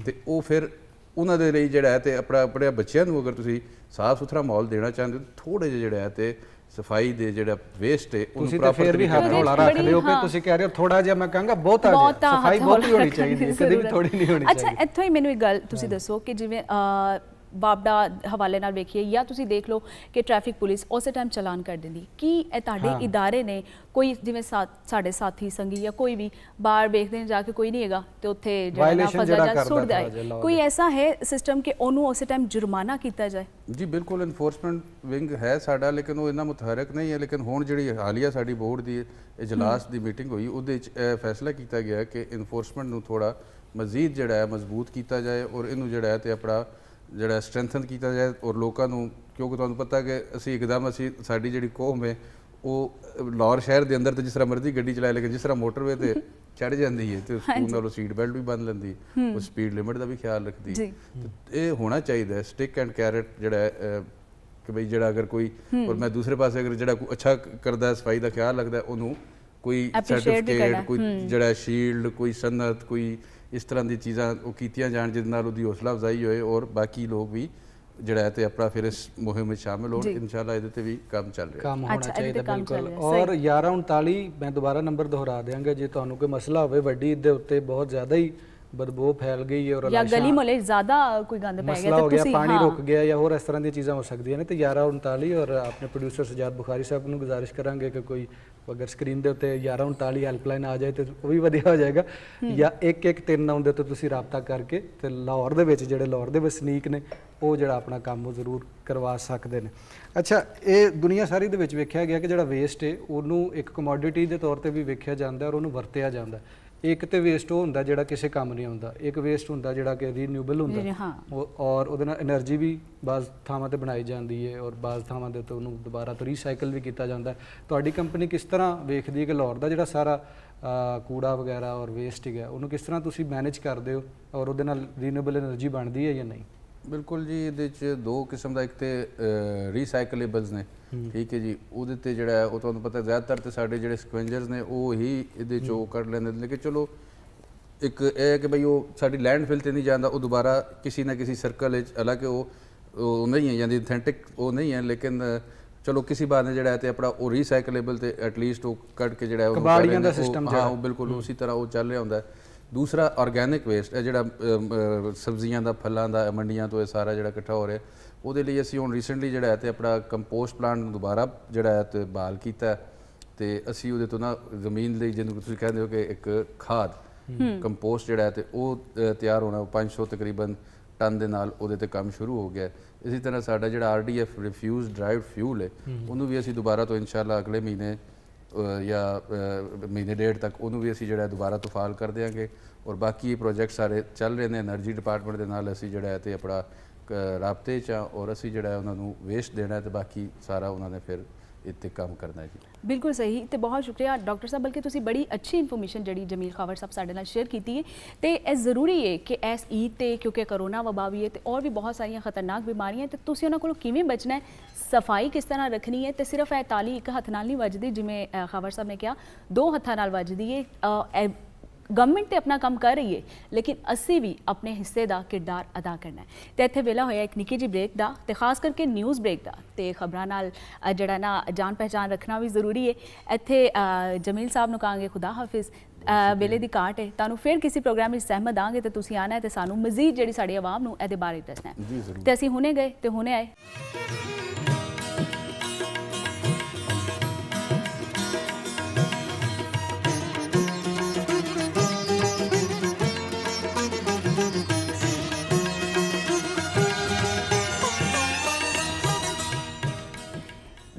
ਤੇ ਉਹ ਫਿਰ ਉਹਨਾਂ ਦੇ ਲਈ ਜਿਹੜਾ ਹੈ ਤੇ ਆਪਣਾ ਆਪਣੇ ਬੱਚਿਆਂ ਨੂੰ ਅਗਰ ਤੁਸੀਂ ਸਾਫ਼ ਸੁਥਰਾ ਮਾਹੌਲ ਦੇਣਾ ਚਾਹੁੰਦੇ ਹੋ, ਥੋੜੇ ਜਿਹੇ ਜਿਹੜਾ ਹੈ ਤੇ ਸਫਾਈ ਦੇ ਜਿਹੜਾ ਵੇਸਟ ਹੈ ਉਹਨੂੰ ਪ੍ਰੋਪਰ ਤਰੀਕੇ ਨਾਲ ਹੌਲਾ ਰੱਖਦੇ ਹੋ। ਕਿ ਤੁਸੀਂ ਕਹਿ ਰਹੇ ਹੋ ਥੋੜਾ ਜਿਹਾ, ਮੈਂ ਕਹਾਂਗਾ ਬਹੁਤਾ ਸਫਾਈ ਬਹੁਤ ਹੋਣੀ ਚਾਹੀਦੀ ਹੈ, ਕਦੇ ਵੀ ਥੋੜੀ ਨਹੀਂ ਹੋਣੀ ਚਾਹੀਦੀ। ਅੱਛਾ, ਇੱਥੋਂ ਹੀ ਮੈਨੂੰ ਇੱਕ ਗੱਲ ਤੁਸੀਂ ਦੱਸੋ ਕਿ ਜਿਵੇਂ ਬਾਬਡਾ ਹਵਾਲੇ ਨਾਲ ਵੇਖੀਏ ਜਾਂ ਤੁਸੀਂ ਦੇਖ ਲਓ ਕਿ ਟ੍ਰੈਫਿਕ ਪੁਲਿਸ ਉਸੇ ਟਾਈਮ ਚਲਾਨ ਕਰ ਦਿੰਦੀ, ਕੀ ਇਹ ਤੁਹਾਡੇ ਇਦਾਰੇ ਨੇ ਕੋਈ ਜਿਵੇਂ ਸਾਡੇ ਸਾਥੀ ਸੰਗੀ ਜਾਂ ਕੋਈ ਵੀ ਬਾਹਰ ਵੇਖਦੇ ਨੇ ਜਾ ਕੇ ਕੋਈ ਨਹੀਂ ਹੈਗਾ ਤੇ ਉੱਥੇ ਜਿਹੜਾ ਫਜ਼ਾ ਜਾਂ ਸੁੱਟਦਾ ਹੈ, ਕੋਈ ਐਸਾ ਹੈ ਸਿਸਟਮ ਕਿ ਉਹਨੂੰ ਉਸੇ ਟਾਈਮ ਜੁਰਮਾਨਾ ਕੀਤਾ ਜਾਏ? ਜੀ ਬਿਲਕੁਲ, ਇਨਫੋਰਸਮੈਂਟ ਵਿੰਗ ਹੈ ਸਾਡਾ, ਲੇਕਿਨ ਉਹ ਇੰਨਾ ਮੁਤਹਰਕ ਨਹੀਂ ਹੈ। ਲੇਕਿਨ ਹੁਣ ਜਿਹੜੀ ਹਾਲੀਆ ਸਾਡੀ ਬੋਰਡ ਦੀ ਇਜਲਾਸ ਦੀ ਮੀਟਿੰਗ ਹੋਈ, ਉਹਦੇ ਵਿੱਚ ਇਹ ਫੈਸਲਾ ਕੀਤਾ ਗਿਆ ਕਿ ਇਨਫੋਰਸਮੈਂਟ ਨੂੰ ਥੋੜਾ ਮਜ਼ੀਦ ਜਿਹੜਾ ਹੈ ਮਜ਼ਬੂਤ ਕੀਤਾ ਜਾਏ ਔਰ ਇਹਨੂੰ ਜਿਹੜਾ ਹੈ ਤੇ ਆਪਣਾ ਜਿਹੜਾ ਸਟਰੈਂਥਨ ਕੀਤਾ ਜਾਏ। ਔਰ ਲੋਕਾਂ ਨੂੰ, ਕਿਉਂਕਿ ਤੁਹਾਨੂੰ ਪਤਾ ਕਿ ਅਸੀਂ ਸਾਡੀ ਜਿਹੜੀ ਕੌਮ ਹੈ ਉਹ ਲਾਹੌਰ ਸ਼ਹਿਰ ਦੇ ਅੰਦਰ ਤੇ ਜਿਸ ਤਰ੍ਹਾਂ ਮਰਜ਼ੀ ਗੱਡੀ ਚਲਾਏ, ਲੇਕਿਨ ਜਿਸ ਤਰ੍ਹਾਂ ਮੋਟਰਵੇ ਤੇ ਚੜ ਜਾਂਦੀ ਹੈ ਤੇ ਸਕੂਲ ਨਾਲੋਂ ਸੀਟ ਬੈਲਟ ਵੀ ਬੰਨ ਲੈਂਦੀ, ਉਹ ਸਪੀਡ ਲਿਮਿਟ ਦਾ ਵੀ ਖਿਆਲ ਰੱਖਦੀ। ਇਹ ਹੋਣਾ ਚਾਹੀਦਾ ਸਟਿਕ ਐਂਡ ਕੈਰਟ ਜਿਹੜਾ ਹੈ ਕਿ ਬਈ ਜਿਹੜਾ ਅਗਰ ਕੋਈ, ਔਰ ਮੈਂ ਦੂਸਰੇ ਪਾਸੇ ਅਗਰ ਜਿਹੜਾ ਕੋਈ ਅੱਛਾ ਕਰਦਾ ਸਫਾਈ ਦਾ ਖਿਆਲ ਰੱਖਦਾ ਉਹਨੂੰ ਕੋਈ Appreciate ਵੀ ਕਰਨਾ। ਸਰਟੀਫਿਕੇਟ, ਕੋਈ ਜਿਹੜਾ ਸ਼ੀਲਡ, ਕੋਈ ਸਨਅਤ, ਕੋਈ ਇਸ ਤਰ੍ਹਾਂ ਦੀ ਚੀਜ਼ਾਂ ਉਹ ਕੀਤੀਆਂ ਜਾਣ ਜਿਹਦੇ ਨਾਲ ਉਹਦੀ ਹੌਸਲਾ ਅਫਜ਼ਾਈ ਹੋਏ ਔਰ ਬਾਕੀ ਲੋਕ ਵੀ ਜਿਹੜਾ ਹੈ ਤੇ ਆਪਣਾ ਫਿਰ ਇਸ ਮੁਹਿੰਮ ਵਿੱਚ ਸ਼ਾਮਿਲ ਹੋਣ। ਜੀ। ਇਨਸ਼ਾਅੱਲਾ ਇਹਦੇ ਤੇ ਵੀ ਕੰਮ ਚੱਲ ਰਿਹਾ ਹੈ। ਕੰਮ ਹੋਣਾ ਅੱਛਾ, ਇਹਦੇ ਚਾਹੀਦਾ ਤੇ ਕੰਮ ਚੱਲ ਬਿਲਕੁਲ। ਰਿਹਾ, ਔਰ 1139 ਮੈਂ ਦੁਬਾਰਾ ਨੰਬਰ ਦੁਹਰਾ ਦਿਆਂਗਾ, ਜੇ ਤੁਹਾਨੂੰ ਕੋਈ ਮਸਲਾ ਹੋਵੇ ਵੱਡੀ ਈਦ ਦੇ ਉੱਤੇ ਬਹੁਤ ਜ਼ਿਆਦਾ ਹੀ ਬਦਬੂ ਫੈਲ ਗਈ ਹੈ ਔਰ ਜਾਂ ਗਲੀ ਮੁਹੱਲੇ ਜ਼ਿਆਦਾ ਕੋਈ ਗੰਦ ਪੈ ਮਸਲਾ ਗਿਆ ਹੋ ਤੇ ਗਿਆ, ਤੁਸੀਂ ਪਾਣੀ ਰੁਕ ਗਿਆ ਜਾਂ ਹੋਰ ਇਸ ਤਰ੍ਹਾਂ ਦੀਆਂ ਚੀਜ਼ਾਂ ਹੋ ਸਕਦੀਆਂ ਨੇ, ਤੇ 1139 ਔਰ ਆਪਣੇ ਪ੍ਰੋਡਿਊਸਰ ਸਜਾਦ ਬੁਖਾਰੀ ਸਾਹਿਬ ਨੂੰ ਗੁਜ਼ਾਰਿਸ਼ ਕਰਾਂਗੇ ਕਿ ਕੋਈ ਅਗਰ ਸਕਰੀਨ ਦੇ ਉੱਤੇ 1139 ਹੈਲਪਲਾਈਨ ਆ ਜਾਏ ਤੇ ਉਹ ਵੀ ਵਧੀਆ ਹੋ ਜਾਏਗਾ, ਜਾਂ 113 ਦੇ ਉੱਤੇ ਤੁਸੀਂ ਰਾਬਤਾ ਕਰਕੇ ਤੇ ਲਾਹੌਰ ਦੇ ਵਿੱਚ ਜਿਹੜੇ ਲਾਹੌਰ ਦੇ ਵਸਨੀਕ ਨੇ ਉਹ ਜਿਹੜਾ ਆਪਣਾ ਕੰਮ ਉਹ ਜ਼ਰੂਰ ਕਰਵਾ ਸਕਦੇ ਨੇ। ਅੱਛਾ, ਇਹ ਦੁਨੀਆ ਸਾਰੀ ਦੇ ਵਿੱਚ ਵੇਖਿਆ ਗਿਆ ਕਿ ਜਿਹੜਾ ਵੇਸਟ ਹੈ ਉਹਨੂੰ ਇੱਕ ਕਮੋਡਿਟੀ ਦੇ ਤੌਰ ਤੇ ਵੀ ਵੇਖਿਆ ਜਾਂਦਾ ਔਰ ਉਹਨੂੰ ਵਰਤਿਆ ਜਾਂਦਾ। ਇੱਕ ਤੇ ਵੇਸਟ ਉਹ ਹੁੰਦਾ ਜਿਹੜਾ ਕਿਸੇ ਕੰਮ ਨਹੀਂ ਆਉਂਦਾ, ਇੱਕ ਵੇਸਟ ਹੁੰਦਾ ਜਿਹੜਾ ਕਿ ਰੀਨਿਊਬਲ ਹੁੰਦਾ ਔਰ ਉਹਦੇ ਨਾਲ એનર્ਜੀ ਵੀ ਬਾਜ਼ ਥਾਵਾਂ ਤੇ ਬਣਾਈ ਜਾਂਦੀ ਹੈ ਔਰ ਬਾਜ਼ ਥਾਵਾਂ ਦੇ ਉੱਤੇ ਉਹਨੂੰ ਦੁਬਾਰਾ ਤੋਂ ਰੀਸਾਈਕਲ ਵੀ ਕੀਤਾ ਜਾਂਦਾ। ਤੁਹਾਡੀ ਕੰਪਨੀ ਕਿਸ ਤਰ੍ਹਾਂ ਵੇਖਦੀ ਹੈ ਕਿ ਲਾਹੌਰ ਦਾ ਜਿਹੜਾ ਸਾਰਾ ਕੂੜਾ ਵਗੈਰਾ ਔਰ ਵੇਸਟ ਹੈਗਾ ਉਹਨੂੰ ਕਿਸ ਤਰ੍ਹਾਂ ਤੁਸੀਂ ਮੈਨੇਜ ਕਰਦੇ ਹੋ ਔਰ ਉਹਦੇ ਨਾਲ ਰੀਨਿਊਬਲ એનર્ਜੀ ਬਣਦੀ ਹੈ ਜਾਂ ਨਹੀਂ? ਬਿਲਕੁਲ ਜੀ, ਇਹਦੇ 'ਚ ਦੋ ਕਿਸਮ ਦਾ, ਇੱਕ ਤੇ ਰੀਸਾਈਕਲੇਬਲਸ ਨੇ, ਠੀਕ ਹੈ ਜੀ, ਉਹਦੇ ਤੇ ਜਿਹੜਾ ਹੈ ਉਹ ਤੁਹਾਨੂੰ ਪਤਾ ਜ਼ਿਆਦਾਤਰ ਤੇ ਸਾਡੇ ਜਿਹੜੇ ਸਕਵੈਂਜਰਸ ਨੇ ਉਹ ਹੀ ਇਹਦੇ 'ਚੋਂ ਕੱਢ ਲੈਂਦੇ ਨੇ, ਲੇਕਿਨ ਚਲੋ ਇੱਕ ਇਹ ਹੈ ਕਿ ਬਈ ਉਹ ਸਾਡੀ ਲੈਂਡਫਿਲ ਤੇ ਨਹੀਂ ਜਾਂਦਾ, ਉਹ ਦੁਬਾਰਾ ਕਿਸੇ ਨਾ ਕਿਸੇ ਸਰਕਲ ਵਿੱਚ, ਹਾਲਾਂਕਿ ਉਹ ਨਹੀਂ ਹੈ ਜਾਂਦੀ ਅਥੈਂਟਿਕ ਉਹ ਨਹੀਂ ਹੈ, ਲੇਕਿਨ ਚਲੋ ਕਿਸੇ ਬਾਤ ਨੇ ਜਿਹੜਾ ਹੈ ਤੇ ਆਪਣਾ ਉਹ ਰੀਸਾਈਕਲੇਬਲ ਤੇ ਐਟਲੀਸਟ ਉਹ ਕੱਢ ਕੇ ਜਿਹੜਾ ਉਹਨੂੰ ਕਬਾੜੀਆਂ ਦਾ ਸਿਸਟਮ ਹਾਂ ਉਹ ਬਿਲਕੁਲ ਉਸੇ ਤਰ੍ਹਾਂ ਉਹ ਚੱਲ ਰਿਹਾ ਹੁੰਦਾ। ਦੂਸਰਾ ਆਰਗੈਨਿਕ ਵੇਸਟ ਹੈ ਜਿਹੜਾ ਸਬਜ਼ੀਆਂ ਦਾ, ਫਲਾਂ ਦਾ, ਮੰਡੀਆਂ ਤੋਂ ਇਹ ਸਾਰਾ ਜਿਹੜਾ ਇਕੱਠਾ ਹੋ ਰਿਹਾ, ਉਹਦੇ ਲਈ ਅਸੀਂ ਹੁਣ ਰੀਸੈਂਟਲੀ ਜਿਹੜਾ ਹੈ ਤੇ ਆਪਣਾ ਕੰਪੋਸਟ ਪਲਾਂਟ ਦੁਬਾਰਾ ਜਿਹੜਾ ਹੈ ਤੇ ਬਹਾਲ ਕੀਤਾ ਤੇ ਅਸੀਂ ਉਹਦੇ ਤੋਂ ਨਾ ਜ਼ਮੀਨ ਲਈ ਜਿਹਨੂੰ ਤੁਸੀਂ ਕਹਿੰਦੇ ਹੋ ਕਿ ਇੱਕ ਖਾਦ ਕੰਪੋਸਟ ਜਿਹੜਾ ਹੈ ਤੇ ਉਹ ਤਿਆਰ ਹੋਣਾ, 500 ਤਕਰੀਬਨ ਟਨ ਦੇ ਨਾਲ ਉਹਦੇ ਤੇ ਕੰਮ ਸ਼ੁਰੂ ਹੋ ਗਿਆ। ਇਸੇ ਤਰ੍ਹਾਂ ਸਾਡਾ ਜਿਹੜਾ RDF ਰਿਫਿਊਜ਼ ਡਰਾਈਵਡ ਫਿਊਲ ਹੈ ਉਹਨੂੰ ਵੀ ਅਸੀਂ ਦੁਬਾਰਾ ਤੋਂ ਇਨਸ਼ਾਅੱਲਾ ਅਗਲੇ ਮਹੀਨੇ ਜਾਂ ਮਹੀਨੇ ਡੇਢ ਤੱਕ ਉਹਨੂੰ ਵੀ ਅਸੀਂ ਜਿਹੜਾ ਦੁਬਾਰਾ ਤੋਂ ਫਾਲ ਕਰ ਦਿਆਂਗੇ ਔਰ ਬਾਕੀ ਇਹ ਪ੍ਰੋਜੈਕਟ ਸਾਰੇ ਚੱਲ ਰਹੇ ਨੇ એનર્ਜੀ ਡਿਪਾਰਟਮੈਂਟ ਦੇ ਨਾਲ। ਅਸੀਂ ਜਿਹੜਾ ਹੈ ਤੇ ਆਪਣਾ ਰਾਬਤੇ 'ਚ ਔਰ ਅਸੀਂ ਜਿਹੜਾ ਉਹਨਾਂ ਨੂੰ ਵੇਸਟ ਦੇਣਾ ਤੇ ਬਾਕੀ ਸਾਰਾ ਉਹਨਾਂ ਨੇ ਫਿਰ ਇੱਥੇ ਕੰਮ ਕਰਨਾ ਹੈ ਜੀ। ਬਿਲਕੁਲ ਸਹੀ ਤੇ ਬਹੁਤ ਸ਼ੁਕਰੀਆ ਡਾਕਟਰ ਸਾਹਿਬ, ਬਲਕਿ ਤੁਸੀਂ ਬੜੀ ਅੱਛੀ ਇਨਫੋਰਮੇਸ਼ਨ ਜਿਹੜੀ ਜਮੀਲ ਖਾਵਰ ਸਾਹਿਬ ਸਾਡੇ ਨਾਲ ਸ਼ੇਅਰ ਕੀਤੀ ਹੈ ਤੇ ਇਹ ਜ਼ਰੂਰੀ ਹੈ ਕਿ ਇਸ ਈਦ ਤੇ ਕਿਉਂਕਿ ਕਰੋਨਾ ਵਬਾ ਵੀ ਹੈ ਤੇ ਔਰ ਵੀ ਬਹੁਤ ਸਾਰੀਆਂ ਖਤਰਨਾਕ ਬਿਮਾਰੀਆਂ ਤੇ ਤੁਸੀਂ ਉਹਨਾਂ ਕੋਲੋਂ ਕਿਵੇਂ ਬਚਣਾ ਹੈ, ਸਫਾਈ ਕਿਸ ਤਰ੍ਹਾਂ ਰੱਖਣੀ ਹੈ ਤੇ ਸਿਰਫ ਇਹ ਤਾਲੀ ਇੱਕ ਹੱਥ ਨਾਲ ਨਹੀਂ ਵੱਜਦੀ, ਜਿਵੇਂ ਖਾਵਰ ਸਾਹਿਬ ਨੇ ਕਿਹਾ ਦੋ ਹੱਥਾਂ ਨਾਲ ਵੱਜਦੀ ਹੈ। ਗਵਰਨਮੈਂਟ ਤੇ ਆਪਣਾ ਕੰਮ ਕਰ ਰਹੀ ਹੈ ਲੇਕਿਨ ਅਸੀਂ ਵੀ ਆਪਣੇ ਹਿੱਸੇ ਦਾ ਕਿਰਦਾਰ ਅਦਾ ਕਰਨਾ ਹੈ ਤੇ ਇੱਥੇ ਵੇਲਾ ਹੋਇਆ ਇੱਕ ਨਿੱਕੀ ਜਿਹੀ ਬ੍ਰੇਕ ਦਾ ਤੇ ਖਾਸ ਕਰਕੇ ਨਿਊਜ਼ ਬ੍ਰੇਕ ਦਾ ਤੇ ਖਬਰਾਂ ਨਾਲ ਜਿਹੜਾ ਨਾ ਜਾਣ ਪਹਿਚਾਣ ਰੱਖਣਾ ਵੀ ਜ਼ਰੂਰੀ ਹੈ। ਇੱਥੇ ਜਮੀਲ ਸਾਹਿਬ ਨੂੰ ਕਹਾਂਗੇ ਖੁਦਾ ਹਾਫਿਜ਼, ਵੇਲੇ ਦੀ ਘਾਟ ਹੈ, ਤੁਹਾਨੂੰ ਫਿਰ ਕਿਸੇ ਪ੍ਰੋਗਰਾਮ ਵਿੱਚ ਸਹਿਮਤ ਆਂਗੇ ਤੇ ਤੁਸੀਂ ਆਣਾ ਹੈ ਤੇ ਸਾਨੂੰ ਮਜ਼ੀਦ ਜਿਹੜੀ ਸਾਡੀ ਆਵਾਮ ਨੂੰ ਇਹਦੇ ਬਾਰੇ ਦੱਸਣਾ ਹੈ ਤੇ ਅਸੀਂ ਹੁਣੇ ਗਏ ਤੇ ਹੁਣੇ ਆਏ।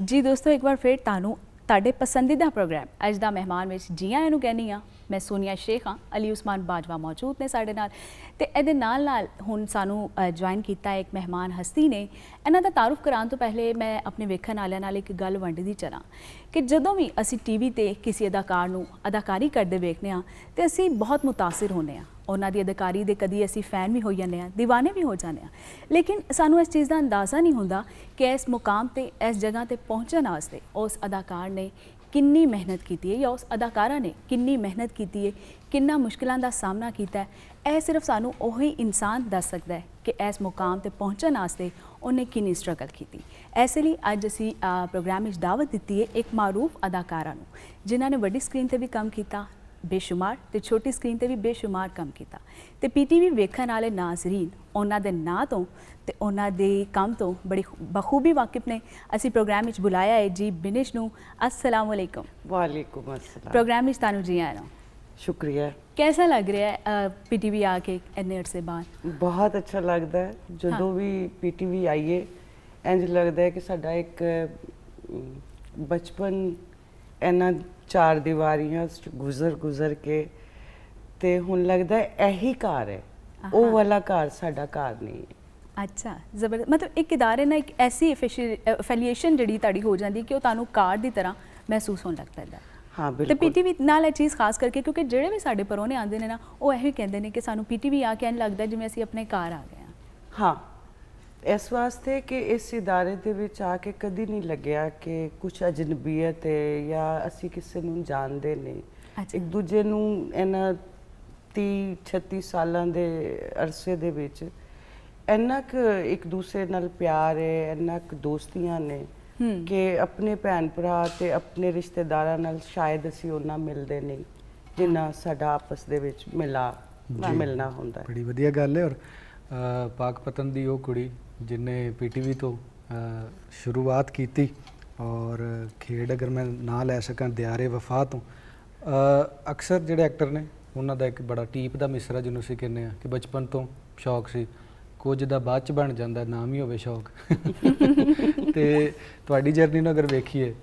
ਜੀ ਦੋਸਤੋ, ਇੱਕ ਵਾਰ ਫਿਰ ਤੁਹਾਨੂੰ ਤੁਹਾਡੇ ਪਸੰਦੀਦਾ ਪ੍ਰੋਗਰਾਮ ਅੱਜ ਦਾ ਮਹਿਮਾਨ ਵਿੱਚ ਜੀ ਆਇਆਂ ਨੂੰ ਕਹਿੰਦੀ ਹਾਂ। ਮੈਂ ਸੋਨੀਆ ਸ਼ੇਖ ਹਾਂ, ਅਲੀ ਉਸਮਾਨ ਬਾਜਵਾ ਮੌਜੂਦ ਨੇ ਸਾਡੇ ਨਾਲ ਤੇ ਇਹਦੇ ਨਾਲ ਹੁਣ ਸਾਨੂੰ ਜੁਆਇਨ ਕੀਤਾ ਇੱਕ ਮਹਿਮਾਨ ਹਸਤੀ ਨੇ। ਇਹਨਾਂ ਦਾ ਤਾਰੁਫ ਕਰਾਉਣ ਤੋਂ ਪਹਿਲੇ ਮੈਂ ਆਪਣੇ ਵੇਖਣ ਵਾਲਿਆਂ ਨਾਲ ਇੱਕ ਗੱਲ ਵੰਡਦੀ ਚਲਾਂ ਕਿ ਜਦੋਂ ਵੀ ਅਸੀਂ ਟੀਵੀ ਤੇ ਕਿਸੇ ਅਦਾਕਾਰ ਨੂੰ ਅਦਾਕਾਰੀ ਕਰਦੇ ਵੇਖਦੇ ਹਾਂ ਤੇ ਅਸੀਂ ਬਹੁਤ ਮੁਤਾਸਿਰ ਹੁੰਦੇ ਹਾਂ ਉਹਨਾਂ ਦੀ ਅਦਾਕਾਰੀ ਦੇ। ਕਦੀ ਅਸੀਂ ਫੈਨ ਵੀ ਹੋ ਜਾਂਦੇ ਹਾਂ, دیਵਾਨੇ ਵੀ ਹੋ ਜਾਂਦੇ ਹਾਂ, ਲੇਕਿਨ ਸਾਨੂੰ ਇਸ ਚੀਜ਼ ਦਾ ਅੰਦਾਜ਼ਾ ਨਹੀਂ ਹੁੰਦਾ ਕਿ ਇਸ ਮੁਕਾਮ ਤੇ ਇਸ ਜਗ੍ਹਾ ਤੇ ਪਹੁੰਚਣ ਵਾਸਤੇ ਉਸ ਅਦਾਕਾਰ ਨੇ ਕਿੰਨੀ ਮਿਹਨਤ ਕੀਤੀ ਹੈ ਜਾਂ ਉਸ ਅਦਾਕਾਰਾ ਨੇ ਕਿੰਨੀ ਮਿਹਨਤ ਕੀਤੀ ਹੈ, ਕਿੰਨਾ ਮੁਸ਼ਕਿਲਾਂ ਦਾ ਸਾਹਮਣਾ ਕੀਤਾ ਹੈ। ਇਹ ਸਿਰਫ ਸਾਨੂੰ ਉਹੀ ਇਨਸਾਨ ਦੱਸ ਸਕਦਾ ਹੈ ਕਿ ਇਸ ਮੁਕਾਮ ਤੇ ਪਹੁੰਚਣ ਵਾਸਤੇ ਉਹਨੇ ਕਿੰਨੀ ਸਟਰਗਲ ਕੀਤੀ। ਐਸੇ ਲਈ ਅੱਜ ਅਸੀਂ ਪ੍ਰੋਗਰਾਮ ਵਿੱਚ ਦਾਵਤ ਦਿੱਤੀ ਹੈ ਇੱਕ ਮਾਰੂਫ ਅਦਾਕਾਰਾ ਨੂੰ ਜਿਨ੍ਹਾਂ ਨੇ ਵੱਡੀ ਸਕਰੀਨ ਤੇ ਵੀ ਕੰਮ ਕੀਤਾ ਬੇਸ਼ੁਮਾਰ ਤੇ ਛੋਟੀ ਸਕਰੀਨ ਤੇ ਵੀ ਬੇਸ਼ੁਮਾਰ ਕੰਮ ਕੀਤਾ ਤੇ PTV ਵੇਖਣ ਵਾਲੇ ਨਾਜ਼ਰੀਨ ਉਹਨਾਂ ਦੇ ਨਾਂ ਤੋਂ ਤੇ ਉਹਨਾਂ ਦੇ ਕੰਮ ਤੋਂ ਬੜੀ ਬਖੂਬੀ ਵਾਕਿਫ ਨੇ। ਅਸੀਂ ਪ੍ਰੋਗਰਾਮ ਵਿੱਚ ਬੁਲਾਇਆ ਹੈ ਜੀ ਬਿਨਿਸ਼ ਨੂੰ। अस्सलाम वालेकुम। वालेकुम अस्सलाम। प्रोग्राम ਵਿੱਚ ਤੁਹਾਨੂੰ ਜੀ ਆਇਆਂ। शुक्रिया। कैसा लग रहा है PTV आके इतने अरसे बाद? बहुत अच्छा लगता है ਜਦੋਂ ਵੀ PTV ਆਈਏ ਇੰਜ ਲੱਗਦਾ ਹੈ ਕਿ ਸਾਡਾ ਇੱਕ ਬਚਪਨ ਇਹਨਾਂ ਚਾਰ ਦੀਵਾਰੀਆਂ ਗੁਜ਼ਰ ਕੇ ਤੇ ਹੁਣ ਲੱਗਦਾ ਹੈ ਇਹੀ ਘਰ ਹੈ, ਉਹ ਵਾਲਾ ਘਰ ਸਾਡਾ ਘਰ ਨਹੀਂ ਹੈ। अच्छा, ਜ਼ਬਰਦਸਤ। ਮਤਲਬ ਇੱਕ ਇਦਾਰੇ ਨਾਲ ਇੱਕ ਐਸੀ ਐਫੀਲੀਏਸ਼ਨ ਜਿਹੜੀ ਤੁਹਾਡੀ ਹੋ ਜਾਂਦੀ ਕਿ ਉਹ ਤੁਹਾਨੂੰ ਕਾਰ ਦੀ ਤਰ੍ਹਾਂ ਮਹਿਸੂਸ ਹੋਣ ਲੱਗ ਪੈਂਦਾ। ਹਾਂ ਤੇ ਬਿਲਕੁਲ। PTV ਨਾਲ ਇਹ ਚੀਜ਼ ਖਾਸ ਕਰਕੇ ਕਿਉਂਕਿ ਜਿਹੜੇ ਵੀ ਸਾਡੇ ਪਰੋਣੇ ਆਉਂਦੇ ਨੇ ਨਾ ਉਹ ਇਹੀ ਕਹਿੰਦੇ ਨੇ ਕਿ ਸਾਨੂੰ PTV ਆ ਕੇ ਐਂ ਲੱਗਦਾ ਜਿਵੇਂ ਅਸੀਂ ਆਪਣੇ ਘਰ ਆ ਗਏ ਹਾਂ। ਹਾਂ ਇਸ ਵਾਸਤੇ ਕਿ ਇਸ ਇਦਾਰੇ ਦੇ ਵਿੱਚ ਆ ਕੇ ਕਦੀ ਨਹੀਂ ਲੱਗਿਆ ਕਿ ਕੁਝ ਅਜਨਬੀਅਤ ਹੈ ਜਾਂ ਅਸੀਂ ਕਿਸੇ ਨੂੰ ਜਾਣਦੇ ਨਹੀਂ। ਅੱਛਾ। ਇੱਕ ਦੂਜੇ ਨੂੰ ਇਹਨਾਂ 30-36 ਸਾਲਾਂ ਦੇ ਅਰਸੇ ਦੇ ਵਿੱਚ ਇੰਨਾ ਕੁ ਇੱਕ ਦੂਸਰੇ ਨਾਲ ਪਿਆਰ ਹੈ, ਇੰਨਾ ਕੁ ਦੋਸਤੀਆਂ ਨੇ ਕਿ ਆਪਣੇ ਭੈਣ ਭਰਾ ਤੇ ਆਪਣੇ ਰਿਸ਼ਤੇਦਾਰਾਂ ਨਾਲ ਸ਼ਾਇਦ ਅਸੀਂ ਉਹਨਾਂ ਮਿਲਦੇ ਨਹੀਂ ਜਿੰਨਾ ਸਾਡਾ ਆਪਸ ਦੇ ਵਿੱਚ ਮਿਲਣਾ ਹੁੰਦਾ ਹੈ। ਬੜੀ ਵਧੀਆ ਗੱਲ ਹੈ। ਔਰ ਪਾਕਪਤਨ ਦੀ ਉਹ ਕੁੜੀ ਜਿਨੇ ਪੀਟੀਵੀ ਤੋਂ ਸ਼ੁਰੂਆਤ ਕੀਤੀ ਔਰ ਖੇਡ ਅਗਰ ਮੈਂ ਨਾਂ ਲੈ ਸਕਾਂ ਦਿਆਰੇ ਵਫਾ ਤੋਂ, ਅਕਸਰ ਜਿਹੜੇ ਐਕਟਰ ਨੇ ਉਹਨਾਂ ਦਾ ਇੱਕ ਬੜਾ ਟੀਪ ਦਾ ਮਿਸਰਾ ਜਿਹਨੂੰ ਅਸੀਂ ਕਹਿੰਦੇ ਆ ਕਿ ਬਚਪਨ ਤੋਂ ਸ਼ੌਕ ਸੀ, ਕੁਝ ਦਾ ਬਾਅਦ ਚ ਬਣ ਜਾਂਦਾ, ਨਾਮ ਹੀ ਹੋਵੇ ਸ਼ੌਕ। ਤੇ ਤੁਹਾਡੀ ਜਰਨੀ ਨੂੰ ਅਗਰ ਵੇਖੀਏ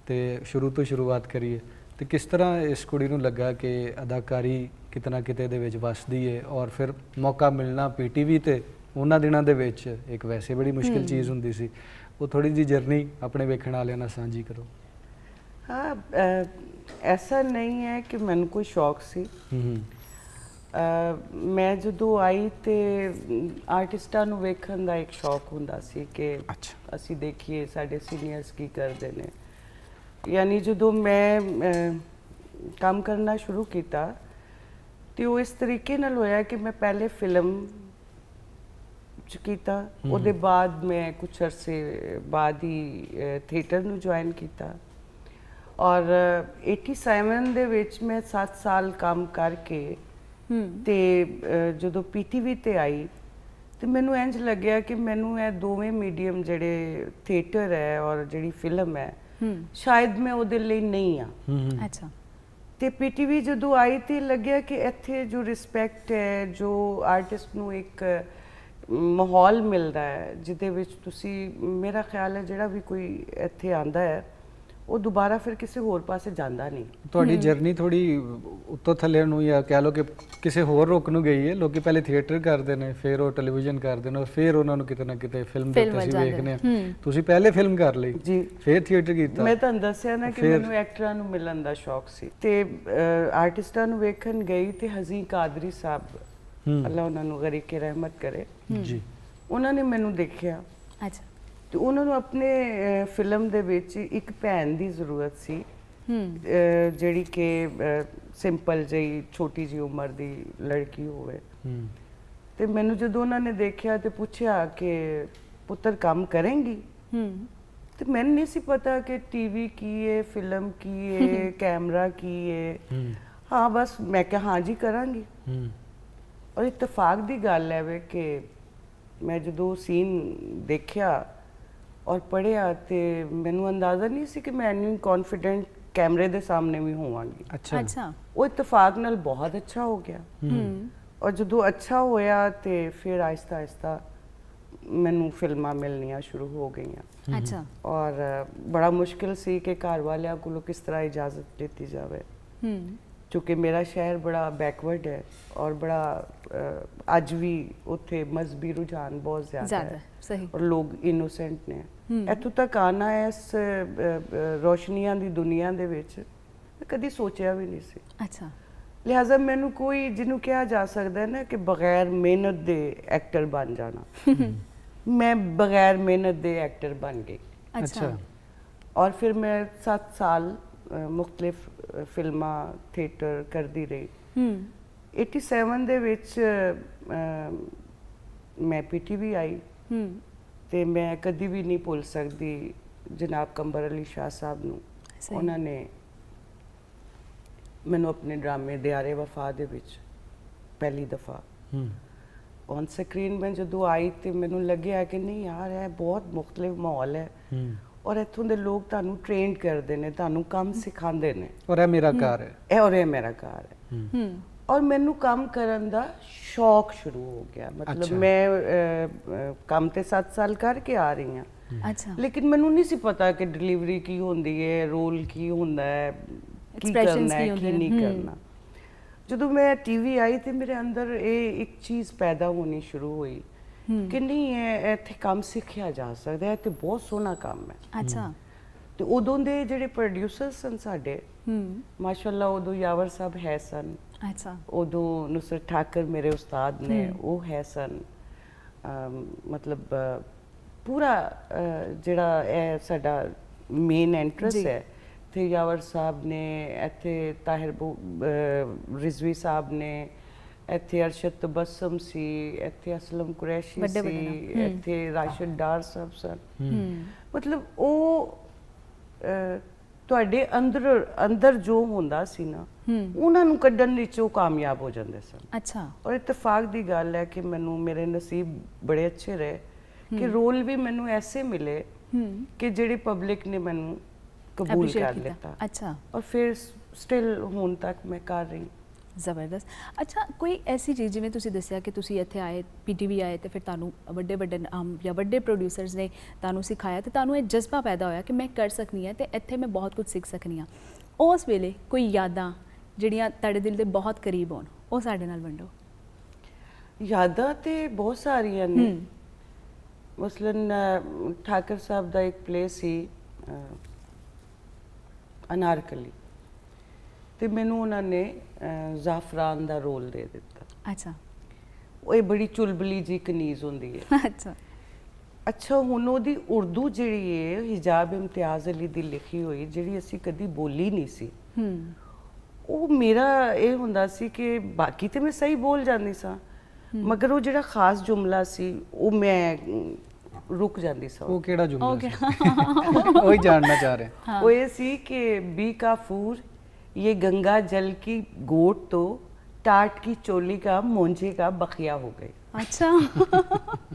ਤੇ ਸ਼ੁਰੂ ਤੋਂ ਸ਼ੁਰੂਆਤ ਕਰੀਏ ਤੇ ਕਿਸ ਤਰ੍ਹਾਂ ਇਸ ਕੁੜੀ ਨੂੰ ਲੱਗਾ ਕਿ ਅਦਾਕਾਰੀ ਕਿਤਨਾ ਕਿਤੇ ਦੇ ਵਿੱਚ ਵੱਸਦੀ ਹੈ ਔਰ ਫਿਰ ਮੌਕਾ ਮਿਲਣਾ ਪੀਟੀਵੀ ਤੇ ਉਹਨਾਂ ਦਿਨਾਂ ਦੇ ਵਿੱਚ ਇੱਕ ਵੈਸੇ ਬੜੀ ਮੁਸ਼ਕਿਲ ਚੀਜ਼ ਹੁੰਦੀ ਸੀ। ਉਹ ਥੋੜੀ ਜੀ ਜਰਨੀ ਆਪਣੇ ਵੇਖਣ ਵਾਲਿਆਂ ਨਾਲ ਸਾਂਝੀ ਕਰੋ। ਹਾਂ, ਐਸਾ ਨਹੀਂ ਹੈ ਕਿ ਮੈਨੂੰ ਕੋਈ ਸ਼ੌਕ ਸੀ। ਮੈਂ ਜਦੋਂ ਆਈ ਤੇ ਆਰਟਿਸਟਾਂ ਨੂੰ ਵੇਖਣ ਦਾ ਇੱਕ ਸ਼ੌਕ ਹੁੰਦਾ ਸੀ ਕਿ ਅਸੀਂ ਦੇਖੀਏ ਸਾਡੇ ਸੀਨੀਅਰਸ ਕੀ ਕਰਦੇ ਨੇ। ਯਾਨੀ ਜਦੋਂ ਮੈਂ ਕੰਮ ਕਰਨਾ ਸ਼ੁਰੂ ਕੀਤਾ ਤੇ ਉਹ ਇਸ ਤਰੀਕੇ ਨਾਲ ਹੋਇਆ ਕਿ ਮੈਂ ਪਹਿਲੇ ਫਿਲਮ ਚ ਕੀਤਾ, ਉਹਦੇ ਬਾਅਦ ਮੈਂ ਕੁਝ ਅਰਸੇ ਬਾਅਦ ਹੀ ਥੀਏਟਰ ਨੂੰ ਜੁਆਇਨ ਕੀਤਾ ਔਰ 87 ਦੇ ਵਿੱਚ ਮੈਂ 7 ਸਾਲ ਕੰਮ ਕਰਕੇ ਤੇ ਜਦੋਂ ਪੀਟੀਵੀ ਤੇ ਆਈ ਤੇ ਮੈਨੂੰ ਇੰਜ ਲੱਗਿਆ ਕਿ ਮੈਨੂੰ ਇਹ ਦੋਵੇਂ ਮੀਡੀਅਮ ਜਿਹੜੇ ਥੀਏਟਰ ਹੈ ਔਰ ਜਿਹੜੀ ਫਿਲਮ ਹੈ ਸ਼ਾਇਦ ਮੈਂ ਉਹਦੇ ਲਈ ਨਹੀਂ ਆ। ਅੱਛਾ। ਤੇ ਪੀਟੀਵੀ ਜਦੋਂ ਆਈ ਤੇ ਲੱਗਿਆ ਕਿ ਇੱਥੇ ਜੋ ਰਿਸਪੈਕਟ ਹੈ, ਜੋ ਆਰਟਿਸਟ ਨੂੰ ਇੱਕ ਮਾਹੌਲ ਮਿਲਦਾ ਹੈ ਜਿਹਦੇ ਵਿੱਚ ਤੁਸੀਂ, ਮੇਰਾ ਖਿਆਲ ਹੈ ਜਿਹੜਾ ਵੀ ਕੋਈ ਇੱਥੇ ਆਂਦਾ ਹੈ ਉਹ ਦੁਬਾਰਾ ਫਿਰ ਕਿਸੇ ਹੋਰ ਪਾਸੇ ਜਾਂਦਾ ਨਹੀਂ। ਤੁਹਾਡੀ ਜਰਨੀ ਥੋੜੀ ਉੱਤੋਂ ਥੱਲੇ ਨੂੰ ਜਾਂ ਕਹਿ ਲਓ ਕਿ ਕਿਸੇ ਹੋਰ ਰੁੱਖ ਨੂੰ ਗਈ ਹੈ। ਲੋਕੀ ਪਹਿਲੇ ਥੀਏਟਰ ਕਰਦੇ ਨੇ, ਫਿਰ ਉਹ ਟੈਲੀਵਿਜ਼ਨ ਕਰਦੇ ਨੇ, ਫਿਰ ਉਹਨਾਂ ਨੂੰ ਕਿਤੇ ਨਾ ਕਿਤੇ ਫਿਲਮ ਦੇ ਉੱਤੇ ਅਸੀਂ ਵੇਖਦੇ ਆ। ਤੁਸੀਂ ਪਹਿਲੇ ਫਿਲਮ ਕਰ ਲਈ ਜੀ, ਫਿਰ ਥੀਏਟਰ ਕੀਤਾ। ਮੈਂ ਤੁਹਾਨੂੰ ਦੱਸਿਆ ਨਾ ਕਿ ਮੈਨੂੰ ਐਕਟਰਾਂ ਨੂੰ ਮਿਲਣ ਦਾ ਸ਼ੌਕ ਸੀ ਤੇ ਆਰਟਿਸਟਾਂ ਨੂੰ ਵੇਖਣ ਗਈ ਤੇ ਹਜ਼ੀ ਕਾਦਰੀ ਸਾਹਿਬ, ਅੱਲਾ ਉਹਨਾਂ ਨੂੰ ਗਰੀਕੇ ਰਹਿਮਤ ਕਰੇ ਜੀ, ਉਹਨਾਂ ਨੇ ਮੈਨੂੰ ਦੇਖਿਆ। ਅੱਛਾ। ਤੇ ਉਹਨਾਂ ਨੂੰ ਆਪਣੇ ਫਿਲਮ ਦੇ ਵਿੱਚ ਇੱਕ ਭੈਣ ਦੀ ਜ਼ਰੂਰਤ ਸੀ ਜਿਹੜੀ ਕਿ ਸਿੰਪਲ ਜਿਹੀ ਛੋਟੀ ਜਿਹੀ ਉਮਰ ਦੀ ਲੜਕੀ ਹੋਵੇ। ਤੇ ਮੈਨੂੰ ਜਦੋਂ ਉਹਨਾਂ ਨੇ ਦੇਖਿਆ ਤੇ ਪੁੱਛਿਆ ਕਿ ਪੁੱਤਰ ਕੰਮ ਕਰੇਂਗੀ? ਤੇ ਮੈਨੂੰ ਨਹੀਂ ਸੀ ਪਤਾ ਕਿ ਟੀਵੀ ਕੀ ਹੈ, ਫਿਲਮ ਕੀ ਹੈ, ਕੈਮਰਾ ਕੀ ਹੈ। ਹਾਂ, ਬਸ ਮੈਂ ਕਿਹਾ ਹਾਂ ਜੀ ਕਰਾਂਗੀ। ਔਰ ਇਤਫਾਕ ਦੀ ਗੱਲ ਹੈ ਵੇ ਕਿ ਮੈਂ ਜਦੋਂ ਸੀਨ ਦੇਖਿਆ ਔਰ ਪੜ੍ਹਿਆ ਤੇ ਮੈਨੂੰ ਅੰਦਾਜ਼ਾ ਨਹੀਂ ਸੀ ਕਿ ਮੈਂ ਇੰਨੀ ਕੌਨਫੀਡੈਂਟ ਕੈਮਰੇ ਦੇ ਸਾਹਮਣੇ ਵੀ ਹੋਵਾਂਗੀ। ਅੱਛਾ। ਉਹ ਇਤਫਾਕ ਨਾਲ ਬਹੁਤ ਅੱਛਾ ਹੋ ਗਿਆ। ਔਰ ਜਦੋਂ ਅੱਛਾ ਹੋਇਆ ਤੇ ਫਿਰ ਆਹਿਸਤਾ ਆਹਿਸਤਾ ਮੈਨੂੰ ਫਿਲਮਾਂ ਮਿਲਣੀਆਂ ਸ਼ੁਰੂ ਹੋ ਗਈਆਂ। ਅੱਛਾ। ਔਰ ਬੜਾ ਮੁਸ਼ਕਿਲ ਸੀ ਕਿ ਘਰ ਵਾਲਿਆਂ ਕੋਲੋਂ ਕਿਸ ਤਰ੍ਹਾਂ ਇਜਾਜ਼ਤ ਦਿੱਤੀ ਜਾਵੇ ਕਿਉਂਕਿ ਮੇਰਾ ਸ਼ਹਿਰ ਬੜਾ ਬੈਕਵਰਡ ਹੈ ਔਰ ਬੜਾ ਅੱਜ ਵੀ ਉੱਥੇ ਮਜ਼ਹਬੀ ਰੁਝਾਨ ਬਹੁਤ ਜ਼ਿਆਦਾ ਹੈ। ਸਹੀ। ਔਰ ਲੋਕ ਇਨੋਸੈਂਟ ਨੇ। ਇੱਥੋਂ ਤੱਕ ਆਣਾ ਇਸ ਰੋਸ਼ਨੀਆਂ ਦੀ ਦੁਨੀਆ ਦੇ ਵਿੱਚ ਕਦੀ ਸੋਚਿਆ ਵੀ ਨਹੀਂ ਸੀ। ਅੱਛਾ। ਲਿਹਾਜ਼ਾ ਮੈਨੂੰ ਕੋਈ ਜਿਹਨੂੰ ਕਿਹਾ ਜਾ ਸਕਦਾ ਹੈ ਨਾ ਕਿ ਬਗੈਰ ਮਿਹਨਤ ਦੇ ਐਕਟਰ ਬਣ ਜਾਣਾ, ਮੈਂ ਬਗੈਰ ਮਿਹਨਤ ਦੇ ਐਕਟਰ ਬਣ ਗਈ। ਅੱਛਾ। ਔਰ ਫਿਰ ਮੈਂ 7 ਸਾਲ ਮੁਖਤਲਿਫ ਫਿਲਮਾਂ ਥੀਏਟਰ ਕਰਦੀ ਰਹੀ। 87 ਦੇ ਵਿੱਚ ਮੈਂ ਪੀਟੀਵੀ ਆਈ ਤੇ ਮੈਂ ਕਦੀ ਵੀ ਨਹੀਂ ਭੁੱਲ ਸਕਦੀ ਜਨਾਬ ਕੰਬਰ ਅਲੀ ਸ਼ਾਹ ਸਾਹਿਬ ਨੂੰ। ਉਹਨਾਂ ਨੇ ਮੈਨੂੰ ਆਪਣੇ ਡਰਾਮੇ ਦਿਆਰੇ ਵਫਾ ਦੇ ਵਿੱਚ ਪਹਿਲੀ ਦਫਾ ਔਨ ਸਕਰੀਨ ਮੈਂ ਜਦੋਂ ਆਈ ਤੇ ਮੈਨੂੰ ਲੱਗਿਆ ਕਿ ਨਹੀਂ ਯਾਰ ਇਹ ਬਹੁਤ ਮੁਖਤਲਿਫ ਮਾਹੌਲ ਹੈ ਔਰ ਇੱਥੋਂ ਦੇ ਲੋਕ ਤੁਹਾਨੂੰ ਟ੍ਰੇਨ ਕਰਦੇ ਨੇ, ਤੁਹਾਨੂੰ ਕੰਮ ਸਿਖਾਉਂਦੇ ਨੇ ਔਰ ਇਹ ਮੇਰਾ ਘਰ ਹੈ। ਔਰ ਇਹ ਮੇਰਾ ਘਰ ਹੈ। ਔਰ ਮੈਨੂੰ ਕੰਮ ਕਰਨ ਦਾ ਸ਼ੌਕ ਸ਼ੁਰੂ ਹੋ ਗਿਆ। ਮਤਲਬ ਮੈਂ ਕੰਮ ਤੇ 7 ਸਾਲ ਕਰਕੇ ਆ ਰਹੀ ਹਾਂ। ਅੱਛਾ। ਲੇਕਿਨ ਮੈਨੂੰ ਨਹੀਂ ਸੀ ਪਤਾ ਕਿ ਡਿਲੀਵਰੀ ਕੀ ਹੁੰਦੀ ਹੈ, ਰੋਲ ਕੀ ਹੁੰਦਾ ਹੈ, ਕੀ ਕਰਨਾ ਹੈ, ਕੀ ਨਹੀਂ ਕਰਨਾ। ਜਦੋਂ ਮੈਂ ਟੀਵੀ ਆਈ ਤੇ ਮੇਰੇ ਅੰਦਰ ਇਹ ਇੱਕ ਚੀਜ਼ ਪੈਦਾ ਹੋਣੀ ਸ਼ੁਰੂ ਹੋਈ ਕਿ ਨਹੀਂ ਇਹ ਇੱਥੇ ਕੰਮ ਸਿੱਖਿਆ ਜਾ ਸਕਦਾ ਹੈ ਤੇ ਬਹੁਤ ਸੋਹਣਾ ਕੰਮ ਹੈ। ਅੱਛਾ। ਤੇ ਉਦੋਂ ਦੇ ਜਿਹੜੇ ਪ੍ਰੋਡਿਊਸਰ ਸਨ ਸਾਡੇ, ਮਾਸ਼ਾਅੱਲਾ ਉਦੋਂ ਯਾਵਰ ਸਾਹਿਬ ਹੈ ਸਨ। ਅੱਛਾ। ਉਦੋਂ ਨੁਸਰਤ ਠਾਕਰ ਮੇਰੇ ਉਸਤਾਦ ਨੇ, ਉਹ ਹੈ ਸਨ। ਮਤਲਬ ਪੂਰਾ ਜਿਹੜਾ ਇਹ ਸਾਡਾ ਮੇਨ ਐਂਟਰੈਂਸ ਹੈ, ਤੇ ਯਾਵਰ ਸਾਹਿਬ ਨੇ ਇੱਥੇ, ਤਾਹਿਰ ਰਿਜ਼ਵੀ ਸਾਹਿਬ ਨੇ ਇੱਥੇ, ਅਰਸ਼ਦ ਤਬਸਮ ਸੀ ਇੱਥੇ, ਅਸਲਮ ਕੁਰੈਸ਼ੀ ਸੀ ਇੱਥੇ, ਰਾਸ਼ਿਦ ਡਾਰ ਸਾਹਿਬ ਸਨ। ਮਤਲਬ ਉਹ ਤੁਹਾਡੇ ਅੰਦਰ ਜੋ ਹੁੰਦਾ ਸੀ ਨਾ, ਉਹਨਾਂ ਨੂੰ ਕੱਢਣ ਵਿੱਚ ਉਹ ਕਾਮਯਾਬ ਹੋ ਜਾਂਦੇ ਸਨ। ਅੱਛਾ। ਔਰ ਇਤਫਾਕ ਦੀ ਗੱਲ ਹੈ ਕਿ ਮੈਨੂੰ ਮੇਰੇ ਨਸੀਬ ਬੜੇ ਅੱਛੇ ਰਹੇ ਕਿ ਰੋਲ ਵੀ ਮੈਨੂੰ ਐਸੇ ਮਿਲੇ ਕਿ ਜਿਹੜੀ ਪਬਲਿਕ ਨੇ ਮੈਨੂੰ ਕਬੂਲ ਕਰ ਲਿੱਤਾ। ਅੱਛਾ। ਔਰ ਫਿਰ ਸਟਿਲ ਹੁਣ ਤੱਕ ਮੈਂ ਕਰ ਰਹੀ। ਜ਼ਬਰਦਸਤ। ਅੱਛਾ, ਕੋਈ ਐਸੀ ਚੀਜ਼, ਜਿਵੇਂ ਤੁਸੀਂ ਦੱਸਿਆ ਕਿ ਤੁਸੀਂ ਇੱਥੇ ਆਏ, ਪੀਟੀਵੀ ਆਏ, ਤੇ ਫਿਰ ਤੁਹਾਨੂੰ ਵੱਡੇ ਵੱਡੇ ਨਾਮ ਜਾਂ ਵੱਡੇ ਪ੍ਰੋਡਿਊਸਰਸ ਨੇ ਤੁਹਾਨੂੰ ਸਿਖਾਇਆ, ਤੇ ਤੁਹਾਨੂੰ ਇਹ ਜਜ਼ਬਾ ਪੈਦਾ ਹੋਇਆ ਕਿ ਮੈਂ ਕਰ ਸਕਦੀ ਹਾਂ ਤੇ ਇੱਥੇ ਮੈਂ ਬਹੁਤ ਕੁਝ ਸਿੱਖ ਸਕਦੀ ਹਾਂ। ਉਸ ਵੇਲੇ ਕੋਈ ਯਾਦਾਂ ਜਿਹੜੀਆਂ ਤੁਹਾਡੇ ਦਿਲ ਦੇ ਬਹੁਤ ਕਰੀਬ ਹੋਣ, ਉਹ ਸਾਡੇ ਨਾਲ ਵੰਡੋ। ਯਾਦਾਂ ਤੇ ਬਹੁਤ ਸਾਰੀਆਂ ਨੇ। ਮਸਲਨ ਠਾਕਰ ਸਾਹਿਬ ਦਾ ਇੱਕ ਪਲੇ ਸੀ ਅਨਾਰਕਲੀ, ਤੇ ਮੈਨੂੰ ਉਹਨਾਂ ਨੇ ਜ਼ਾਫਰਾਨ ਦਾ ਰੋਲ ਦੇ ਦਿੱਤਾ। ਅੱਛਾ। ਉਹ ਇਹ ਬੜੀ ਚੁਲਬਲੀ ਜੀ ਕਨੀਜ਼ ਹੁੰਦੀ ਹੈ। ਅੱਛਾ। ਅੱਛਾ, ਹੁਣ ਉਹਦੀ ਉਰਦੂ ਜਿਹੜੀ ਹੈ ਹਿਜਾਬ ਇਮਤਿਆਜ਼ ਅਲੀ ਦੀ ਲਿਖੀ ਹੋਈ, ਜਿਹੜੀ ਅਸੀਂ ਕਦੀ ਬੋਲੀ ਨਹੀਂ ਸੀ, ਉਹ ਮੇਰਾ ਇਹ ਹੁੰਦਾ ਸੀ ਕਿ ਬਾਕੀ ਤੇ ਮੈਂ ਸਹੀ ਬੋਲ ਜਾਂਦੀ ਸਾਂ, ਮਗਰ ਉਹ ਜਿਹੜਾ ਖਾਸ ਜੁਮਲਾ ਸੀ ਉਹ ਮੈਂ ਰੁਕ ਜਾਂਦੀ ਸਾਂ। ਉਹ ਕਿਹੜਾ ਜੁਮਲਾ ਸੀ? ਉਹੀ ਜਾਣਨਾ ਚਾਹ ਰਹੇ। ਉਹ ਇਹ ਸੀ ਕਿ ਬੀ ਕਾਫੂਰ ये गंगा जल की गोट तो टाट की चोली का मोंझे का बखिया हो गई। अच्छा।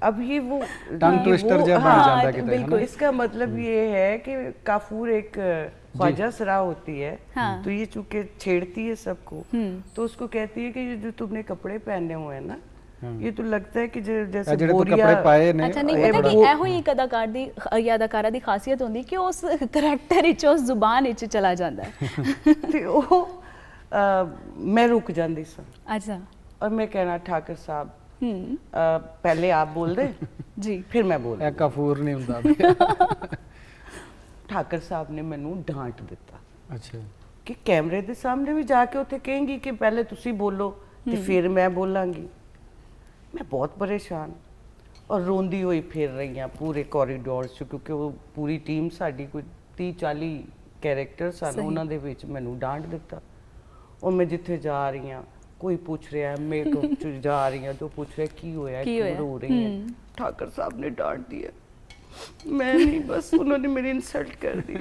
अब ये वो टंग ट्विस्टर जब बन जाता है, बिल्कुल। इसका मतलब ये है कि काफूर एक ख्वाजा सरा होती है, तो ये चूंकि छेड़ती है सबको, तो उसको कहती है कि ये जो तुमने कपड़े पहने हुए हैं ना, ये तो लगता है कि जैसे बोरिया। अच्छा, नहीं पता कि ਇਹੋ ਹੀ ਇੱਕ ਅਦਾਕਾਰ ਦੀ ਜਾਂ ਅਦਾਕਾਰਾ ਦੀ ਖਾਸੀਅਤ ਹੁੰਦੀ ਕਿ ਉਸ ਕਰੈਕਟਰ ਵਿੱਚ, ਉਸ ਜ਼ੁਬਾਨ ਵਿੱਚ ਚਲਾ ਜਾਂਦਾ ਹੈ। ਤੇ ਉਹ ਮੈਂ ਰੁਕ ਜਾਂਦੀ ਸਾਂ। ਅੱਛਾ। और मैं कहना ठाकर साहब पहले आप बोल दे जी, फिर मैं बोल। ਕਾਫੂਰ ਨਹੀਂ ਹੁੰਦਾ। ਠਾਕਰ ਸਾਹਿਬ ਨੇ ਮੈਨੂੰ ਡਾਂਟ ਦਿੱਤਾ। ਅੱਛਾ। ਕਿ ਕੈਮਰੇ ਦੇ ਸਾਹਮਣੇ ਵੀ ਜਾ ਕੇ ਉੱਥੇ ਕਹੇਂਗੀ ਕਿ ਪਹਿਲੇ ਤੁਸੀਂ ਬੋਲੋ ਤੇ ਫਿਰ ਮੈਂ ਬੋਲਾਂਗੀ। मैं बहुत परेशान और रोंदी हुई फिर रही हाँ पूरे कॉरीडोर च, क्योंकि वो पूरी टीम साड़ी कोई 30-40 कैरेक्टर सन, उन्हां दे विच मैनूं डांट दिता। और मैं जिथे जा रही हाँ कोई पूछ रहा है, मेकअप च जा रही हाँ तो पूछ रहा की होया, क्यों रो रही है। ठाकर साहब ने डांट दिया, मैं नहीं, बस उन्होंने मेरी इंसल्ट कर दी।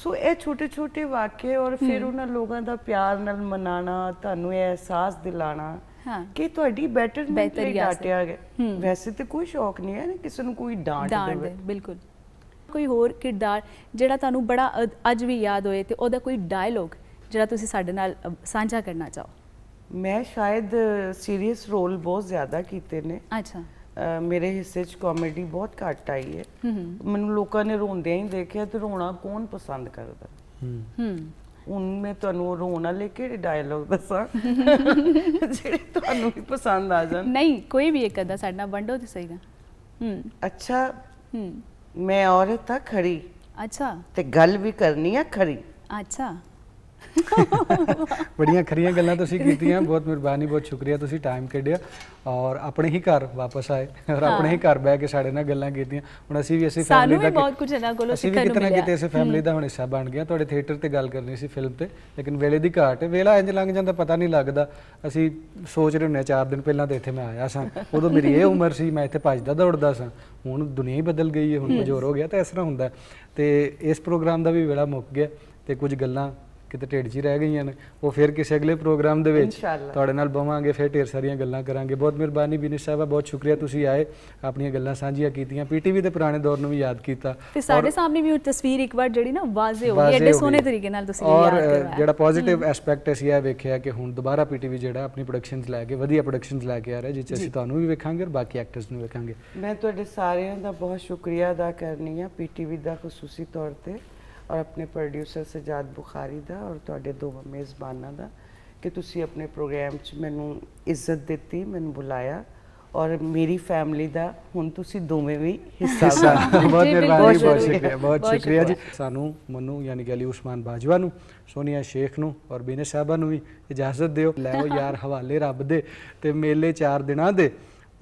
सो ये छोटे छोटे वाक़े और फिर उन्हां लोगों का प्यार नाल मनाना, तुहानूं ये एहसास दिलाना कि ਤੁਹਾਡੀ ਬੈਟਰਮੈਂਟ ਲਈ ਡਾਂਟਿਆ ਗਿਆ। ਵੈਸੇ ਤੇ ਕੋਈ ਸ਼ੌਕ ਨਹੀਂ ਹੈ ਨਾ ਕਿਸੇ ਨੂੰ ਕੋਈ ਡਾਂਟ ਦੇਵੇ। ਬਿਲਕੁਲ। ਕੋਈ ਹੋਰ ਕਿਰਦਾਰ ਜਿਹੜਾ ਤੁਹਾਨੂੰ ਬੜਾ ਅੱਜ ਵੀ ਯਾਦ ਹੋਏ, ਤੇ ਉਹਦਾ ਕੋਈ ਡਾਇਲੋਗ ਜਿਹੜਾ ਤੁਸੀਂ ਸਾਡੇ ਨਾਲ ਸਾਂਝਾ ਕਰਨਾ ਚਾਹੋ? ਮੈਂ ਸ਼ਾਇਦ ਸੀਰੀਅਸ ਰੋਲ ਬਹੁਤ ਜ਼ਿਆਦਾ ਕੀਤੇ ਨੇ। ਅੱਛਾ। ਮੇਰੇ ਹਿੱਸੇ 'ਚ ਕਾਮੇਡੀ ਬਹੁਤ ਘੱਟ ਆਈ ਹੈ। ਮੈਨੂੰ ਲੋਕਾਂ ਨੇ ਰੋਂਦਿਆਂ ਹੀ ਦੇਖਿਆ, ਤੇ ਰੋਣਾ ਕੌਣ ਪਸੰਦ ਕਰਦਾ। ਹੁਣ ਮੈਂ ਤੁਹਾਨੂੰ ਰੋਣ ਵਾਲੇ ਕਿਹੜੇ ਡਾਇਲੋਗ ਦੱਸਾਂ ਜਿਹੜੇ ਤੁਹਾਨੂੰ ਵੀ ਪਸੰਦ ਆ ਜਾਣ? ਨਹੀਂ, ਕੋਈ ਵੀ ਇੱਕ ਅੱਧਾ ਸਾਡੇ ਨਾਲ ਵੰਡੋ ਤੇ ਸਹੀ ਨਾ। ਅੱਛਾ। ਮੈਂ ਔਰਤ ਆ ਖੜੀ। ਅੱਛਾ। ਤੇ ਗੱਲ ਵੀ ਕਰਨੀ ਆ ਖਰੀ। ਅੱਛਾ। ਬੜੀਆਂ ਖਰੀਆਂ ਗੱਲਾਂ ਤੁਸੀਂ ਕੀਤੀਆਂ, ਬਹੁਤ ਮਿਹਰਬਾਨੀ, ਬਹੁਤ ਸ਼ੁਕਰੀਆ, ਤੁਸੀਂ ਟਾਈਮ ਕੱਢਿਆ ਔਰ ਆਪਣੇ ਹੀ ਘਰ ਵਾਪਸ ਆਏ ਔਰ ਆਪਣੇ ਹੀ ਘਰ ਬਹਿ ਕੇ ਸਾਡੇ ਨਾਲ ਗੱਲਾਂ ਕੀਤੀਆਂ। ਹੁਣ ਅਸੀਂ ਵੀ ਅਸੀਂ ਫੈਮਿਲੀ ਦਾ ਬਹੁਤ ਕੁਝ ਇਹਨਾਂ ਕੋਲੋਂ ਸਿੱਖਣ ਨੂੰ ਮਿਲਿਆ, ਅਸੀਂ ਵੀ ਕਿਤੇ ਇਸੇ ਫੈਮਿਲੀ ਦਾ ਹੁਣ ਹਿੱਸਾ ਬਣ ਗਿਆ। ਤੁਹਾਡੇ ਥੀਏਟਰ ਤੇ ਗੱਲ ਕਰਨੀ ਸੀ, ਫਿਲਮ ਤੇ, ਲੇਕਿਨ ਵੇਲੇ ਦੀ ਘਾਟ ਹੈ, ਵੇਲਾ ਇੰਜ ਲੰਘ ਜਾਂਦਾ ਪਤਾ ਨਹੀਂ ਲੱਗਦਾ। ਅਸੀਂ ਸੋਚ ਰਹੇ ਹੁੰਦੇ 4 ਦਿਨ ਪਹਿਲਾਂ ਤੇ ਇੱਥੇ ਮੈਂ ਆਇਆ ਸਾਂ, ਉਦੋਂ ਮੇਰੀ ਇਹ ਉਮਰ ਸੀ, ਮੈਂ ਇੱਥੇ ਭੱਜਦਾ ਦੌੜਦਾ ਸਾਂ, ਹੁਣ ਦੁਨੀਆ ਹੀ ਬਦਲ ਗਈ ਹੈ, ਹੁਣ ਕੁਝ ਹੋਰ ਹੋ ਗਿਆ, ਤਾਂ ਇਸ ਤਰ੍ਹਾਂ ਹੁੰਦਾ। ਤੇ ਇਸ ਪ੍ਰੋਗਰਾਮ ਦਾ ਵੀ ਵੇਲਾ ਮੁੱਕ ਗਿਆ, ਤੇ ਕੁਝ ਗੱਲਾਂ ਕਿਤੇ ਢਿੱਡ 'ਚ ਹੀ ਰਹਿ ਗਈਆਂ ਨੇ, ਉਹ ਫਿਰ ਕਿਸੇ ਅਗਲੇ ਪ੍ਰੋਗਰਾਮ ਦੇ ਵਿੱਚ ਤੁਹਾਡੇ ਨਾਲ ਬਵਾਂਗੇ, ਫਿਰ ਢੇਰ ਸਾਰੀਆਂ ਗੱਲਾਂ ਕਰਾਂਗੇ। ਬਹੁਤ ਮਿਹਰਬਾਨੀ ਬਿਨੇਸ਼ ਸਾਹਿਬਾ, ਬਹੁਤ ਸ਼ੁਕਰੀਆ, ਤੁਸੀਂ ਆਏ, ਆਪਣੀਆਂ ਗੱਲਾਂ ਸਾਂਝੀਆਂ ਕੀਤੀਆਂ, ਪੀਟੀਵੀ ਦੇ ਪੁਰਾਣੇ ਦੌਰ ਨੂੰ ਵੀ ਯਾਦ ਕੀਤਾ, ਤੇ ਸਾਡੇ ਸਾਹਮਣੇ ਵੀ ਉਹ ਤਸਵੀਰ ਇੱਕ ਵਾਰ ਜਿਹੜੀ ਨਾ ਵਾਜ਼ੇ ਹੋ ਗਈ, ਐਡੇ ਸੋਹਣੇ ਤਰੀਕੇ ਨਾਲ ਤੁਸੀਂ ਯਾਦ ਕਰਵਾਇਆ। ਔਰ ਜਿਹੜਾ ਪੋਜ਼ਿਟਿਵ ਐਸਪੈਕਟ ਅਸੀਂ ਇਹ ਵੇਖਿਆ ਕਿ ਹੁਣ ਦੁਬਾਰਾ ਪੀਟੀਵੀ ਜਿਹੜਾ ਆਪਣੀ ਪ੍ਰੋਡਕਸ਼ਨਸ ਲੈ ਕੇ, ਵਧੀਆ ਪ੍ਰੋਡਕਸ਼ਨਸ ਲੈ ਕੇ ਆ ਰਿਹਾ, ਜਿਸ 'ਚ ਅਸੀਂ ਤੁਹਾਨੂੰ ਵੀ ਵੇਖਾਂਗੇ ਔਰ ਬਾਕੀ ਐਕਟਰਸ ਨੂੰ ਵੇਖਾਂਗੇ। ਮੈਂ ਤੁਹਾਡੇ ਸਾਰਿਆਂ ਦਾ ਬਹੁਤ ਸ਼ੁਕਰੀਆ ਅਦਾ ਕਰਨੀ ਆ, ਪੀਟੀਵੀ ਦਾ ਖੁਸੂਸੀ ਤੌਰ ਤੇ, और अपने प्रोड्यूसर सजाद बुखारी दा और तुहाडे दो मेज़बानां दा कि तुसी अपने प्रोग्राम च मैनू इज्जत दित्ती, मैनू बुलाया और मेरी फैमिली दा हुण तुसी दोवें भी हिस्सा बहुत मेहरबानी, बहुत शुक्रिया जी। सानू मनु यानी कि अली उस्मान बाजवा नू, सोनिया शेख नू और बिनेश साहबा नू भी इजाजत दिओ। लैओ यार हवाले रब दे ते मेले 4 दिनां दे,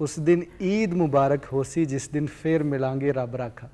ਉਸ ਦਿਨ ਈਦ ਮੁਬਾਰਕ ਹੋਸੀ ਜਿਸ ਦਿਨ ਫੇਰ ਮਿਲਾਂਗੇ ਰੱਬ ਰਾਖਾ।